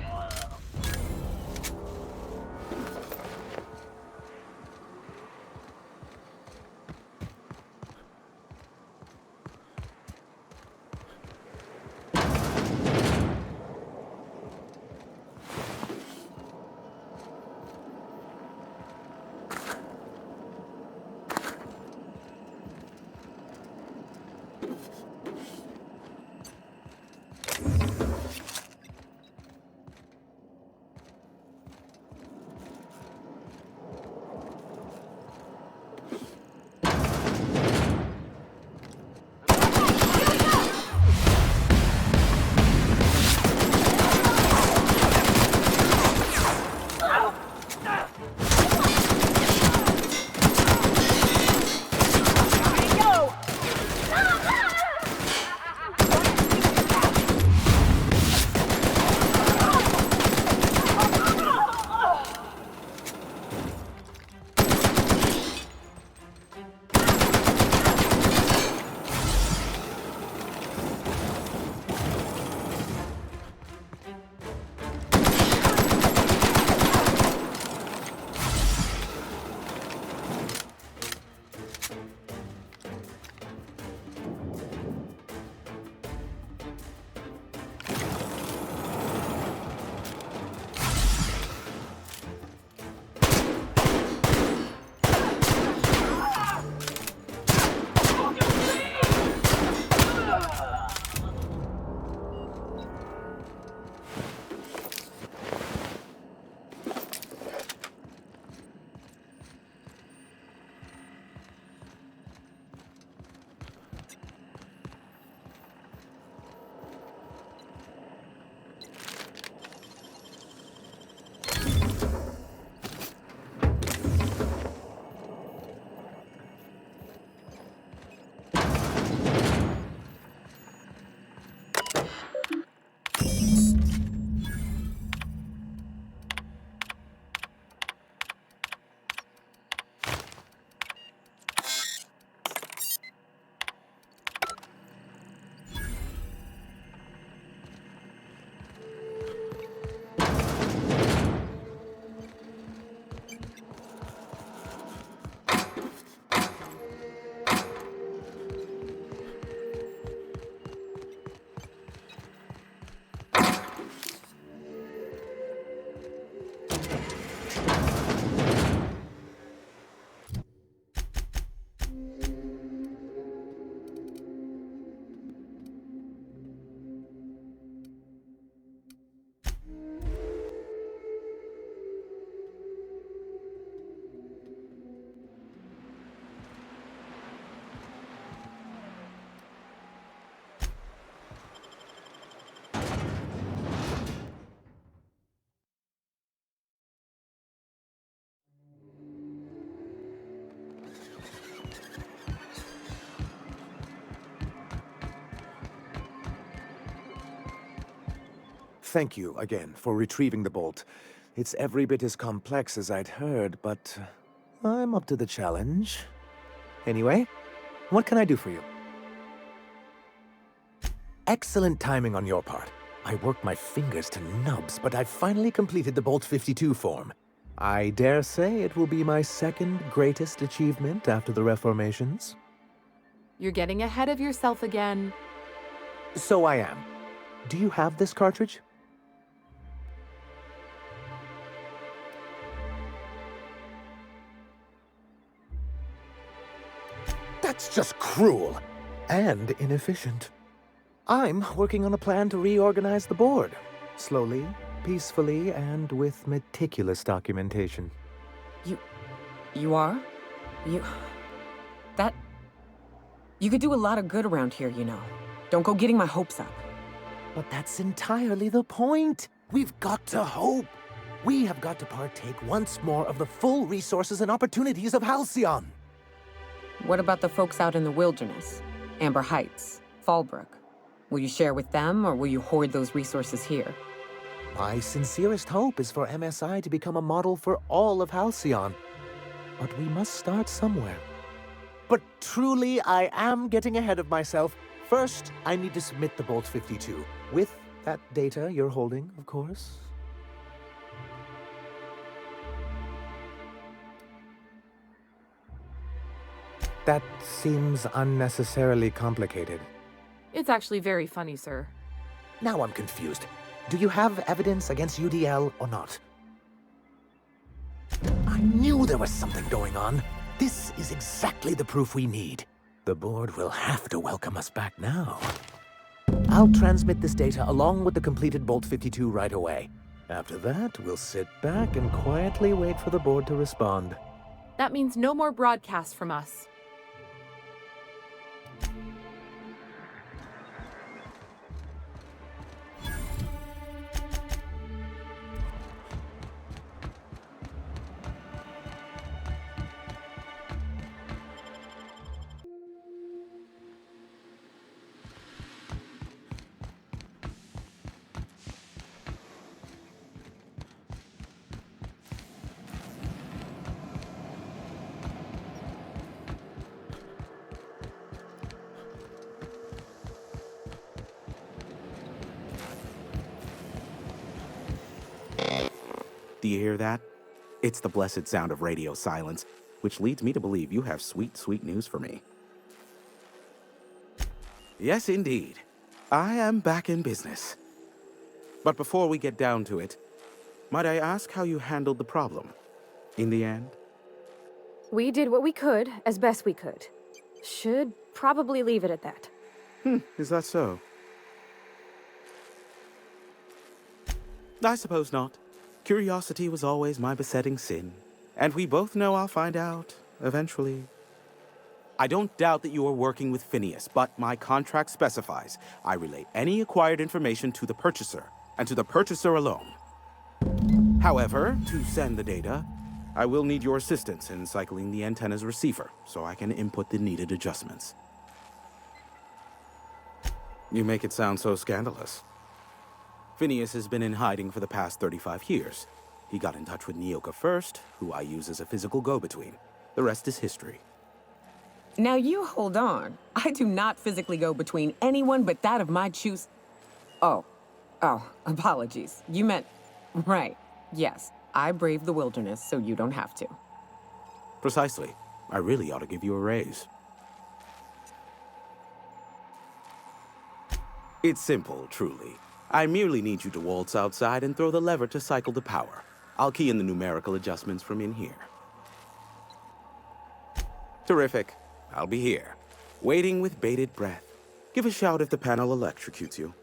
Thank you again for retrieving the bolt. It's every bit as complex as I'd heard, but I'm up to the challenge. Anyway, what can I do for you? Excellent timing on your part. I worked my fingers to nubs, but I finally completed the Bolt 52 form. I dare say it will be my second greatest achievement after the Reformations. You're getting ahead of yourself again. So I am. Do you have this cartridge? That's just cruel and inefficient. I'm working on a plan to reorganize the board. Slowly, peacefully, and with meticulous documentation. You are? You could do a lot of good around here, you know. Don't go getting my hopes up. But that's entirely the point. We've got to hope. We have got to partake once more of the full resources and opportunities of Halcyon. What about the folks out in the wilderness? Amber Heights, Fallbrook. Will you share with them, or will you hoard those resources here? My sincerest hope is for MSI to become a model for all of Halcyon. But we must start somewhere. But truly, I am getting ahead of myself. First, I need to submit the Bolt 52, with that data you're holding, of course. That seems unnecessarily complicated. It's actually very funny, sir. Now I'm confused. Do you have evidence against UDL or not? I knew there was something going on. This is exactly the proof we need. The board will have to welcome us back now. I'll transmit this data along with the completed Bolt 52 right away. After that, we'll sit back and quietly wait for the board to respond. That means no more broadcasts from us. Do you hear that? It's the blessed sound of radio silence, which leads me to believe you have sweet, sweet news for me. Yes, indeed. I am back in business. But before we get down to it, might I ask how you handled the problem in the end? We did what we could, as best we could. Should probably leave it at that. Is that so? I suppose not. Curiosity was always my besetting sin, and we both know I'll find out, eventually. I don't doubt that you are working with Phineas, but my contract specifies I relay any acquired information to the purchaser, and to the purchaser alone. However, to send the data, I will need your assistance in cycling the antenna's receiver, so I can input the needed adjustments. You make it sound so scandalous. Phineas has been in hiding for the past 35 years. He got in touch with Nyoka first, who I use as a physical go-between. The rest is history. Now you hold on. I do not physically go between anyone but that of my choose. Oh, apologies. You meant, right. Yes, I braved the wilderness, so you don't have to. Precisely. I really ought to give you a raise. It's simple, truly. I merely need you to waltz outside and throw the lever to cycle the power. I'll key in the numerical adjustments from in here. Terrific. I'll be here, waiting with bated breath. Give a shout if the panel electrocutes you.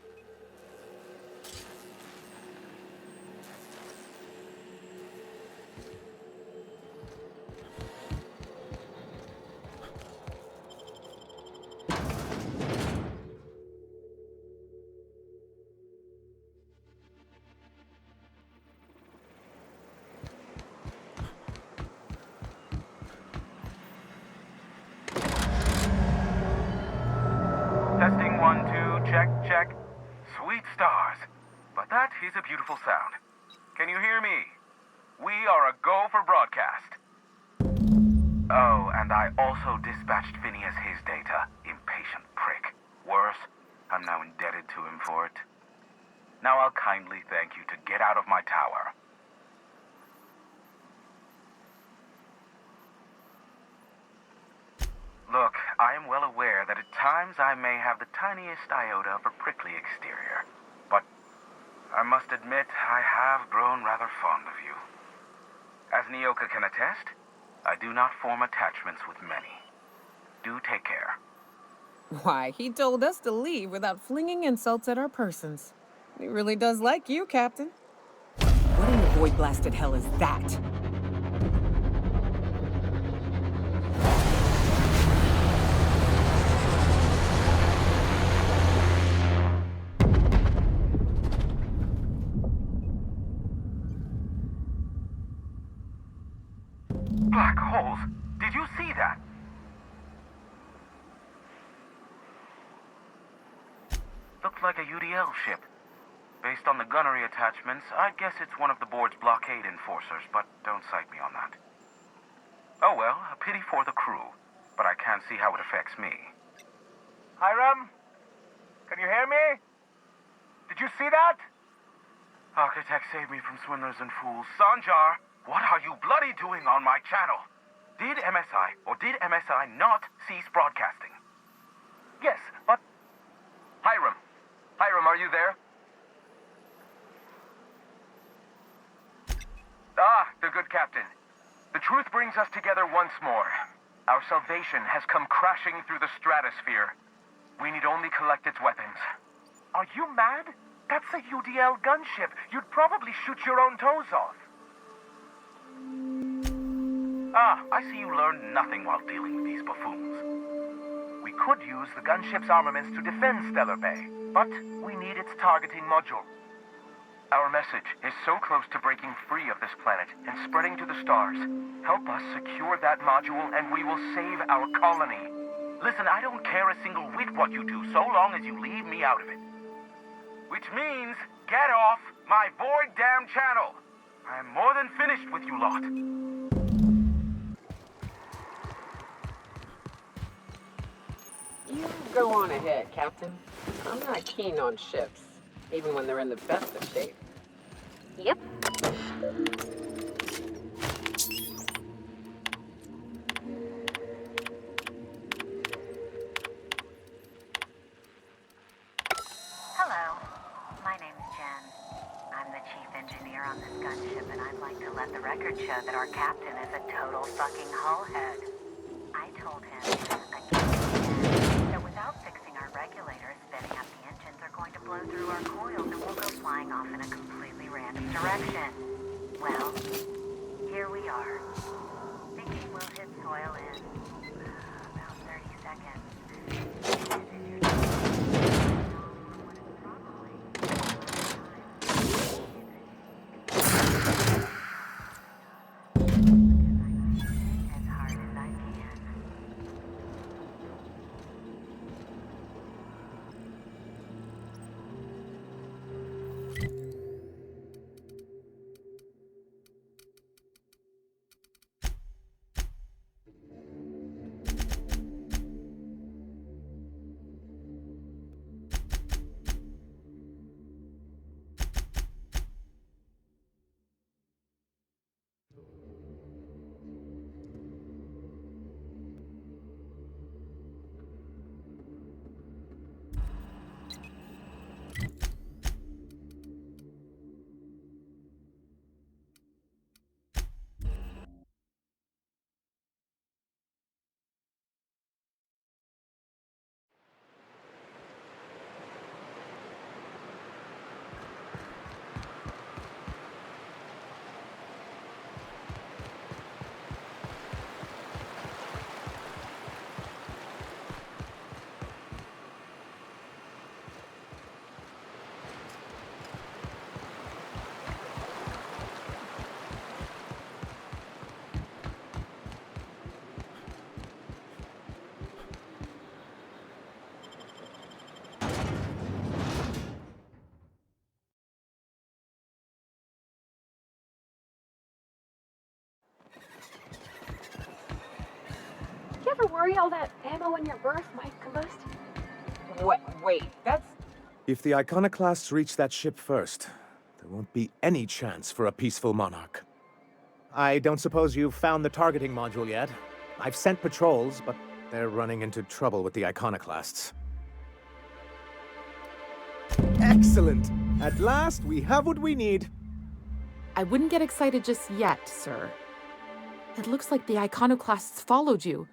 Testing 1, 2, check, check. Sweet stars. But that is a beautiful sound. Can you hear me? We are a go for broadcast. Oh, and I also dispatched Phineas his data. Impatient prick. Worse, I'm now indebted to him for it. Now I'll kindly thank you to get out of my tower. Look, I am well aware that at times I may have the tiniest iota of a prickly exterior, but I must admit I have grown rather fond of you. As Nyoka can attest, I do not form attachments with many. Do take care. Why, he told us to leave without flinging insults at our persons. He really does like you, Captain. What in the void-blasted hell is that? Black holes? Did you see that? Looked like a UDL ship. Based on the gunnery attachments, I'd guess it's one of the board's blockade enforcers, but don't cite me on that. Oh well, a pity for the crew, but I can't see how it affects me. Hiram? Can you hear me? Did you see that? Architect, save me from swindlers and fools. Sanjar, what are you bloody doing on my channel? Did MSI or did MSI not cease broadcasting? Yes, but... Hiram! Hiram, are you there? Ah, the good captain. The truth brings us together once more. Our salvation has come crashing through the stratosphere. We need only collect its weapons. Are you mad? That's a UDL gunship. You'd probably shoot your own toes off. Ah, I see you learned nothing while dealing with these buffoons. We could use the gunship's armaments to defend Stellar Bay, but we need its targeting module. Our message is so close to breaking free of this planet and spreading to the stars. Help us secure that module and we will save our colony. Listen, I don't care a single whit what you do, so long as you leave me out of it. Which means, get off my void damn channel. I am more than finished with you lot. You go on ahead, Captain. I'm not keen on ships, even when they're in the best of shape. Yep. Hello. My name's Jen. I'm the chief engineer on this gunship, and I'd like to let the record show that our captain is a total fucking hullhead. I told him again and again that without fixing our regulators, spinning up the engines are going to blow through our coils and we'll go flying off in a completely random direction. Well, here we are. Thinking we'll hit soil in about 30 seconds. You ever worry all that ammo in your berth might combust? Wait, that's... If the iconoclasts reach that ship first, there won't be any chance for a peaceful monarch. I don't suppose you've found the targeting module yet. I've sent patrols, but they're running into trouble with the iconoclasts. Excellent! At last, we have what we need. I wouldn't get excited just yet, sir. It looks like the iconoclasts followed you.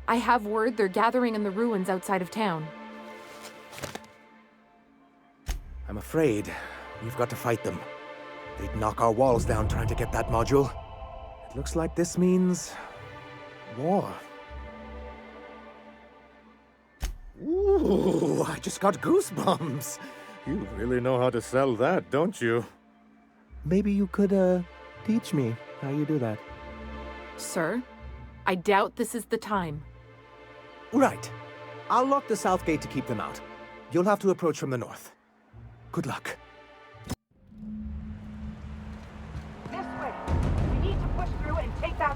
I have word they're gathering in the ruins outside of town. I'm afraid we've got to fight them. They'd knock our walls down trying to get that module. It looks like this means... war. Ooh, I just got goosebumps. You really know how to sell that, don't you? Maybe you could, teach me how you do that. Sir, I doubt this is the time. Right. I'll lock the south gate to keep them out. You'll have to approach from the north. Good luck.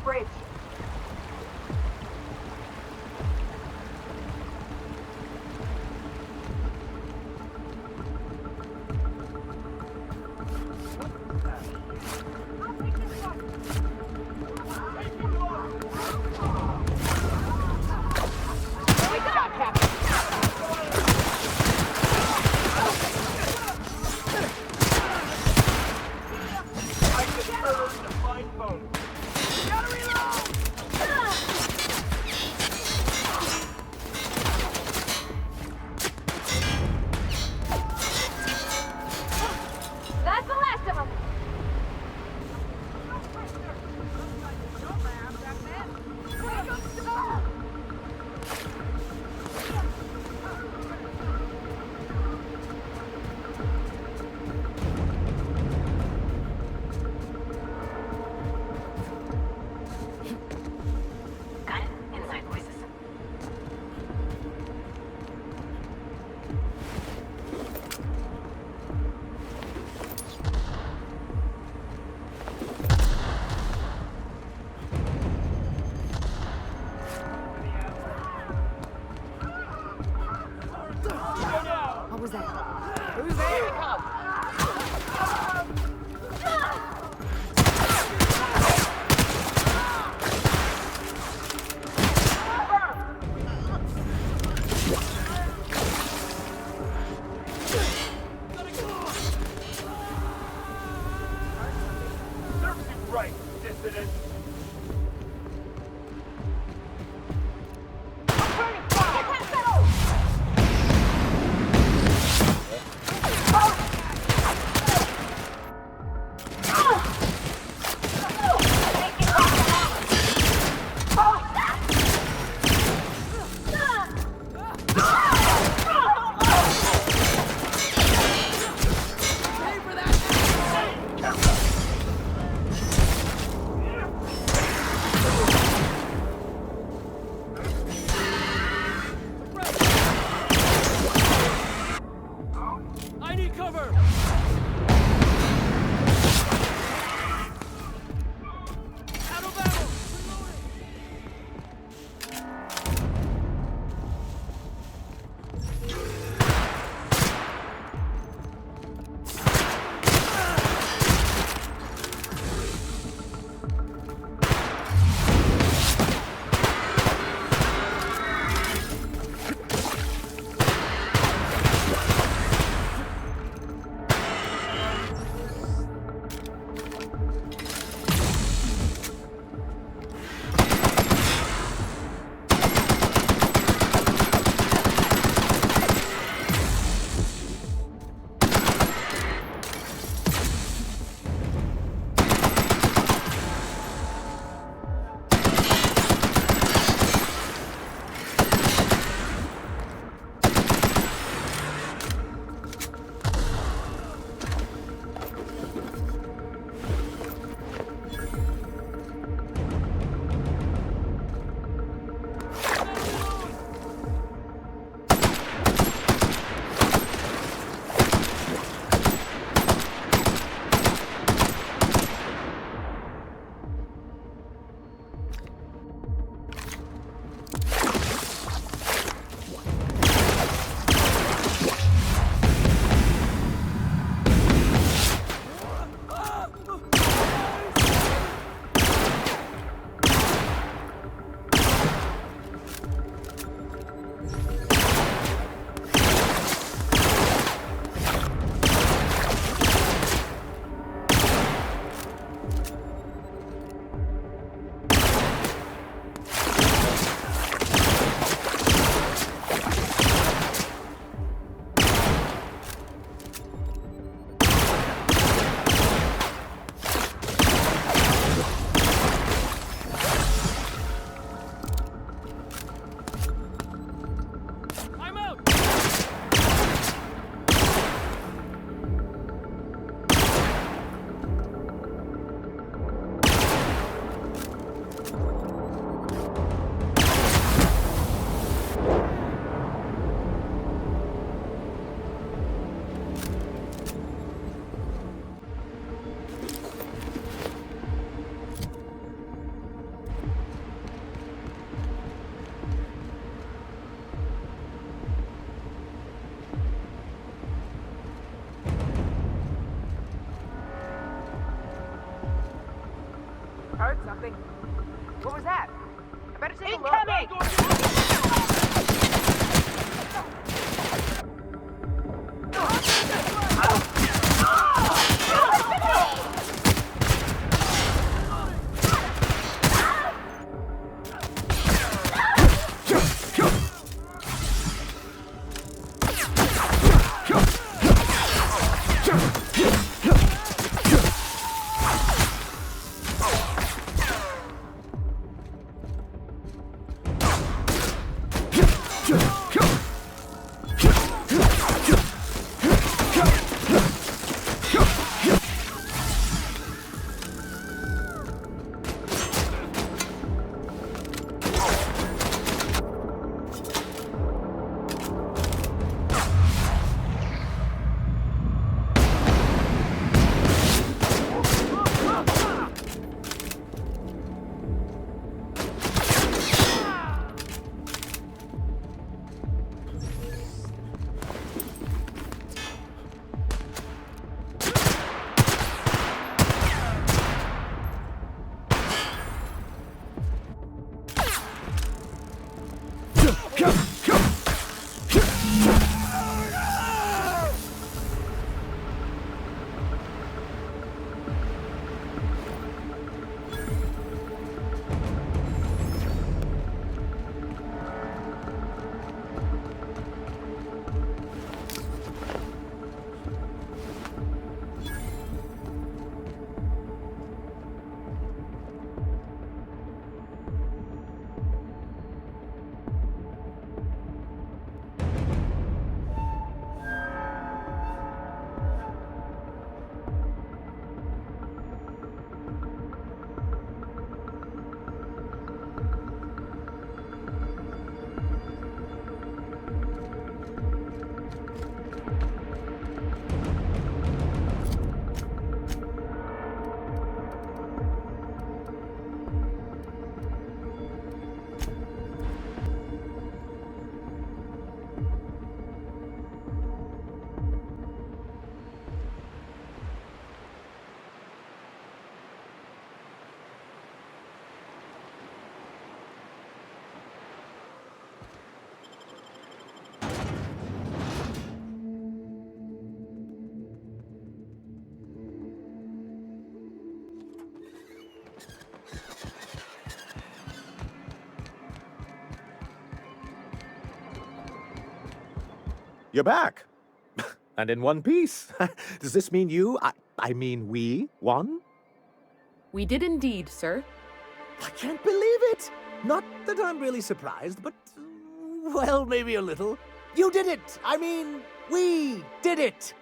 brave. That's the last of them. Got it. Inside voices. What was that? Who's there? Serves you right, dissident. I need cover! Out of ammo! heard something. What was that? I better take a look. You're back. And in one piece. Does this mean I mean we won? We did indeed, sir. I can't believe it! Not that I'm really surprised, but, well, maybe a little. You did it! I mean, we did it!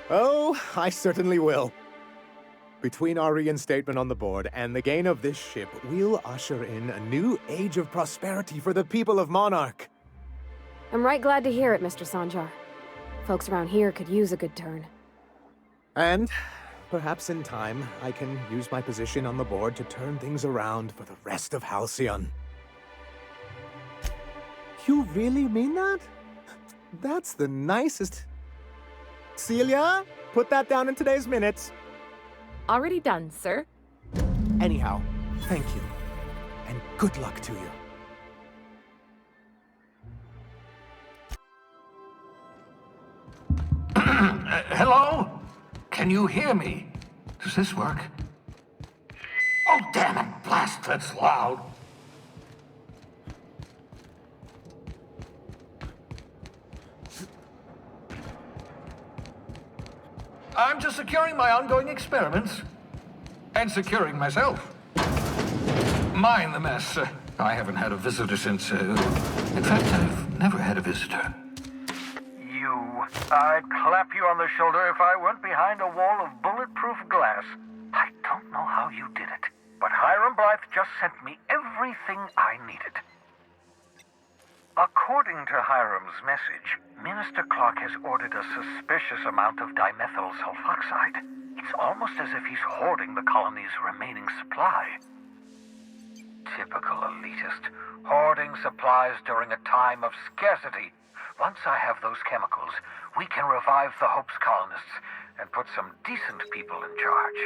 Oh, I certainly will. Between our reinstatement on the board and the gain of this ship, we'll usher in a new age of prosperity for the people of Monarch. I'm right glad to hear it, Mr. Sanjar. Folks around here could use a good turn. And perhaps in time, I can use my position on the board to turn things around for the rest of Halcyon. You really mean that? That's the nicest... Celia, put that down in today's minutes. Already done, sir. Anyhow, thank you. And good luck to you. Hello? Can you hear me? Does this work? Oh, damn it! Blast, that's loud. I'm just securing my ongoing experiments. And securing myself. Mind the mess. I haven't had a visitor since, in fact, I've never had a visitor. I'd clap you on the shoulder if I weren't behind a wall of bulletproof glass. I don't know how you did it, but Hiram Blythe just sent me everything I needed. According to Hiram's message, Minister Clark has ordered a suspicious amount of dimethyl sulfoxide. It's almost as if he's hoarding the colony's remaining supply. Typical elitist, hoarding supplies during a time of scarcity. Once I have those chemicals, we can revive the Hope's colonists, and put some decent people in charge.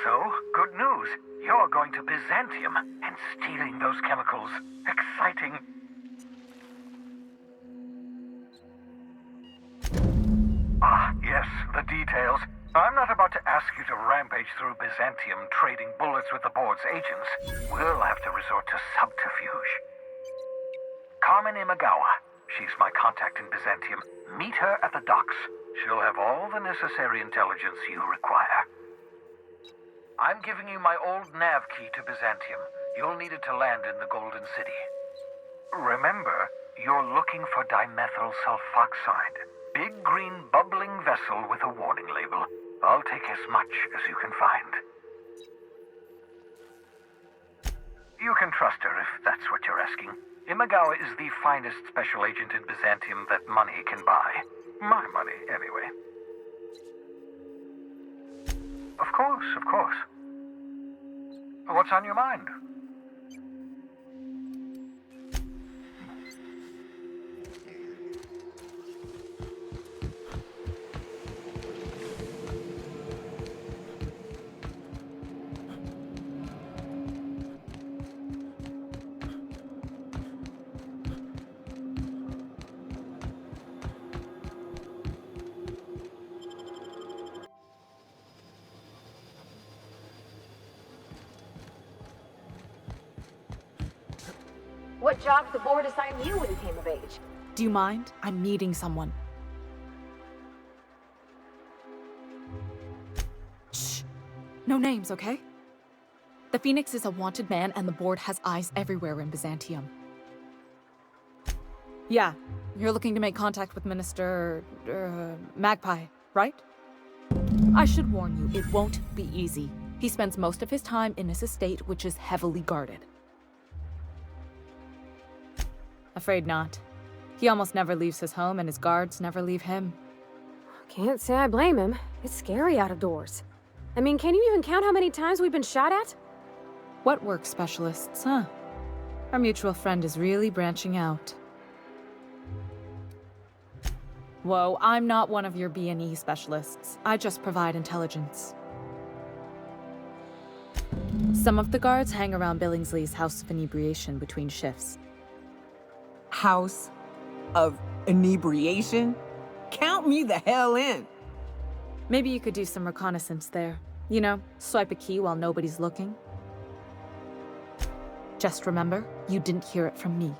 So, good news. You're going to Byzantium and stealing those chemicals. Exciting. Ah, yes, the details. I'm not about to ask you to rampage through Byzantium trading bullets with the board's agents. We'll have to resort to subterfuge. Carmen Imagawa. She's my contact in Byzantium. Meet her at the docks. She'll have all the necessary intelligence you require. I'm giving you my old nav key to Byzantium. You'll need it to land in the Golden City. Remember, you're looking for dimethyl sulfoxide. Big green bubbling vessel with a warning label. I'll take as much as you can find. You can trust her if that's what you're asking. Imagawa is the finest special agent in Byzantium that money can buy. My money, anyway. Of course, of course. What's on your mind? What job did the board assign you when you came of age? Do you mind? I'm meeting someone. Shh. No names, okay? The Phoenix is a wanted man, and the board has eyes everywhere in Byzantium. Yeah, you're looking to make contact with Minister... Magpie, right? I should warn you, it won't be easy. He spends most of his time in his estate, which is heavily guarded. Afraid not. He almost never leaves his home, and his guards never leave him. Can't say I blame him. It's scary out of doors. I mean, can you even count how many times we've been shot at? What work specialists, huh? Our mutual friend is really branching out. Whoa, I'm not one of your B&E specialists. I just provide intelligence. Some of the guards hang around Billingsley's House of Inebriation between shifts. House of Inebriation? Count me the hell in. Maybe you could do some reconnaissance there. You know, swipe a key while nobody's looking. Just remember, you didn't hear it from me.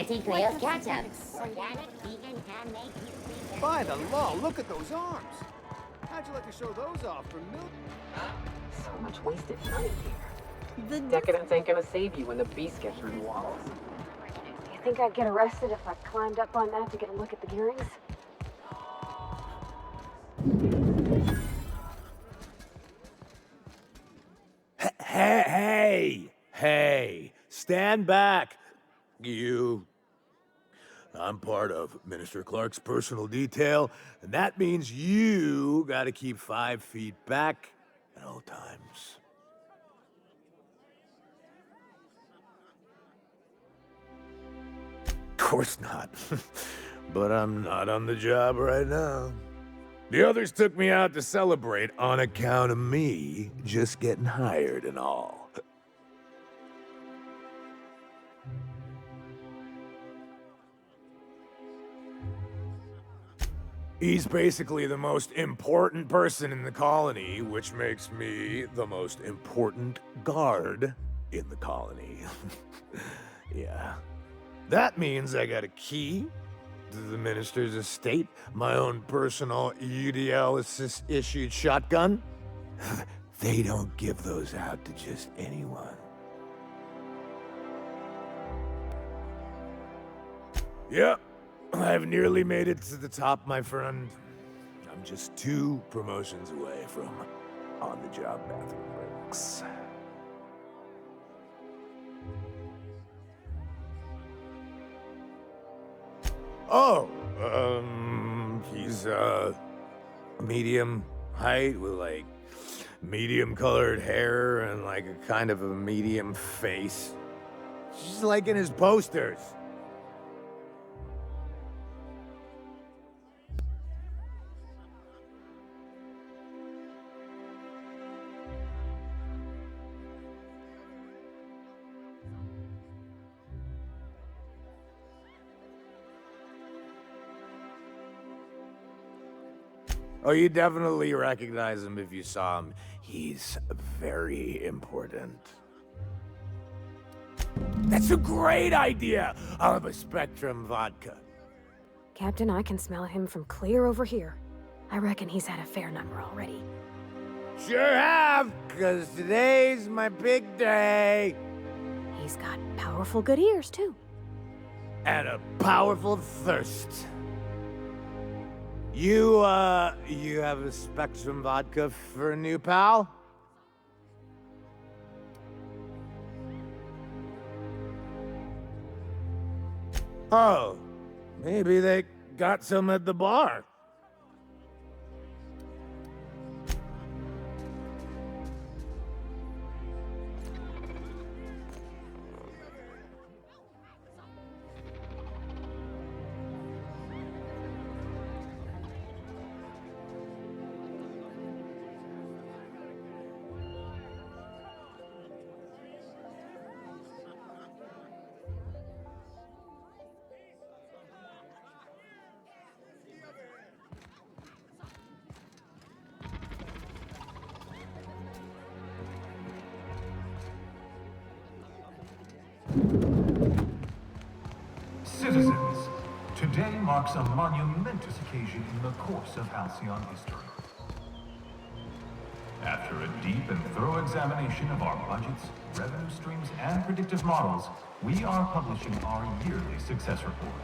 anti-grilled ketchup. Organic, vegan, handmade. By the law, look at those arms. How'd you like to show those off for milk? So much wasted money here. The decadence ain't gonna save you when the beast gets through the walls. You think I'd get arrested if I climbed up on that to get a look at the gearings? Hey, stand back. You. I'm part of Minister Clark's personal detail, and that means you gotta keep 5 feet back at all times. Of course not. But I'm not on the job right now. The others took me out to celebrate on account of me just getting hired and all. He's basically the most important person in the colony, which makes me the most important guard in the colony. Yeah. That means I got a key to the minister's estate, my own personal UDL-issued shotgun. They don't give those out to just anyone. Yep, I've nearly made it to the top, my friend. I'm just 2 promotions away from on-the-job bathroom breaks. Oh, he's, medium height with, like, medium-colored hair and, like, a kind of a medium face. Just like in his posters. Oh, you definitely recognize him if you saw him. He's very important. That's a great idea! I'll have a Spectrum vodka. Captain, I can smell him from clear over here. I reckon he's had a fair number already. Sure have, 'cause today's my big day. He's got powerful good ears, too. And a powerful thirst. You have a Spectrum vodka for a new pal? Oh, maybe they got some at the bar. Citizens, today marks a monumentous occasion in the course of Halcyon history. After a deep and thorough examination of our budgets, revenue streams, and predictive models, we are publishing our yearly success report.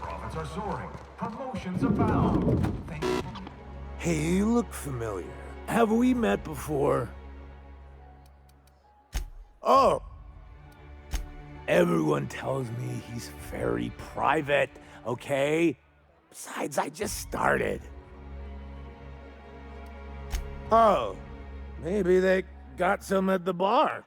Profits are soaring, promotions abound. Thank you. Hey, you look familiar. Have we met before? Oh! Everyone tells me he's very private, okay? Besides, I just started. Oh, maybe they got some at the bar.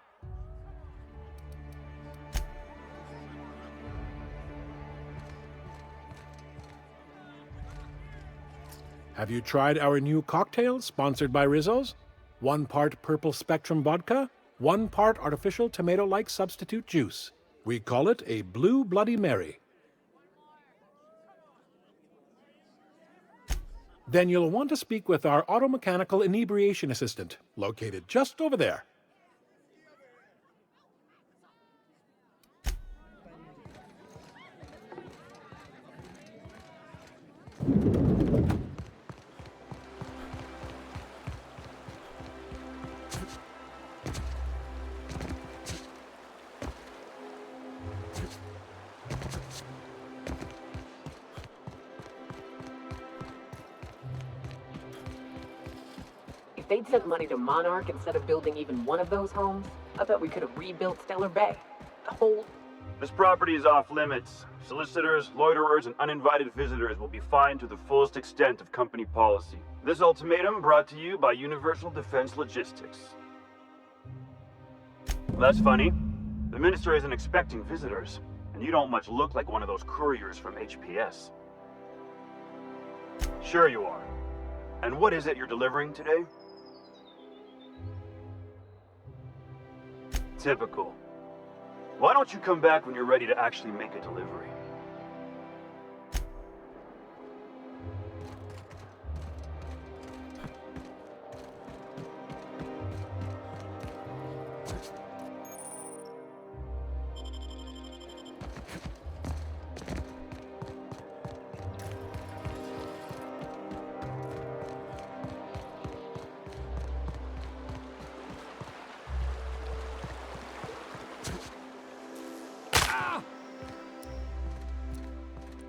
Have you tried our new cocktail sponsored by Rizzo's? 1 part purple Spectrum vodka, 1 part artificial tomato-like substitute juice. We call it a Blue Bloody Mary. Then you'll want to speak with our automechanical inebriation assistant, located just over there. they'd sent money to Monarch instead of building even one of those homes, I bet we could have rebuilt Stellar Bay. The whole... This property is off limits. Solicitors, loiterers, and uninvited visitors will be fined to the fullest extent of company policy. This ultimatum brought to you by Universal Defense Logistics. That's funny. The minister isn't expecting visitors, and you don't much look like one of those couriers from HPS. Sure you are. And what is it you're delivering today? Typical. Why don't you come back when you're ready to actually make a delivery?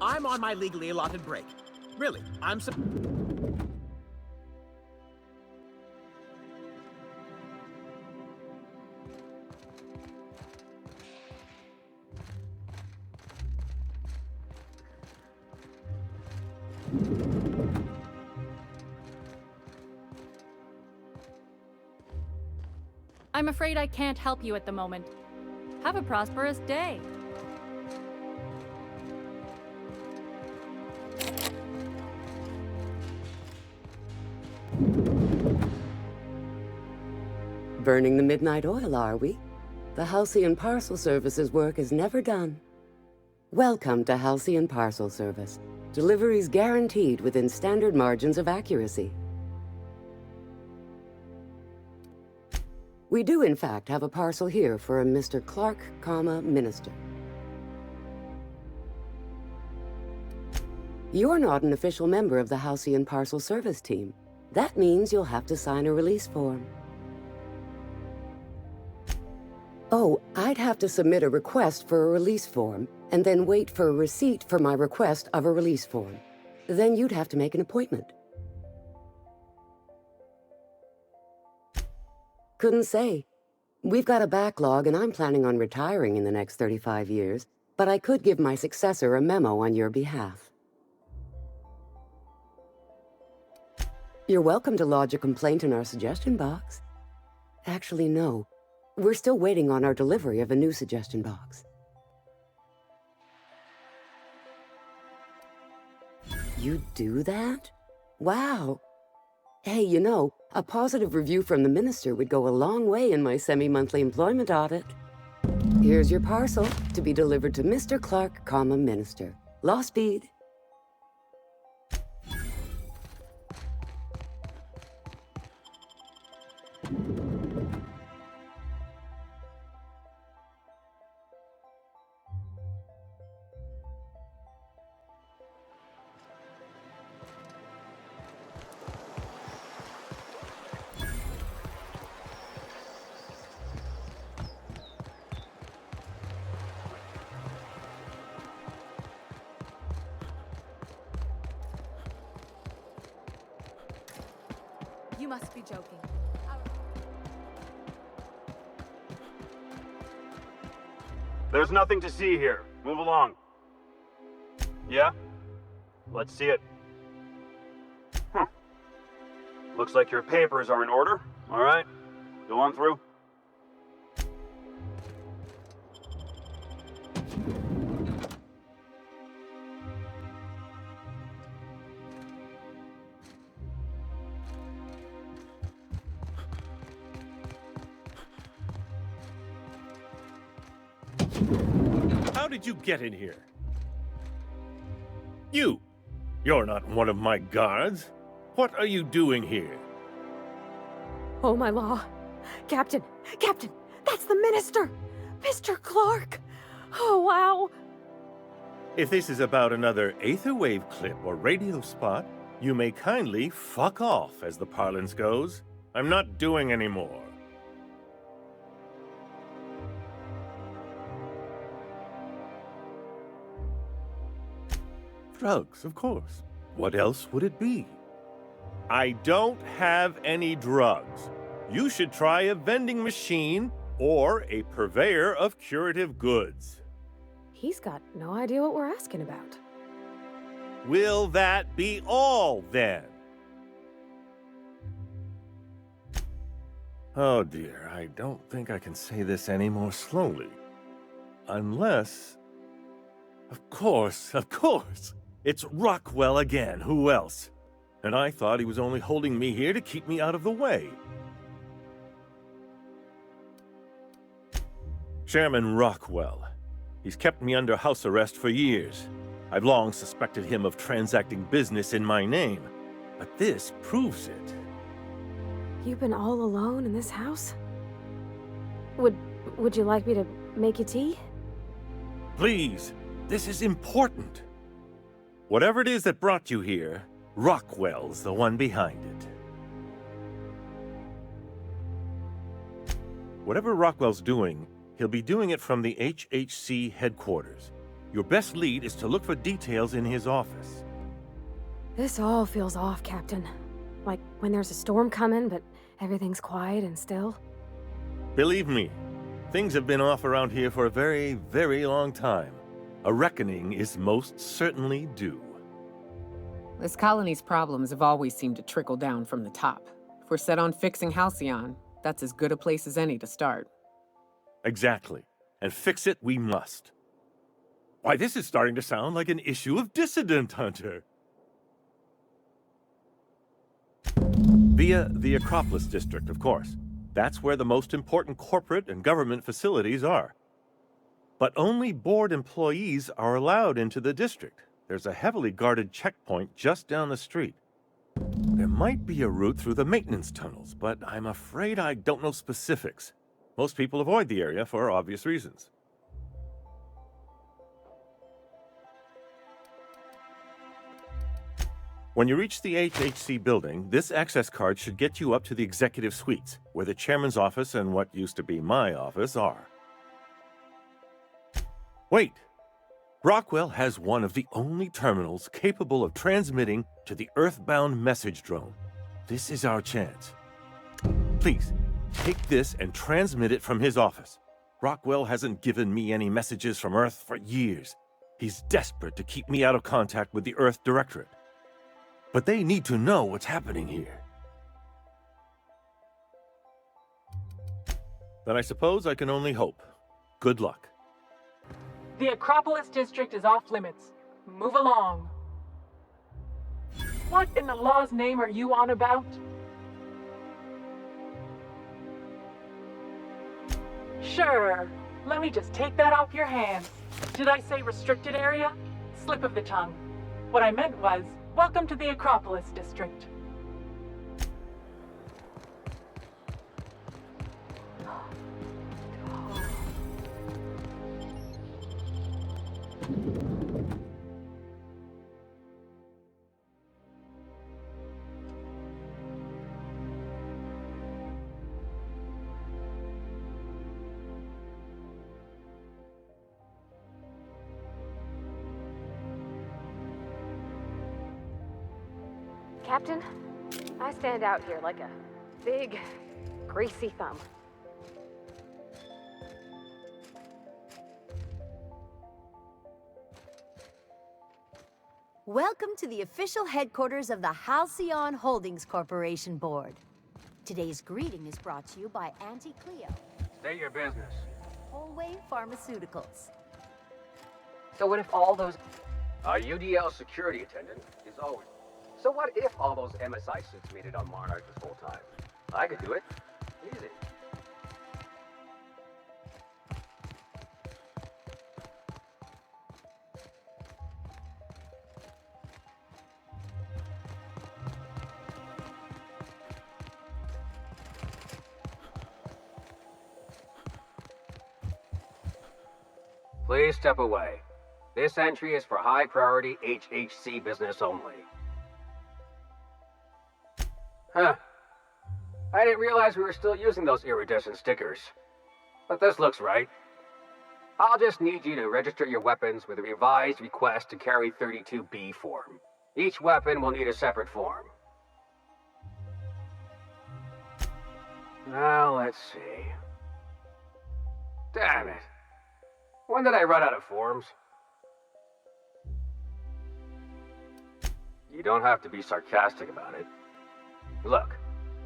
I'm on my legally allotted break. Really, I'm afraid I can't help you at the moment. Have a prosperous day. Burning the midnight oil, are we? The Halcyon Parcel Service's work is never done. Welcome to Halcyon Parcel Service. Deliveries guaranteed within standard margins of accuracy. We do, in fact, have a parcel here for a Mr. Clark, Minister. You're not an official member of the Halcyon Parcel Service team. That means you'll have to sign a release form. Oh, I'd have to submit a request for a release form, and then wait for a receipt for my request of a release form. Then you'd have to make an appointment. Couldn't say. We've got a backlog, and I'm planning on retiring in the next 35 years, but I could give my successor a memo on your behalf. You're welcome to lodge a complaint in our suggestion box. Actually, no. We're still waiting on our delivery of a new suggestion box. You do that? Wow. Hey, you know, a positive review from the minister would go a long way in my semi-monthly employment audit. Here's your parcel to be delivered to Mr. Clark, Minister. Law speed. You must be joking. There's nothing to see here. Move along. Yeah? Let's see it. Looks like your papers are in order. All right. Go on through. How did you get in here? You're not one of my guards. What are you doing here? Oh, my law. Captain, that's the minister! Mr. Clark! Oh, wow! If this is about another Aetherwave clip or radio spot, you may kindly fuck off, as the parlance goes. I'm not doing any more. Drugs, of course. What else would it be? I don't have any drugs. You should try a vending machine or a purveyor of curative goods. He's got no idea what we're asking about. Will that be all, then? Oh dear, I don't think I can say this any more slowly. Unless... Of course. It's Rockwell again, who else? And I thought he was only holding me here to keep me out of the way. Chairman Rockwell. He's kept me under house arrest for years. I've long suspected him of transacting business in my name, but this proves it. You've been all alone in this house? Would you like me to make you tea? Please, this is important. Whatever it is that brought you here, Rockwell's the one behind it. Whatever Rockwell's doing, he'll be doing it from the HHC headquarters. Your best lead is to look for details in his office. This all feels off, Captain. Like when there's a storm coming, but everything's quiet and still. Believe me, things have been off around here for a very, very long time. A reckoning is most certainly due. This colony's problems have always seemed to trickle down from the top. If we're set on fixing Halcyon, that's as good a place as any to start. Exactly. And fix it we must. Why, this is starting to sound like an issue of Dissident Hunter. Via the Acropolis District, of course. That's where the most important corporate and government facilities are. But only board employees are allowed into the district. There's a heavily guarded checkpoint just down the street. There might be a route through the maintenance tunnels, but I'm afraid I don't know specifics. Most people avoid the area for obvious reasons. When you reach the HHC building, this access card should get you up to the executive suites, where the chairman's office and what used to be my office are. Wait! Rockwell has one of the only terminals capable of transmitting to the Earthbound message drone. This is our chance. Please, take this and transmit it from his office. Rockwell hasn't given me any messages from Earth for years. He's desperate to keep me out of contact with the Earth Directorate. But they need to know what's happening here. Then I suppose I can only hope. Good luck. The Acropolis District is off limits. Move along. What in the law's name are you on about? Sure. Let me just take that off your hands. Did I say restricted area? Slip of the tongue. What I meant was, welcome to the Acropolis District. Captain, I stand out here like a big, greasy thumb. Welcome to the official headquarters of the Halcyon Holdings Corporation Board. Today's greeting is brought to you by Auntie Cleo, State your business. Wholeway Pharmaceuticals. So what if all those... Our UDL security attendant is always... So what if all those MSI suits made it on Monarch this whole time? I could do it. Easy. Please step away. This entry is for high-priority HHC business only. Huh. I didn't realize we were still using those iridescent stickers. But this looks right. I'll just need you to register your weapons with a revised request to carry 32B form. Each weapon will need a separate form. Now, let's see. Damn it. When did I run out of forms? You don't have to be sarcastic about it. Look,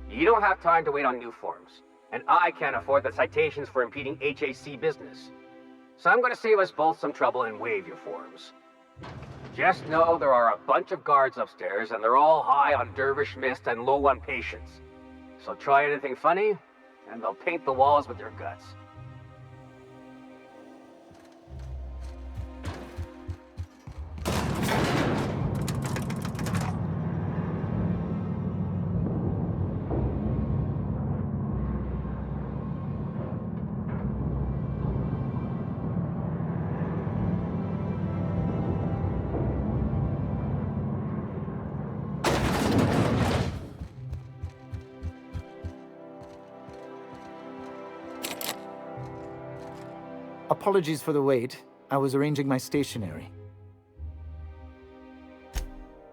you don't have time to wait on new forms, and I can't afford the citations for impeding HAC business. So I'm going to save us both some trouble and waive your forms. Just know there are a bunch of guards upstairs, and they're all high on dervish mist and low on patience. So try anything funny, and they'll paint the walls with their guts. Apologies for the wait. I was arranging my stationery.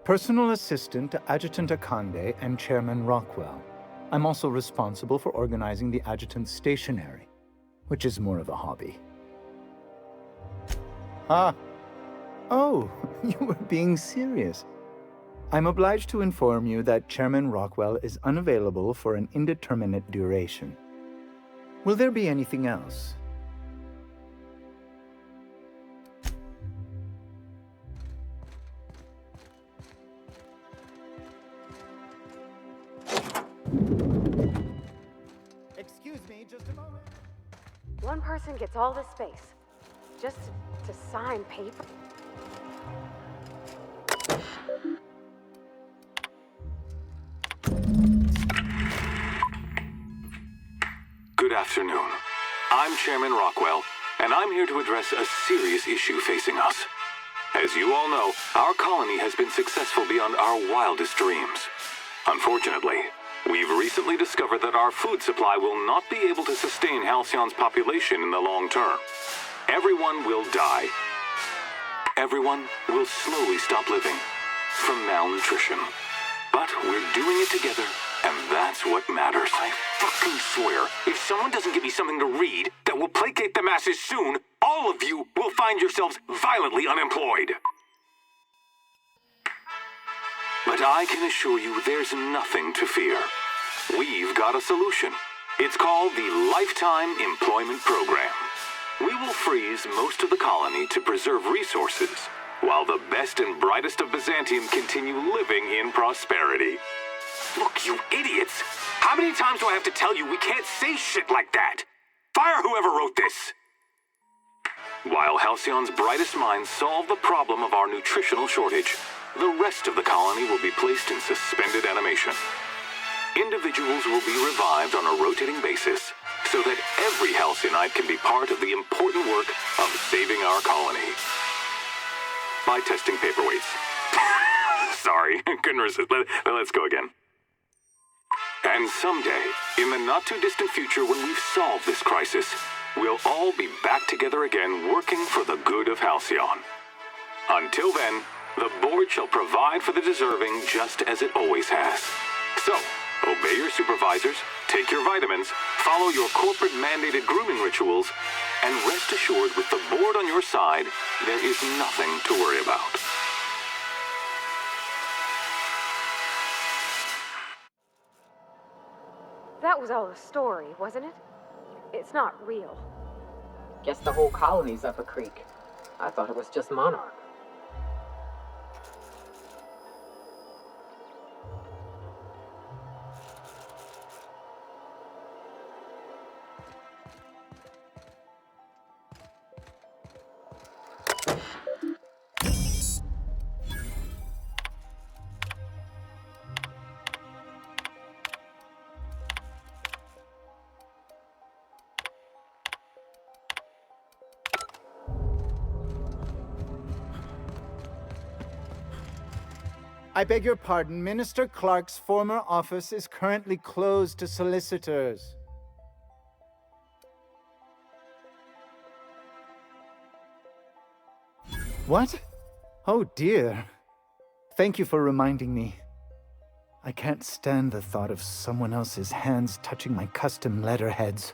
Personal assistant to Adjutant Akande and Chairman Rockwell. I'm also responsible for organizing the adjutant's stationery, which is more of a hobby. Ah. Oh, you were being serious. I'm obliged to inform you that Chairman Rockwell is unavailable for an indeterminate duration. Will there be anything else? Excuse me, just a moment. One person gets all this space. Just to sign paper? Good afternoon. I'm Chairman Rockwell, and I'm here to address a serious issue facing us. As you all know, our colony has been successful beyond our wildest dreams. Unfortunately, we've recently discovered that our food supply will not be able to sustain Halcyon's population in the long term. Everyone will die. Everyone will slowly stop living from malnutrition. But we're doing it together, and that's what matters. I fucking swear, if someone doesn't give me something to read that will placate the masses soon, all of you will find yourselves violently unemployed. But I can assure you there's nothing to fear. We've got a solution. It's called the Lifetime Employment Program. We will freeze most of the colony to preserve resources, while the best and brightest of Byzantium continue living in prosperity. Look, you idiots! How many times do I have to tell you we can't say shit like that? Fire whoever wrote this! While Halcyon's brightest minds solve the problem of our nutritional shortage, the rest of the colony will be placed in suspended animation. Individuals will be revived on a rotating basis, so that every Halcyon can be part of the important work of saving our colony. By testing paperweights. Sorry, couldn't resist. Let's go again. And someday, in the not-too-distant future when we've solved this crisis, we'll all be back together again working for the good of Halcyon. Until then, the board shall provide for the deserving just as it always has. So, obey your supervisors, take your vitamins, follow your corporate-mandated grooming rituals, and rest assured with the board on your side, there is nothing to worry about. That was all a story, wasn't it? It's not real. Guess the whole colony's up a creek. I thought it was just Monarch. I beg your pardon, Minister Clark's former office is currently closed to solicitors. What? Oh dear. Thank you for reminding me. I can't stand the thought of someone else's hands touching my custom letterheads.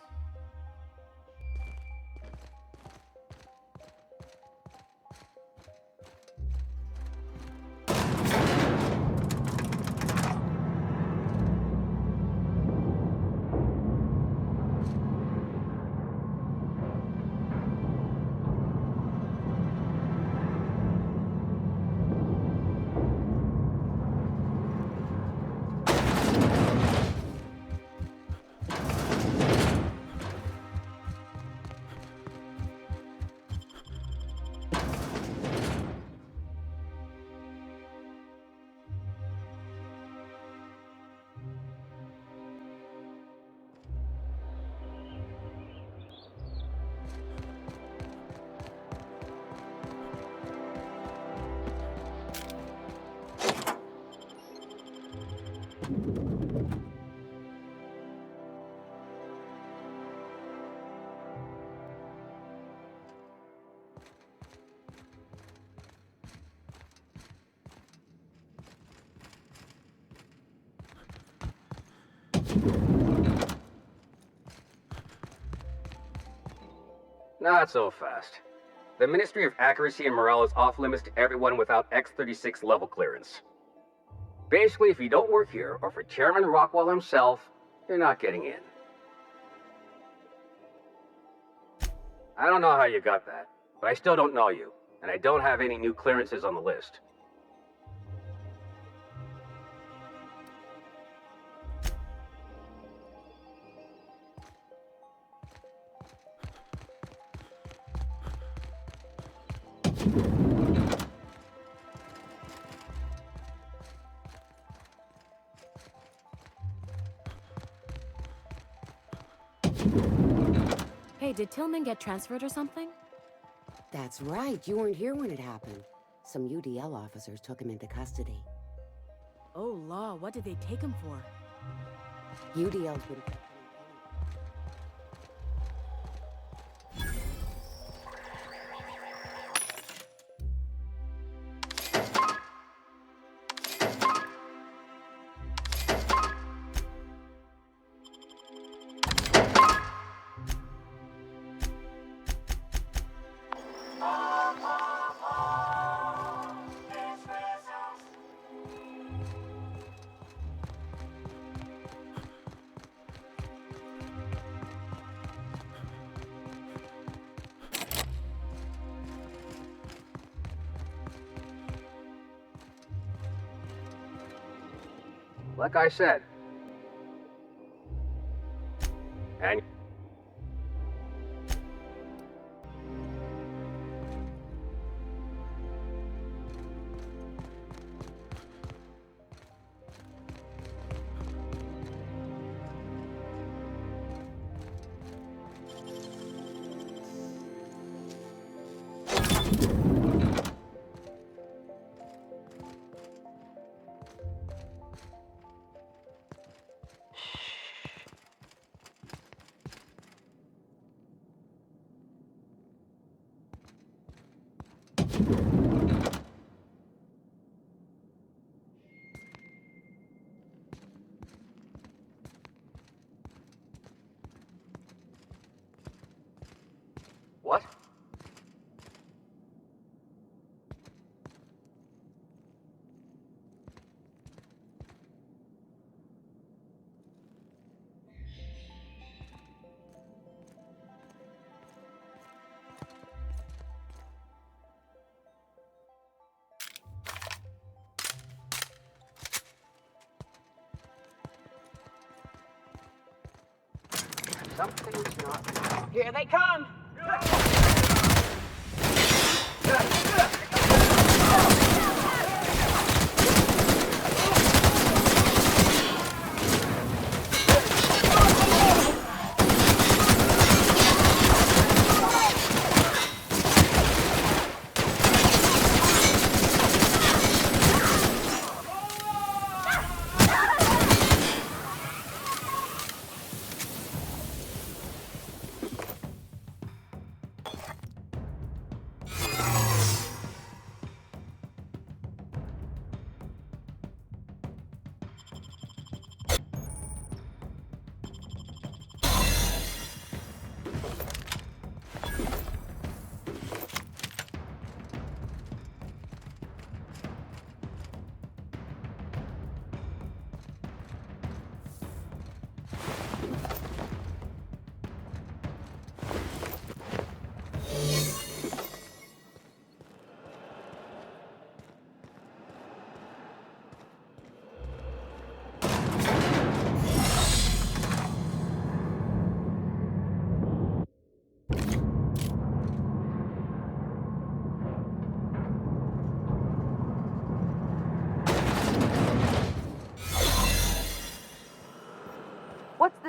Not so fast. The Ministry of Accuracy and Morale is off limits to everyone without X-36 level clearance. Basically, if you don't work here, or for Chairman Rockwell himself, you're not getting in. I don't know how you got that, but I still don't know you, and I don't have any new clearances on the list. Hey, did Tillman get transferred or something? That's right. You weren't here when it happened. Some UDL officers took him into custody. Oh, law, what did they take him for? UDL's been... Like I said. And... What? Something's not... Here they come!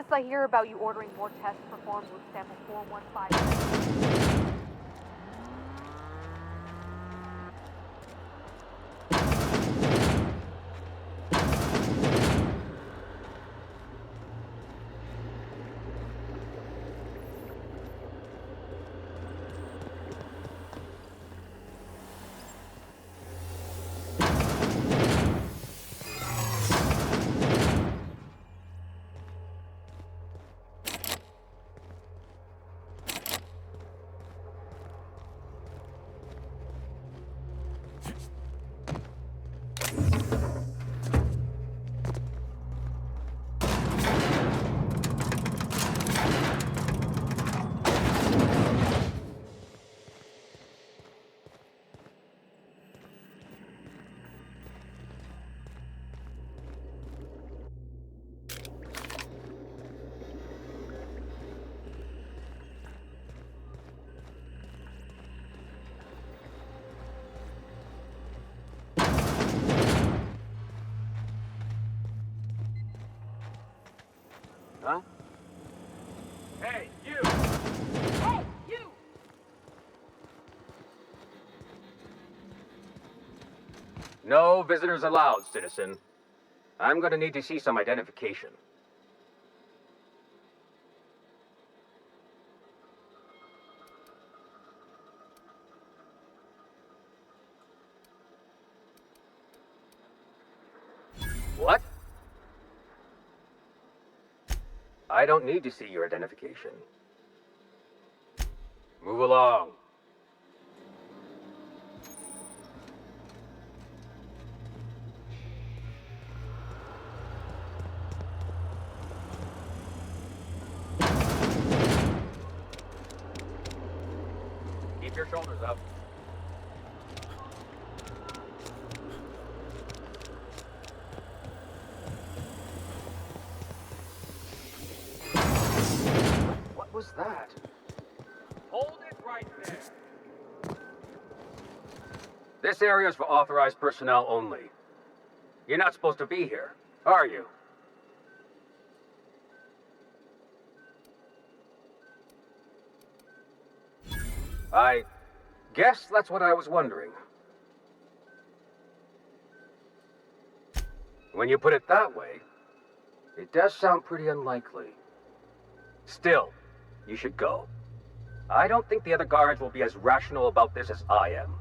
this I hear about you ordering more tests performed with sample 415. Huh? Hey, you! Hey, you! No visitors allowed, citizen. I'm gonna need to see some identification. What? I don't need to see your identification. Move along. Keep your shoulders up. What was that? Hold it right there. This area is for authorized personnel only. You're not supposed to be here, are you? I guess that's what I was wondering. When you put it that way, it does sound pretty unlikely. Still, you should go. I don't think the other guards will be as rational about this as I am.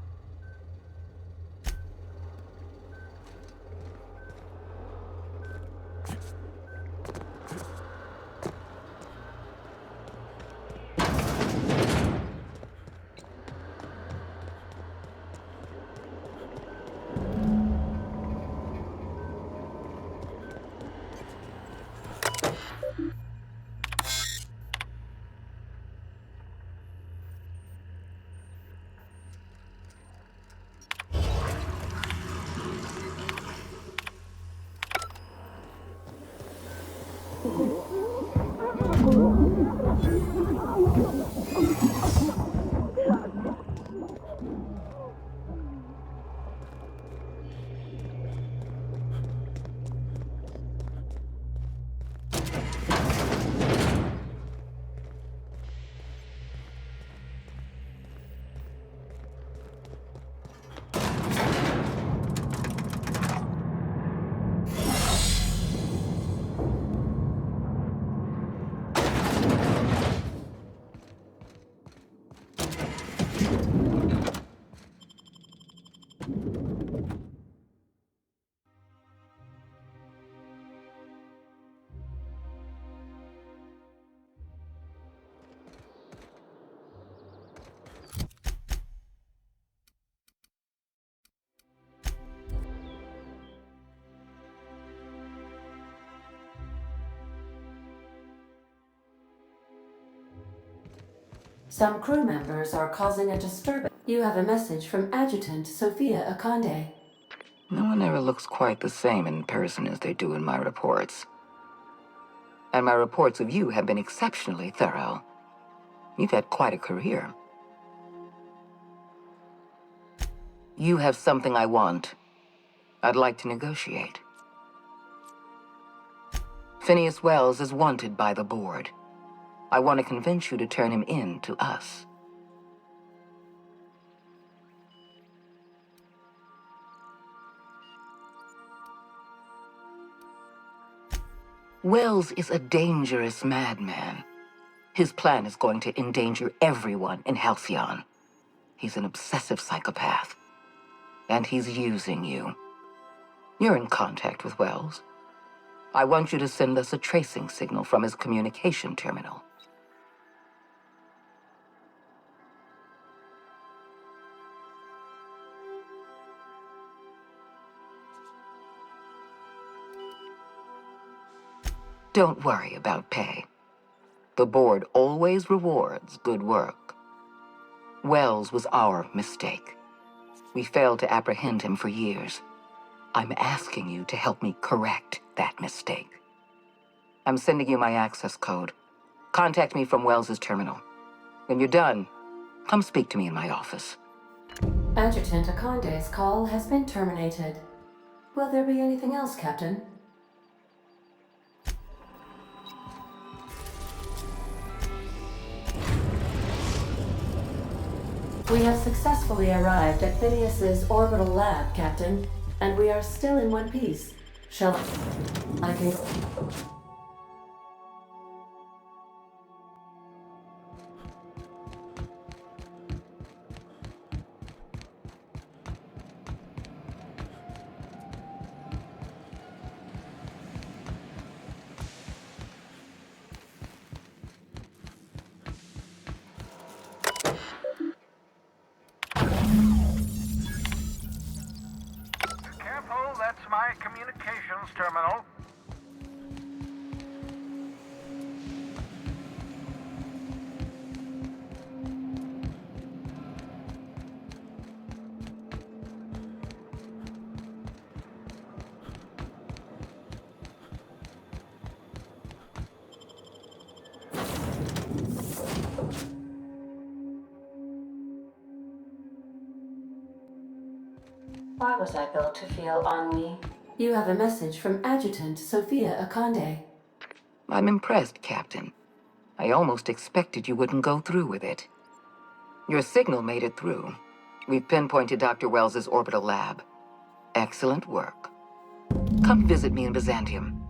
Some crew members are causing a disturbance. You have a message from Adjutant Sophia Akande. No one ever looks quite the same in person as they do in my reports. And my reports of you have been exceptionally thorough. You've had quite a career. You have something I want. I'd like to negotiate. Phineas Wells is wanted by the board. I want to convince you to turn him in to us. Wells is a dangerous madman. His plan is going to endanger everyone in Halcyon. He's an obsessive psychopath. And he's using you. You're in contact with Wells. I want you to send us a tracing signal from his communication terminal. Don't worry about pay. The board always rewards good work. Wells was our mistake. We failed to apprehend him for years. I'm asking you to help me correct that mistake. I'm sending you my access code. Contact me from Wells's terminal. When you're done, come speak to me in my office. Adjutant Akonde's call has been terminated. Will there be anything else, Captain? We have successfully arrived at Phineas's orbital lab, Captain, and we are still in one piece. Shall I can... Careful, that's my communications terminal. Why was I built to feel ennui? You have a message from Adjutant Sophia Akonde. I'm impressed, Captain. I almost expected you wouldn't go through with it. Your signal made it through. We've pinpointed Dr. Wells's orbital lab. Excellent work. Come visit me in Byzantium.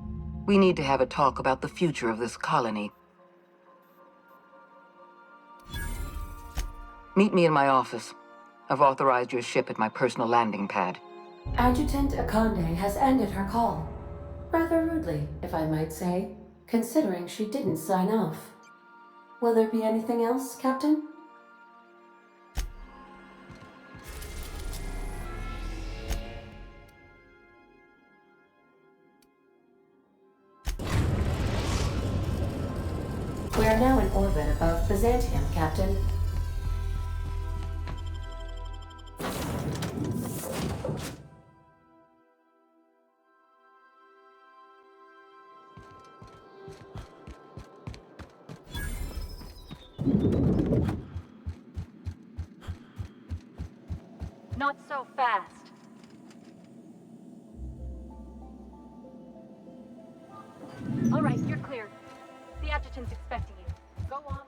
We need to have a talk about the future of this colony. Meet me in my office. I've authorized your ship at my personal landing pad. Adjutant Akonde has ended her call. Rather rudely, if I might say, considering she didn't sign off. Will there be anything else, Captain? We are now in orbit above Byzantium, Captain. Not so fast. All right, you're clear. The adjutant's expecting you. Go on.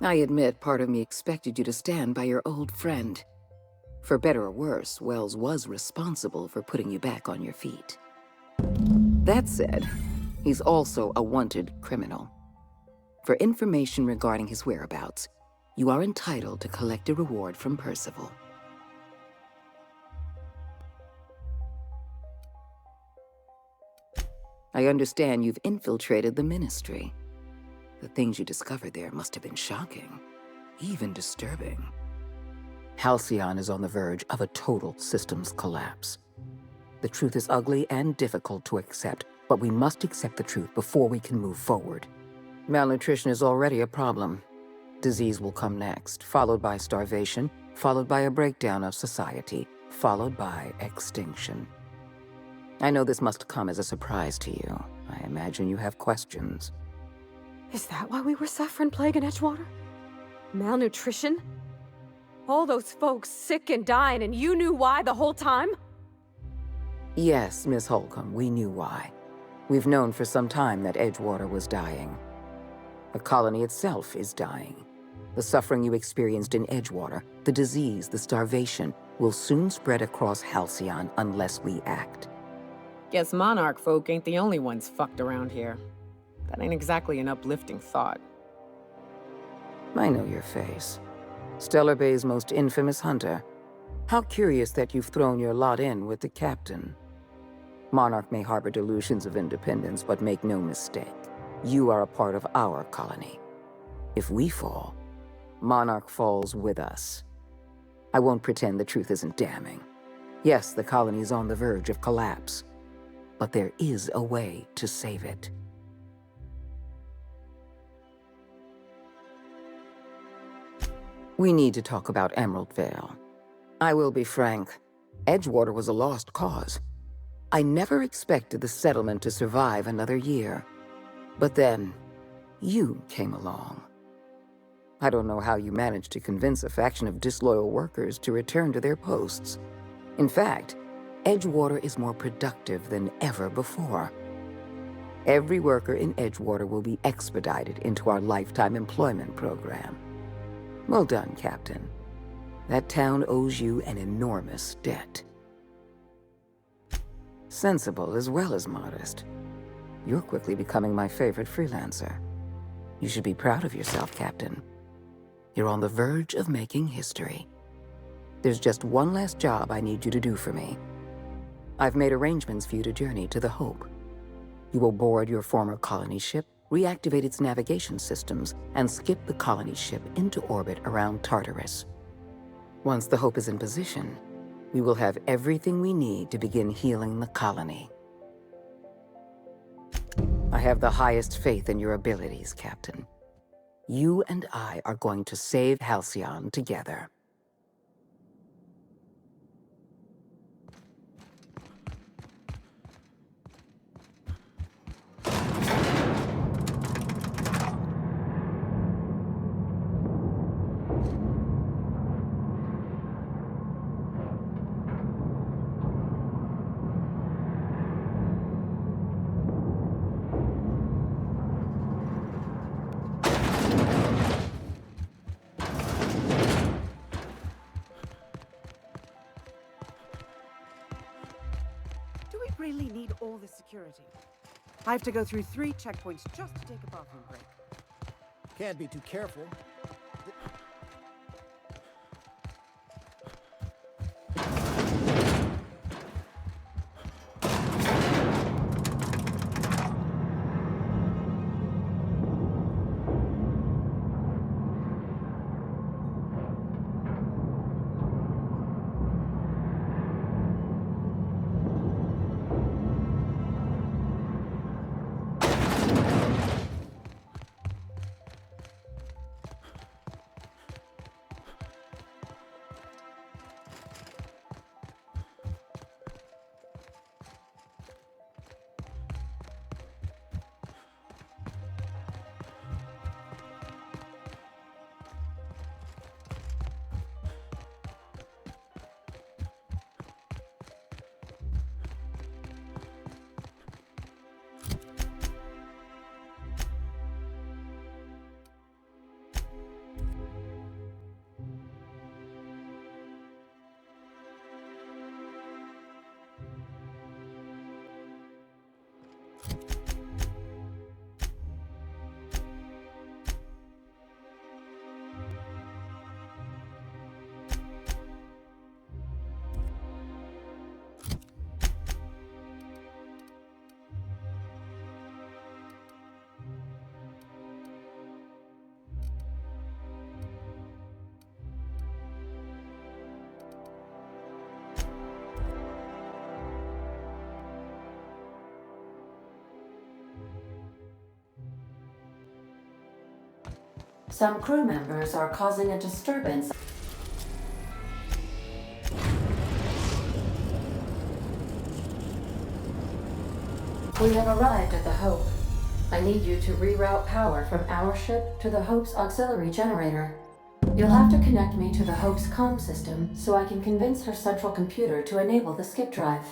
I admit part of me expected you to stand by your old friend. For better or worse, Wells was responsible for putting you back on your feet. That said, he's also a wanted criminal. For information regarding his whereabouts, you are entitled to collect a reward from Percival. I understand you've infiltrated the Ministry. The things you discovered there must have been shocking, even disturbing. Halcyon is on the verge of a total systems collapse. The truth is ugly and difficult to accept, But we must accept the truth before we can move forward. Malnutrition is already a problem. Disease will come next, followed by starvation, followed by a breakdown of society, followed by extinction. I know this must come as a surprise to you. I imagine you have questions. Is that why we were suffering plague in Edgewater? Malnutrition? All those folks sick and dying, and you knew why the whole time? Yes, Miss Holcomb, we knew why. We've known for some time that Edgewater was dying. The colony itself is dying. The suffering you experienced in Edgewater, the disease, the starvation, will soon spread across Halcyon unless we act. Guess Monarch folk ain't the only ones fucked around here. That ain't exactly an uplifting thought. I know your face. Stellar Bay's most infamous hunter. How curious that you've thrown your lot in with the captain. Monarch may harbor delusions of independence, but make no mistake. You are a part of our colony. If we fall, Monarch falls with us. I won't pretend the truth isn't damning. Yes, the colony is on the verge of collapse, but there is a way to save it. We need to talk about Emerald Vale. I will be frank, Edgewater was a lost cause. I never expected the settlement to survive another year. But then, you came along. I don't know how you managed to convince a faction of disloyal workers to return to their posts. In fact, Edgewater is more productive than ever before. Every worker in Edgewater will be expedited into our lifetime employment program. Well done, Captain. That town owes you an enormous debt. Sensible as well as modest. You're quickly becoming my favorite freelancer. You should be proud of yourself, Captain. You're on the verge of making history. There's just one last job I need you to do for me. I've made arrangements for you to journey to the Hope. You will board your former colony ship, reactivate its navigation systems, and skip the colony ship into orbit around Tartarus. Once the Hope is in position, we will have everything we need to begin healing the colony. I have the highest faith in your abilities, Captain. You and I are going to save Halcyon together. Do we really need all this security? I have to go through 3 checkpoints just to take a bathroom break. Can't be too careful. Some crew members are causing a disturbance. We have arrived at the Hope. I need you to reroute power from our ship to the Hope's auxiliary generator. You'll have to connect me to the Hope's comm system so I can convince her central computer to enable the skip drive.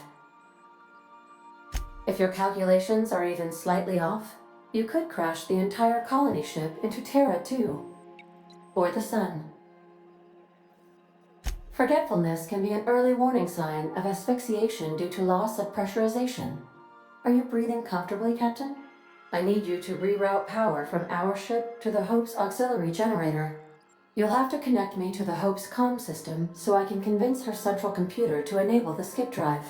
If your calculations are even slightly off, you could crash the entire colony ship into Terra 2. Or the Sun. Forgetfulness can be an early warning sign of asphyxiation due to loss of pressurization. Are you breathing comfortably, Captain? I need you to reroute power from our ship to the Hope's auxiliary generator. You'll have to connect me to the Hope's comm system so I can convince her central computer to enable the skip drive.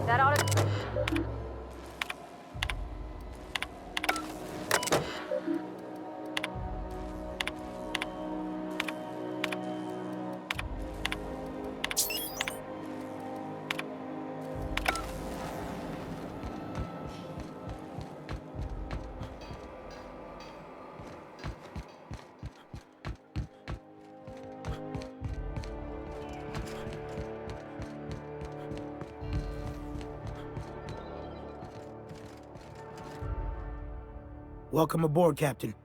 That ought to... Welcome aboard, Captain.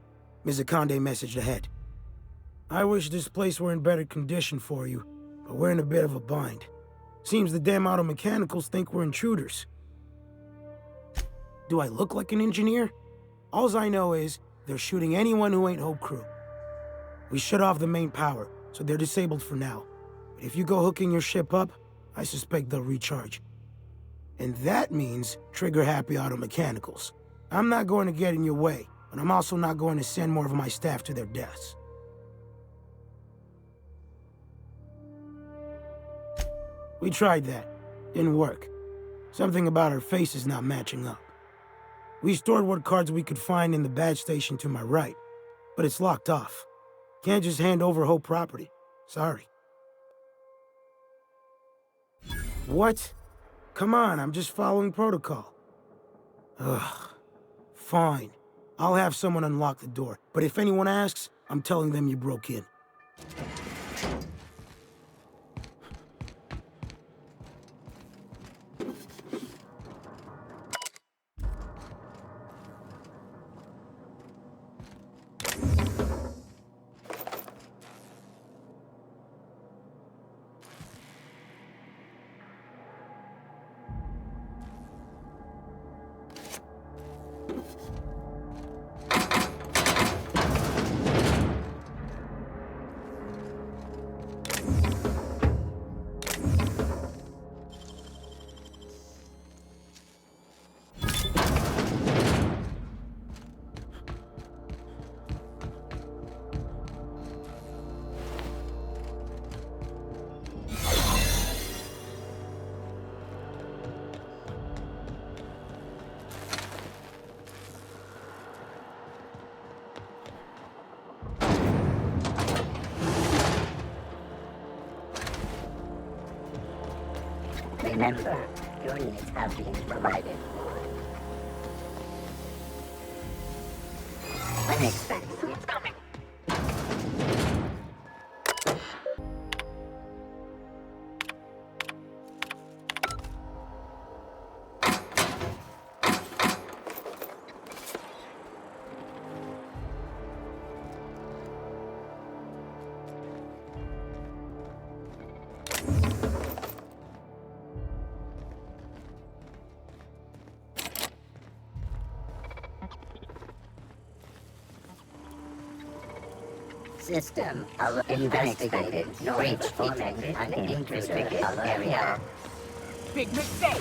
Ms. Akande messaged ahead. I wish this place were in better condition for you, but we're in a bit of a bind. Seems the damn auto mechanicals think we're intruders. Do I look like an engineer? Alls I know is, they're shooting anyone who ain't Hope Crew. We shut off the main power, so they're disabled for now. But if you go hooking your ship up, I suspect they'll recharge. And that means trigger-happy auto mechanicals. I'm not going to get in your way, but I'm also not going to send more of my staff to their deaths. We tried that. Didn't work. Something about our faces not matching up. We stored what cards we could find in the badge station to my right, but it's locked off. Can't just hand over Hope property. Sorry. What? Come on, I'm just following protocol. Ugh. Fine. I'll have someone unlock the door, but if anyone asks, I'm telling them you broke in. Remember, your needs have been provided. Unexpected. It's coming. System of investigated breach detected an intruder area. Big mistake!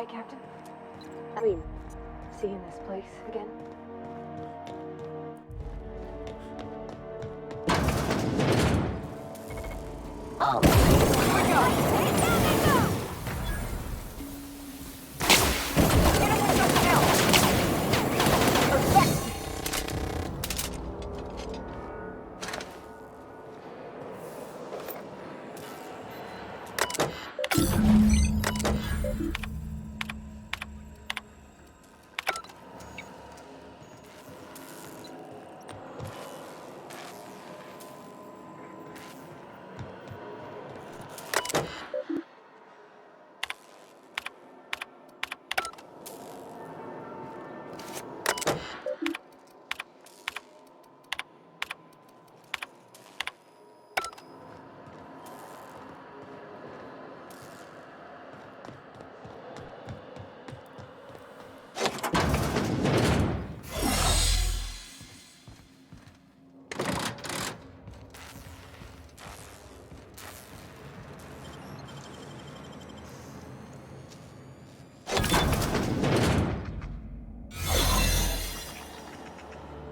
Captain? I mean, seeing this place again? Oh,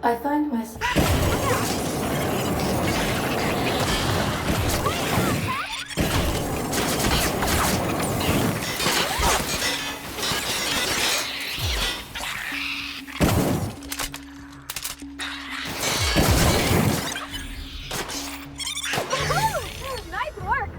I find myself. Nice work!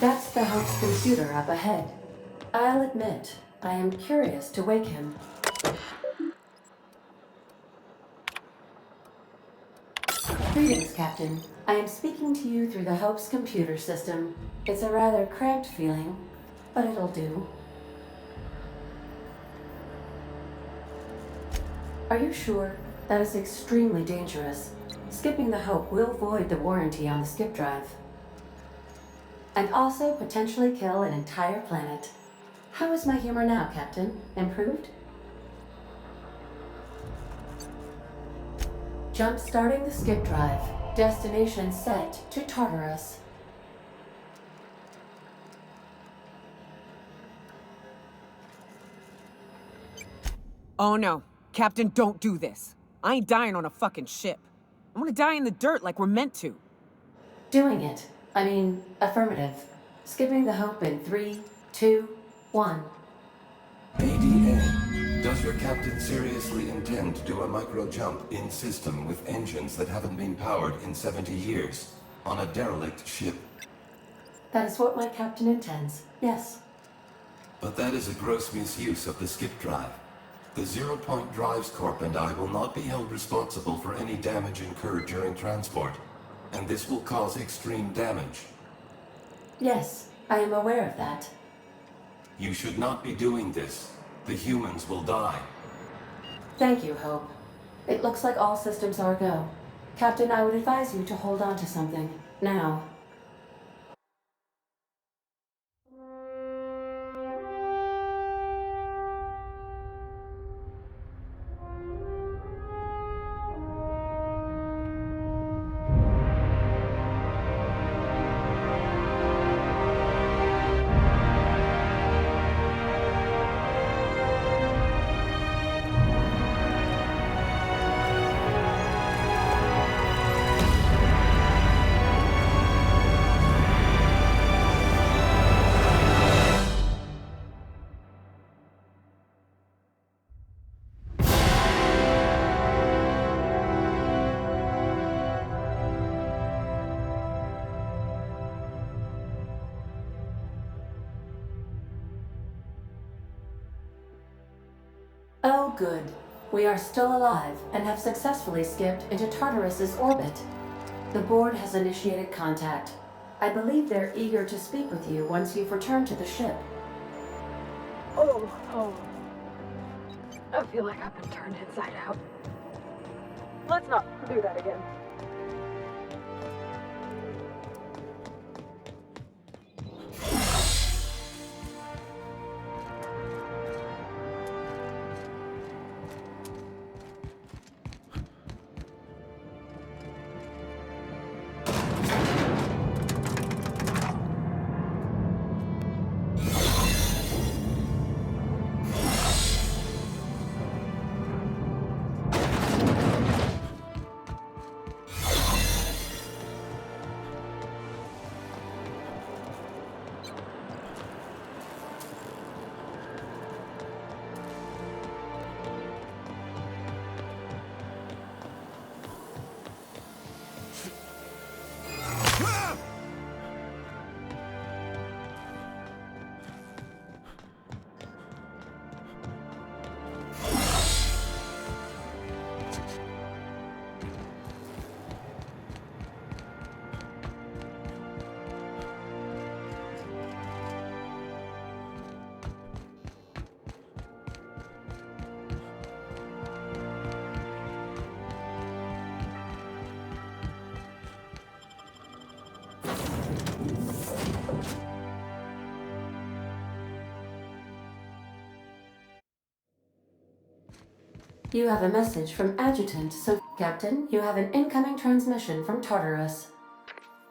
That's the Hope's computer up ahead. I'll admit, I am curious to wake him. Greetings, Captain. I am speaking to you through the Hope's computer system. It's a rather cramped feeling, but it'll do. Are you sure? That is extremely dangerous. Skipping the Hope will void the warranty on the skip drive. And also potentially kill an entire planet. How is my humor now, Captain? Improved? Jump starting the skip drive. Destination set to Tartarus. Oh no. Captain, don't do this. I ain't dying on a fucking ship. I'm gonna die in the dirt like we're meant to. Doing it. I mean, affirmative. Skipping the hope in 3, 2, 1. ADA, does your captain seriously intend to do a micro jump in system with engines that haven't been powered in 70 years on a derelict ship? That is what my captain intends, yes. But that is a gross misuse of the skip drive. The Zero Point Drives Corp and I will not be held responsible for any damage incurred during transport, and this will cause extreme damage. Yes, I am aware of that. You should not be doing this. The humans will die. Thank you, Hope. It looks like all systems are go. Captain, I would advise you to hold on to something. Now. Oh, good. We are still alive and have successfully skipped into Tartarus's orbit. The board has initiated contact. I believe they're eager to speak with you once you've returned to the ship. Oh. I feel like I've been turned inside out. Let's not do that again. You have a message from Adjutant, so Captain, you have an incoming transmission from Tartarus.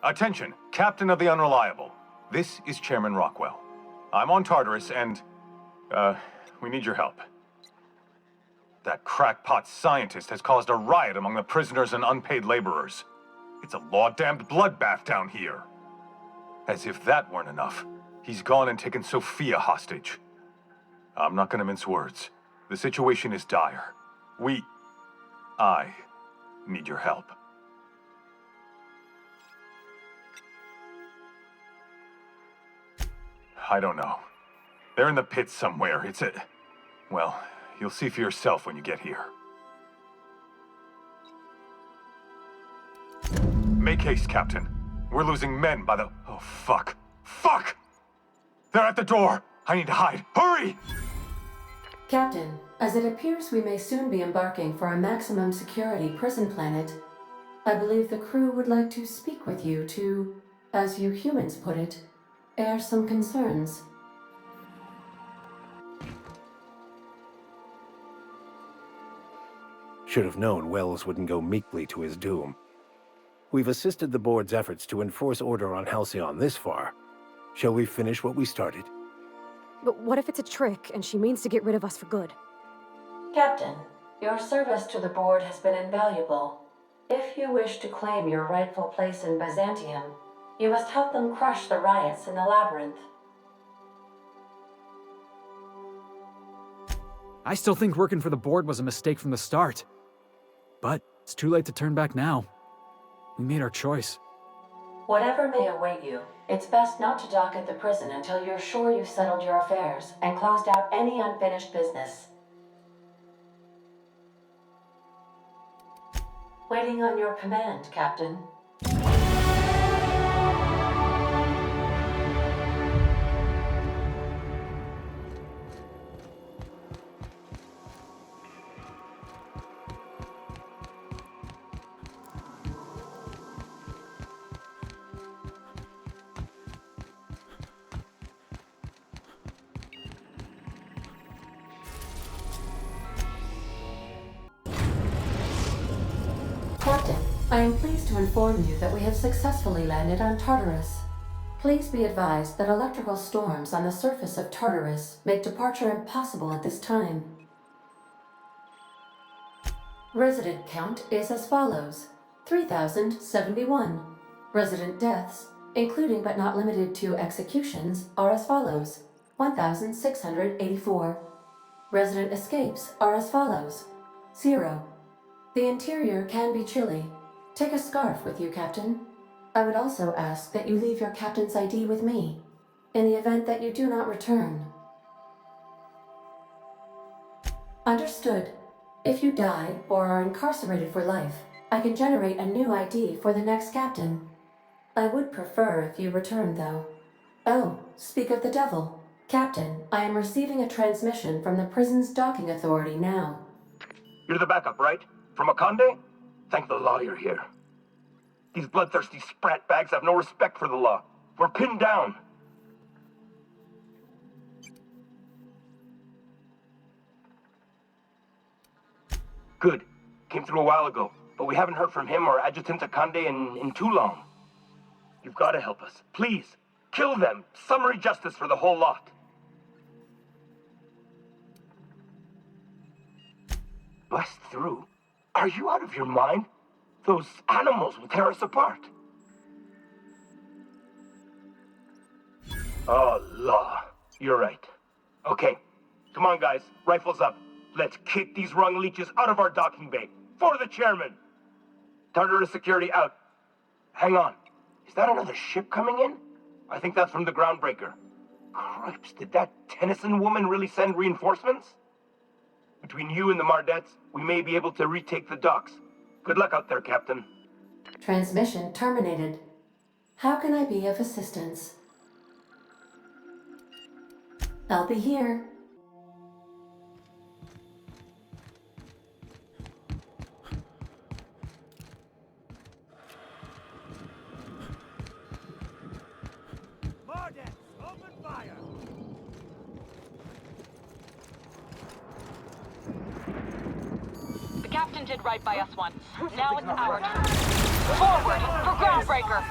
Attention, Captain of the Unreliable. This is Chairman Rockwell. I'm on Tartarus and, we need your help. That crackpot scientist has caused a riot among the prisoners and unpaid laborers. It's a law-damned bloodbath down here. As if that weren't enough, he's gone and taken Sophia hostage. I'm not gonna mince words. The situation is dire. I need your help. I don't know. They're in the pits somewhere. Well, you'll see for yourself when you get here. Make haste, Captain. We're losing men by the... Oh, fuck. Fuck! They're at the door! I need to hide. Hurry! Captain, as it appears we may soon be embarking for a maximum security prison planet, I believe the crew would like to speak with you to, as you humans put it, air some concerns. Should have known Wells wouldn't go meekly to his doom. We've assisted the board's efforts to enforce order on Halcyon this far. Shall we finish what we started? But what if it's a trick and she means to get rid of us for good? Captain, your service to the board has been invaluable. If you wish to claim your rightful place in Byzantium, you must help them crush the riots in the labyrinth. I still think working for the board was a mistake from the start. But it's too late to turn back now. We made our choice. Whatever may await you, it's best not to dock at the prison until you're sure you've settled your affairs and closed out any unfinished business. Waiting on your command, Captain. Captain, I am pleased to inform you that we have successfully landed on Tartarus. Please be advised that electrical storms on the surface of Tartarus make departure impossible at this time. Resident count is as follows: 3,071. Resident deaths, including but not limited to executions, are as follows: 1,684. Resident escapes are as follows: 0. The interior can be chilly. Take a scarf with you, Captain. I would also ask that you leave your captain's ID with me, in the event that you do not return. Understood. If you die or are incarcerated for life, I can generate a new ID for the next captain. I would prefer if you return, though. Oh, speak of the devil. Captain, I am receiving a transmission from the prison's docking authority now. You're the backup, right? From Akande? Thank the law you're here. These bloodthirsty sprat bags have no respect for the law. We're pinned down. Good. Came through a while ago, but we haven't heard from him or Adjutant Akande in too long. You've got to help us. Please, kill them. Summary justice for the whole lot. Bust through? Are you out of your mind? Those animals will tear us apart. Oh, law. You're right. Okay. Come on, guys. Rifles up. Let's kick these rung leeches out of our docking bay. For the chairman! Tartarus security out. Hang on. Is that another ship coming in? I think that's from the groundbreaker. Cripes, did that Tennyson woman really send reinforcements? Between you and the Mardettes, we may be able to retake the docks. Good luck out there, Captain. Transmission terminated. How can I be of assistance? I'll be here. Mardettes, open fire! The captain did right by us once. Now it's our turn. Forward for groundbreaker!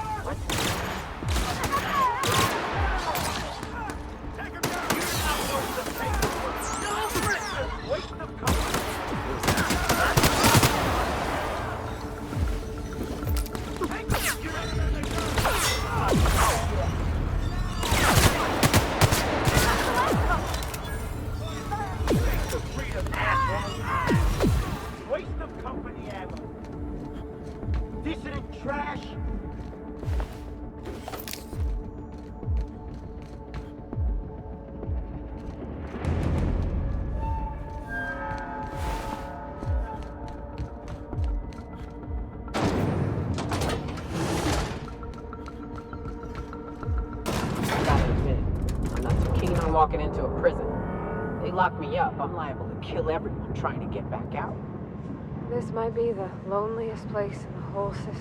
Waste of company ammo. Dissident trash. Gotta admit, I'm not too keen on walking into a prison. They lock me up, I'm liable to kill everyone trying to get back out. This might be the loneliest place in the whole system.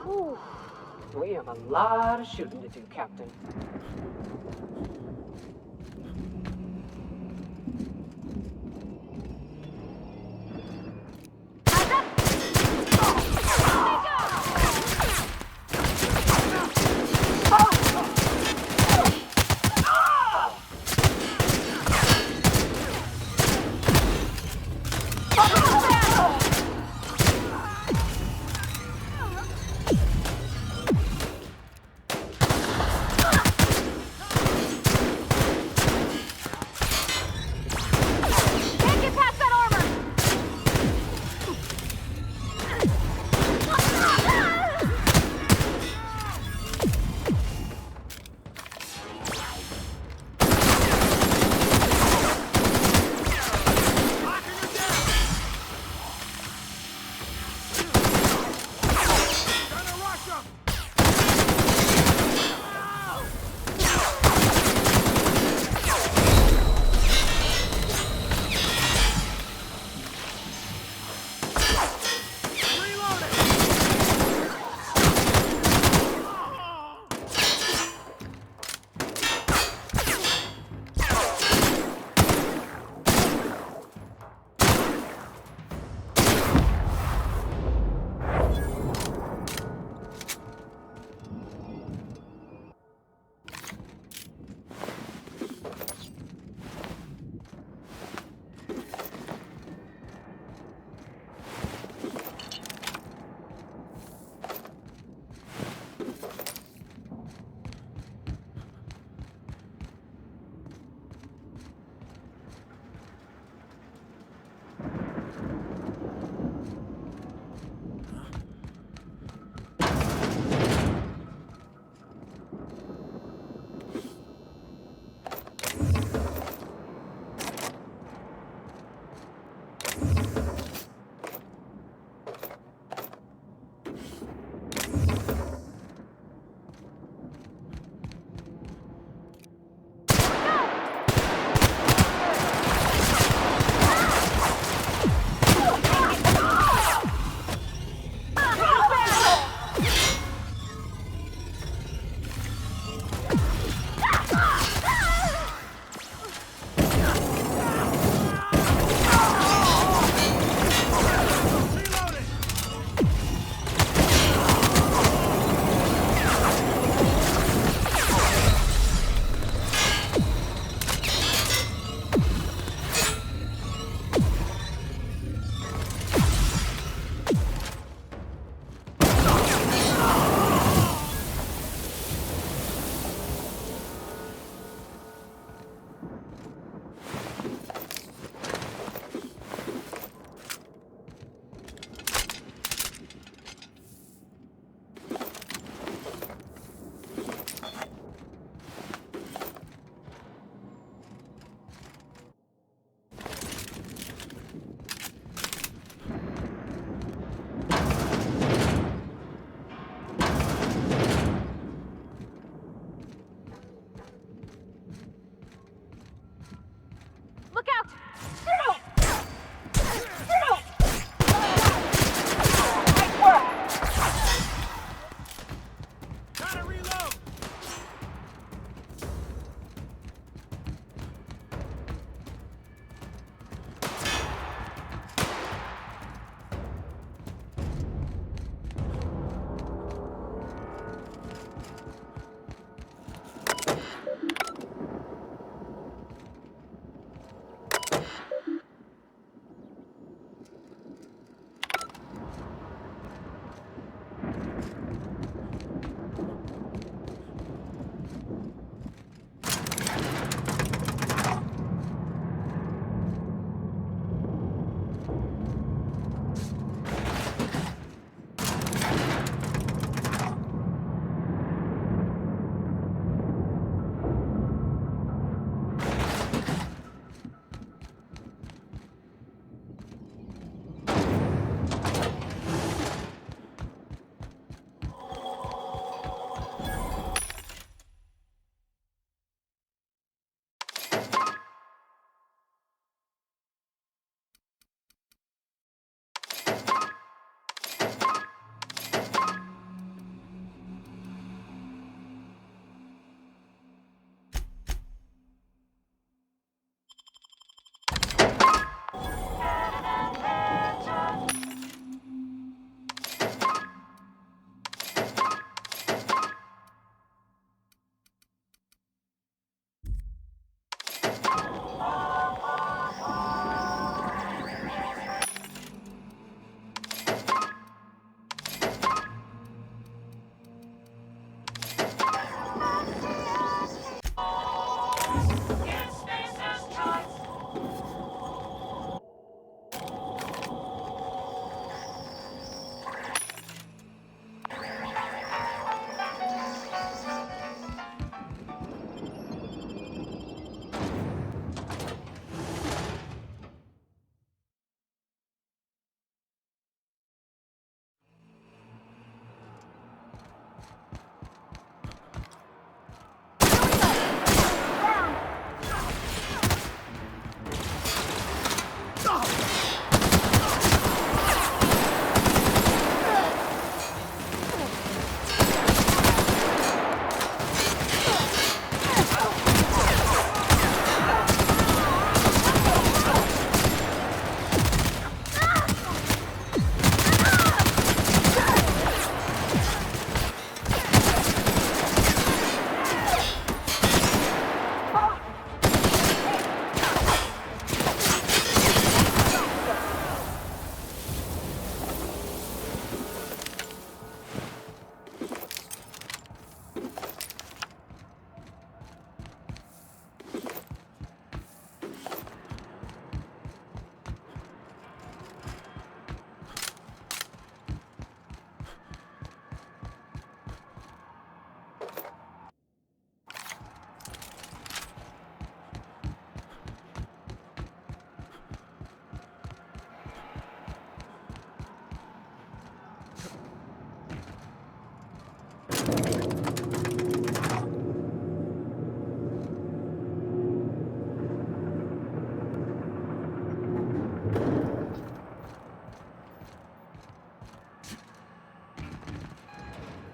Whew. We have a lot of shooting to do, Captain.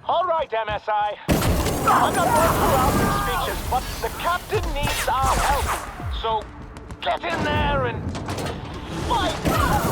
All right, MSI. I'm not going throughout your speeches, but the captain needs our help. So get in there and fight!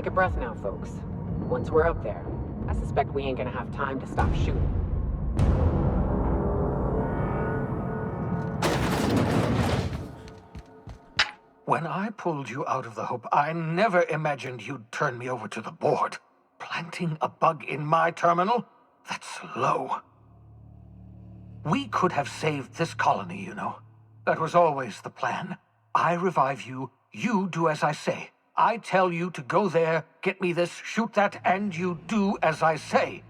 Take a breath now, folks. Once we're up there, I suspect we ain't gonna have time to stop shooting. When I pulled you out of the Hope, I never imagined you'd turn me over to the board. Planting a bug in my terminal? That's low. We could have saved this colony, you know. That was always the plan. I revive you, you do as I say. I tell you to go there, get me this, shoot that, and you do as I say.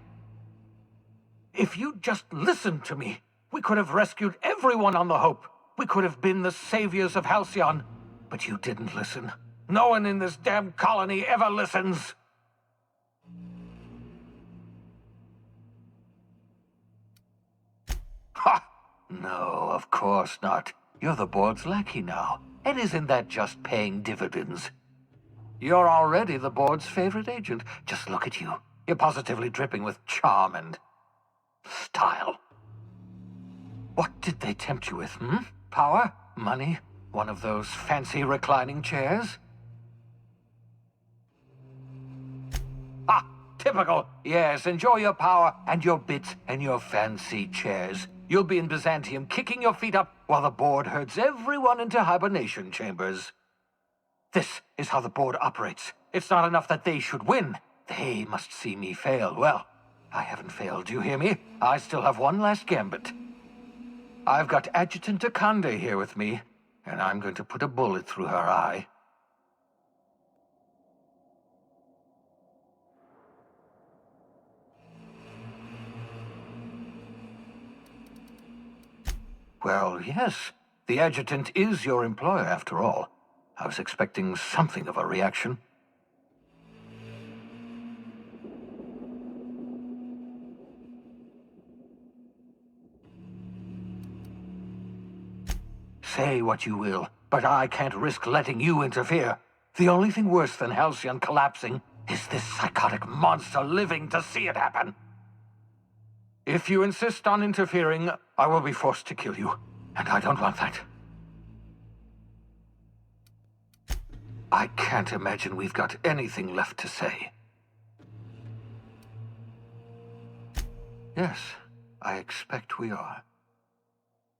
If you'd just listened to me, we could have rescued everyone on the Hope. We could have been the saviors of Halcyon. But you didn't listen. No one in this damn colony ever listens. Ha! No, of course not. You're the board's lackey now. And isn't that just paying dividends? You're already the board's favorite agent. Just look at you. You're positively dripping with charm and style. What did they tempt you with, hmm? Power? Money? One of those fancy reclining chairs? Ah, typical. Yes, enjoy your power and your bits and your fancy chairs. You'll be in Byzantium kicking your feet up while the board herds everyone into hibernation chambers. This is how the board operates. It's not enough that they should win. They must see me fail. Well, I haven't failed, you hear me? I still have one last gambit. I've got Adjutant Akande here with me, and I'm going to put a bullet through her eye. Well, yes. The Adjutant is your employer, after all. I was expecting something of a reaction. Say what you will, but I can't risk letting you interfere. The only thing worse than Halcyon collapsing is this psychotic monster living to see it happen. If you insist on interfering, I will be forced to kill you, and I don't want that. I can't imagine we've got anything left to say. Yes, I expect we are.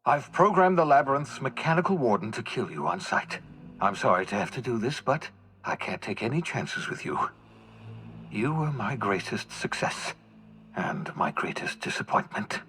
I've programmed the Labyrinth's mechanical warden to kill you on sight. I'm sorry to have to do this, but I can't take any chances with you. You were my greatest success, and my greatest disappointment.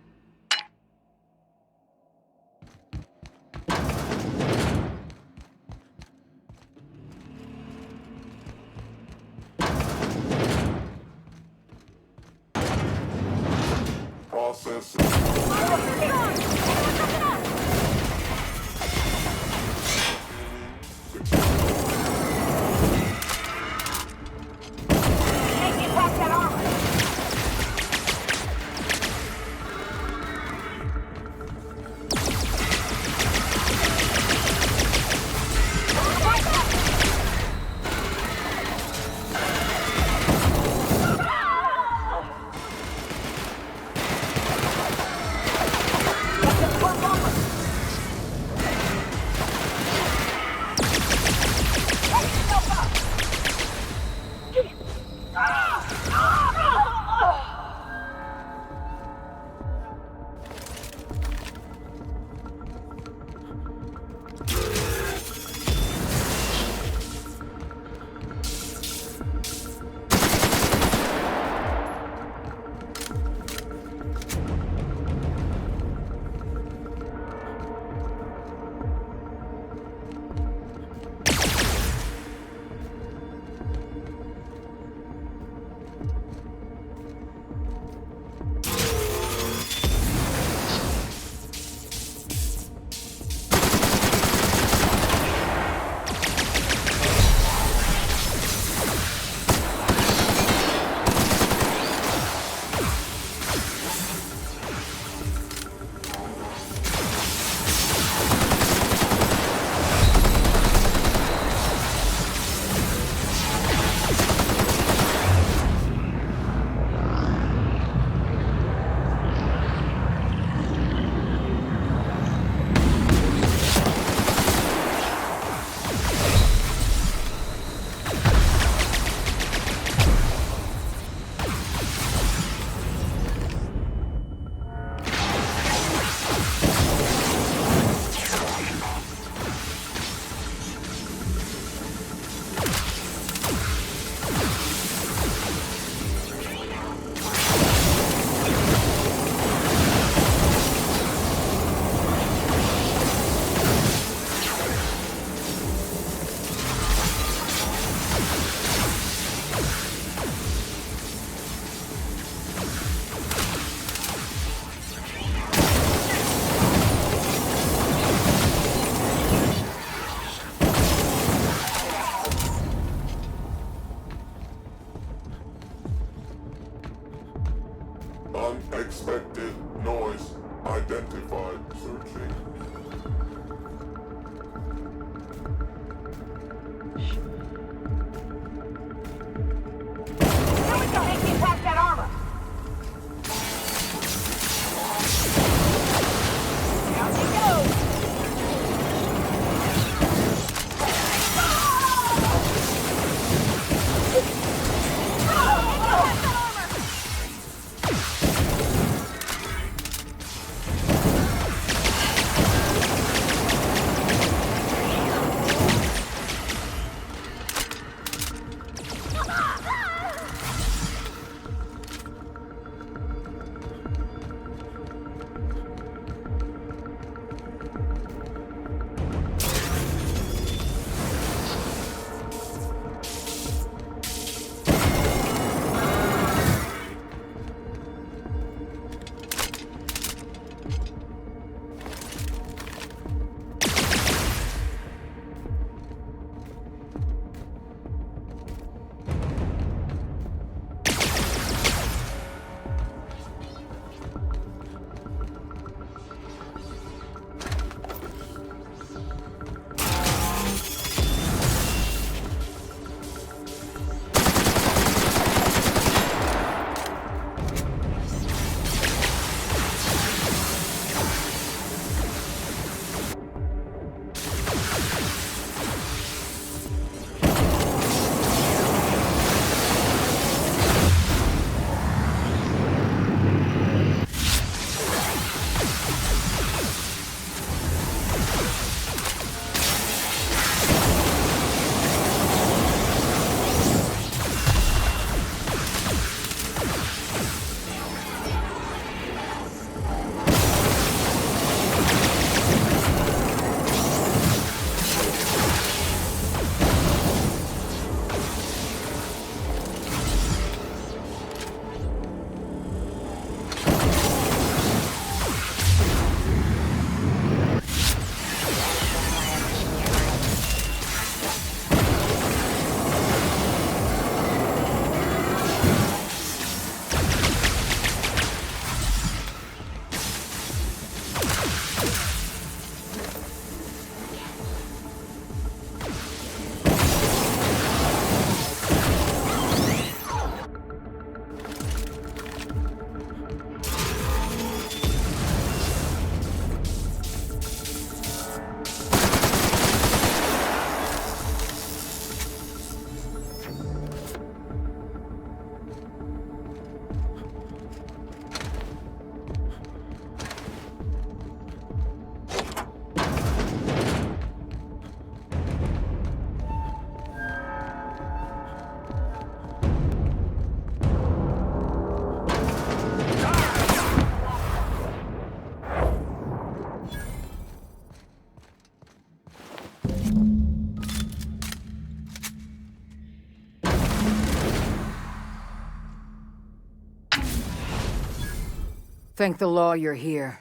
Thank the law you're here.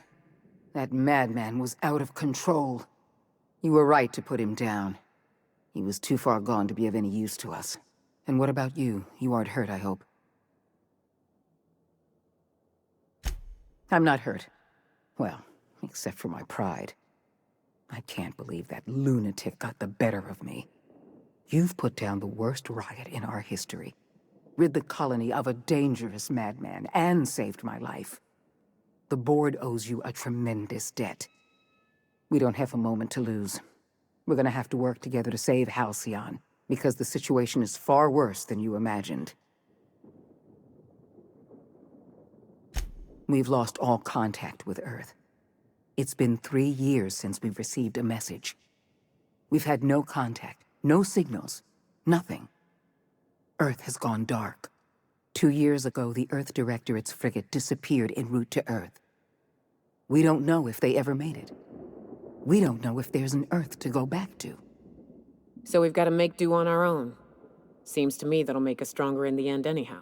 That madman was out of control. You were right to put him down. He was too far gone to be of any use to us. And what about you? You aren't hurt, I hope. I'm not hurt. Well, except for my pride. I can't believe that lunatic got the better of me. You've put down the worst riot in our history, rid the colony of a dangerous madman, and saved my life. The board owes you a tremendous debt. We don't have a moment to lose. We're gonna have to work together to save Halcyon, because the situation is far worse than you imagined. We've lost all contact with Earth. It's been 3 years since we've received a message. We've had no contact, no signals, nothing. Earth has gone dark. 2 years ago, the Earth Directorate's frigate disappeared en route to Earth. We don't know if they ever made it. We don't know if there's an Earth to go back to. So we've got to make do on our own. Seems to me that'll make us stronger in the end anyhow.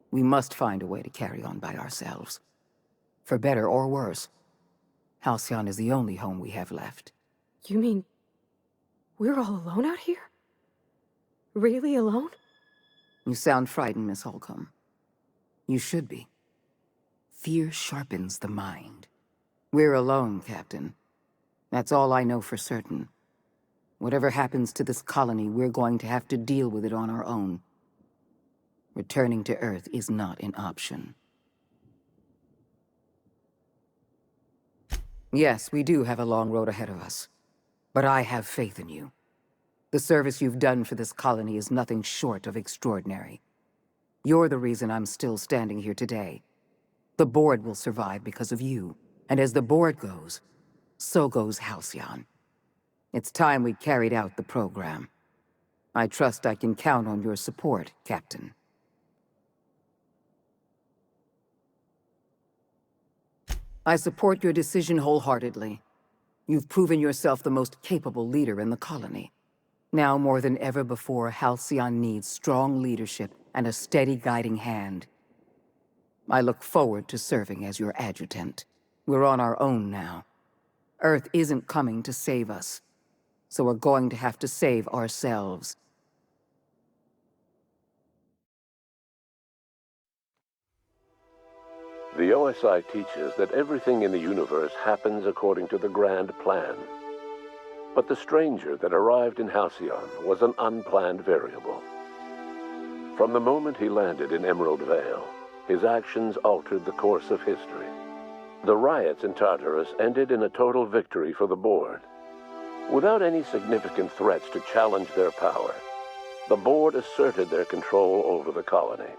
We must find a way to carry on by ourselves. For better or worse. Halcyon is the only home we have left. You mean we're all alone out here? Really alone? You sound frightened, Miss Holcomb. You should be. Fear sharpens the mind. We're alone, Captain. That's all I know for certain. Whatever happens to this colony, we're going to have to deal with it on our own. Returning to Earth is not an option. Yes, we do have a long road ahead of us. But I have faith in you. The service you've done for this colony is nothing short of extraordinary. You're the reason I'm still standing here today. The board will survive because of you. And as the board goes, so goes Halcyon. It's time we carried out the program. I trust I can count on your support, Captain. I support your decision wholeheartedly. You've proven yourself the most capable leader in the colony. Now more than ever before, Halcyon needs strong leadership and a steady guiding hand. I look forward to serving as your adjutant. We're on our own now. Earth isn't coming to save us, so we're going to have to save ourselves. The OSI teaches that everything in the universe happens according to the grand plan. But the stranger that arrived in Halcyon was an unplanned variable. From the moment he landed in Emerald Vale, his actions altered the course of history. The riots in Tartarus ended in a total victory for the board. Without any significant threats to challenge their power, the board asserted their control over the colony.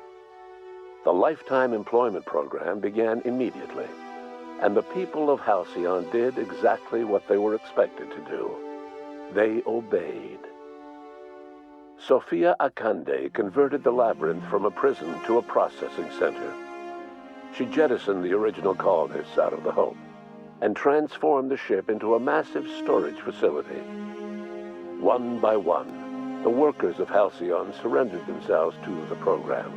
The Lifetime Employment Program began immediately, and the people of Halcyon did exactly what they were expected to do. They obeyed. Sophia Akande converted the labyrinth from a prison to a processing center. She jettisoned the original colonists out of the Hope and transformed the ship into a massive storage facility. One by one, the workers of Halcyon surrendered themselves to the program.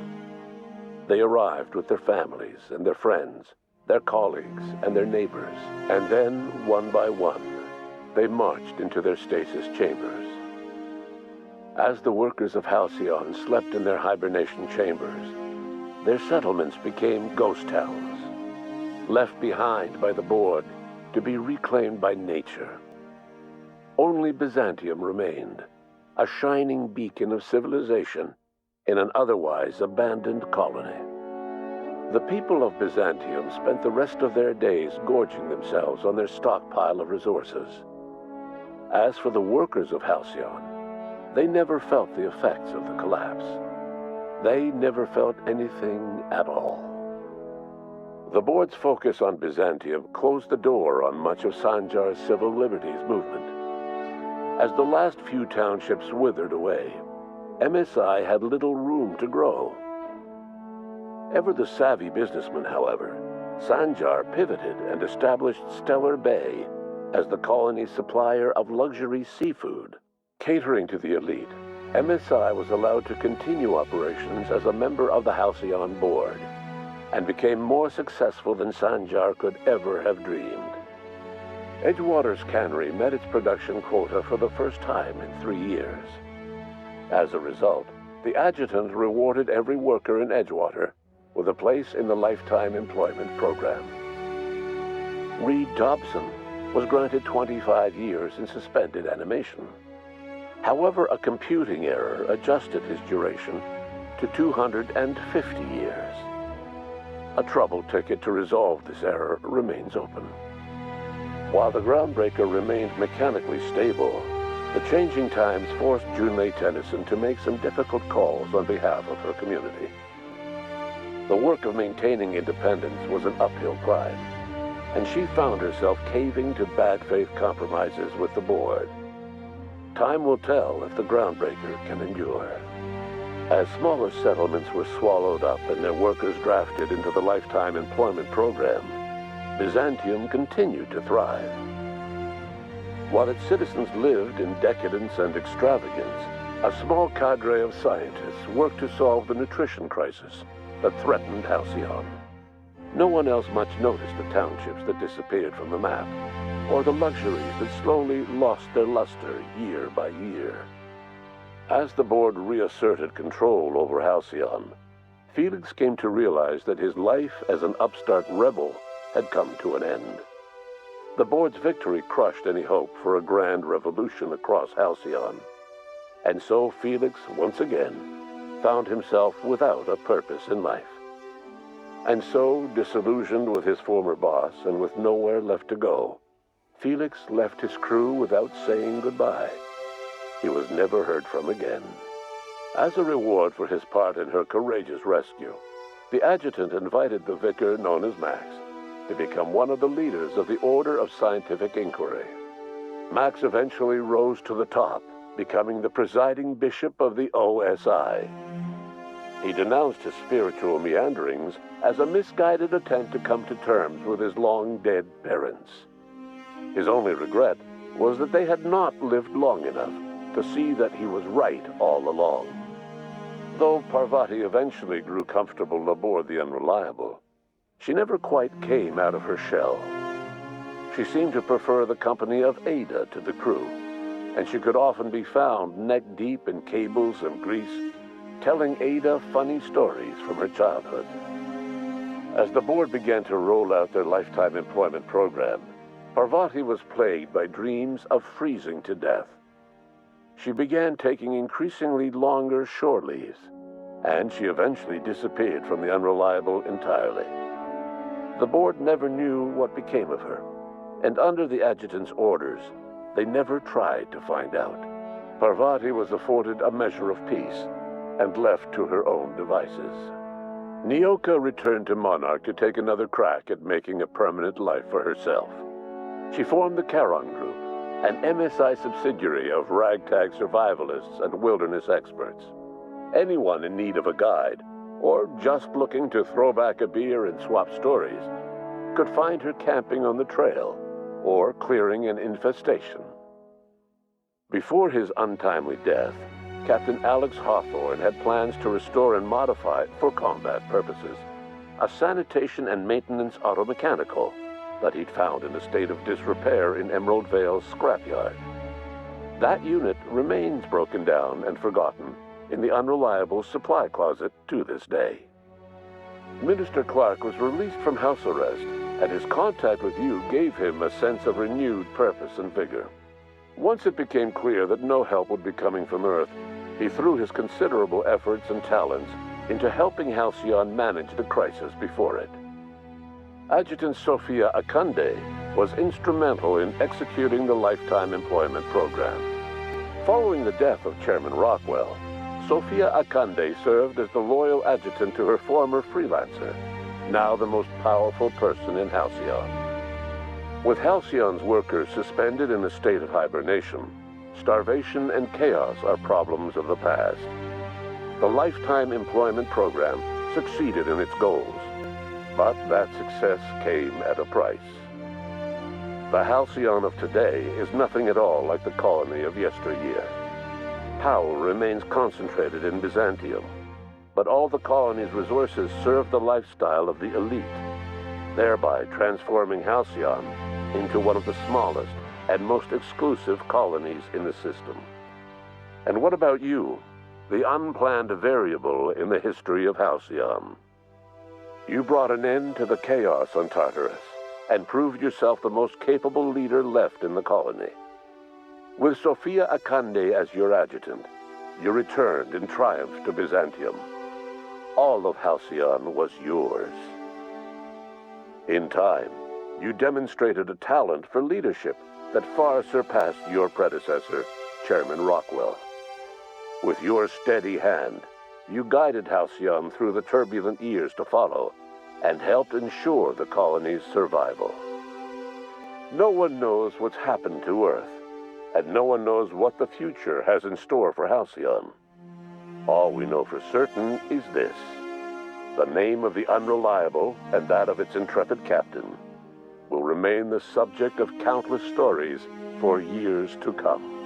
They arrived with their families and their friends, their colleagues and their neighbors, and then, one by one, they marched into their stasis chambers. As the workers of Halcyon slept in their hibernation chambers, their settlements became ghost towns, left behind by the board to be reclaimed by nature. Only Byzantium remained, a shining beacon of civilization in an otherwise abandoned colony. The people of Byzantium spent the rest of their days gorging themselves on their stockpile of resources. As for the workers of Halcyon, they never felt the effects of the collapse. They never felt anything at all. The board's focus on Byzantium closed the door on much of Sanjar's civil liberties movement. As the last few townships withered away, MSI had little room to grow. Ever the savvy businessman, however, Sanjar pivoted and established Stellar Bay as the colony's supplier of luxury seafood. Catering to the elite, MSI was allowed to continue operations as a member of the Halcyon board. and became more successful than Sanjar could ever have dreamed. Edgewater's cannery met its production quota for the first time in 3 years. As a result, the adjutant rewarded every worker in Edgewater with a place in the Lifetime Employment Program. Reed Dobson was granted 25 years in suspended animation. However, a computing error adjusted his duration to 250 years. A trouble ticket to resolve this error remains open. While the groundbreaker remained mechanically stable, the changing times forced Junlei Tennyson to make some difficult calls on behalf of her community. The work of maintaining independence was an uphill climb, and she found herself caving to bad faith compromises with the board. Time will tell if the groundbreaker can endure. As smaller settlements were swallowed up and their workers drafted into the Lifetime Employment Program, Byzantium continued to thrive. While its citizens lived in decadence and extravagance, a small cadre of scientists worked to solve the nutrition crisis that threatened Halcyon. No one else much noticed the townships that disappeared from the map, or the luxuries that slowly lost their luster year by year. As the board reasserted control over Halcyon, Felix came to realize that his life as an upstart rebel had come to an end. The board's victory crushed any hope for a grand revolution across Halcyon, and so Felix, once again, found himself without a purpose in life. And so, disillusioned with his former boss and with nowhere left to go, Felix left his crew without saying goodbye. He was never heard from again. As a reward for his part in her courageous rescue, the adjutant invited the vicar known as Max to become one of the leaders of the Order of Scientific Inquiry. Max eventually rose to the top, becoming the presiding bishop of the OSI. He denounced his spiritual meanderings as a misguided attempt to come to terms with his long-dead parents. His only regret was that they had not lived long enough to see that he was right all along. Though Parvati eventually grew comfortable aboard the Unreliable, she never quite came out of her shell. She seemed to prefer the company of Ada to the crew, and she could often be found neck-deep in cables and grease, telling Ada funny stories from her childhood. As the board began to roll out their Lifetime Employment Program, Parvati was plagued by dreams of freezing to death. She began taking increasingly longer shore leaves, and she eventually disappeared from the Unreliable entirely. The board never knew what became of her, and under the adjutant's orders, they never tried to find out. Parvati was afforded a measure of peace and left to her own devices. Nyoka returned to Monarch to take another crack at making a permanent life for herself. She formed the Charon Group, an MSI subsidiary of ragtag survivalists and wilderness experts. Anyone in need of a guide, or just looking to throw back a beer and swap stories, could find her camping on the trail or clearing an infestation. Before his untimely death, Captain Alex Hawthorne had plans to restore and modify, for combat purposes, a sanitation and maintenance automechanical that he'd found in a state of disrepair in Emerald Vale's scrapyard. That unit remains broken down and forgotten in the Unreliable supply closet to this day. Minister Clark was released from house arrest, and his contact with you gave him a sense of renewed purpose and vigor. Once it became clear that no help would be coming from Earth, he threw his considerable efforts and talents into helping Halcyon manage the crisis before it. Adjutant Sophia Akande was instrumental in executing the Lifetime Employment Program. Following the death of Chairman Rockwell, Sophia Akande served as the loyal adjutant to her former freelancer, now the most powerful person in Halcyon. With Halcyon's workers suspended in a state of hibernation, starvation and chaos are problems of the past. The Lifetime Employment Program succeeded in its goals, but that success came at a price. The Halcyon of today is nothing at all like the colony of yesteryear. Power remains concentrated in Byzantium, but all the colony's resources serve the lifestyle of the elite, thereby transforming Halcyon into one of the smallest and most exclusive colonies in the system. And what about you, the unplanned variable in the history of Halcyon? You brought an end to the chaos on Tartarus and proved yourself the most capable leader left in the colony. With Sophia Akande as your adjutant, you returned in triumph to Byzantium. All of Halcyon was yours. In time, you demonstrated a talent for leadership that far surpassed your predecessor, Chairman Rockwell. With your steady hand, you guided Halcyon through the turbulent years to follow and helped ensure the colony's survival. No one knows what's happened to Earth, and no one knows what the future has in store for Halcyon. All we know for certain is this: the name of the Unreliable and that of its intrepid captain will remain the subject of countless stories for years to come.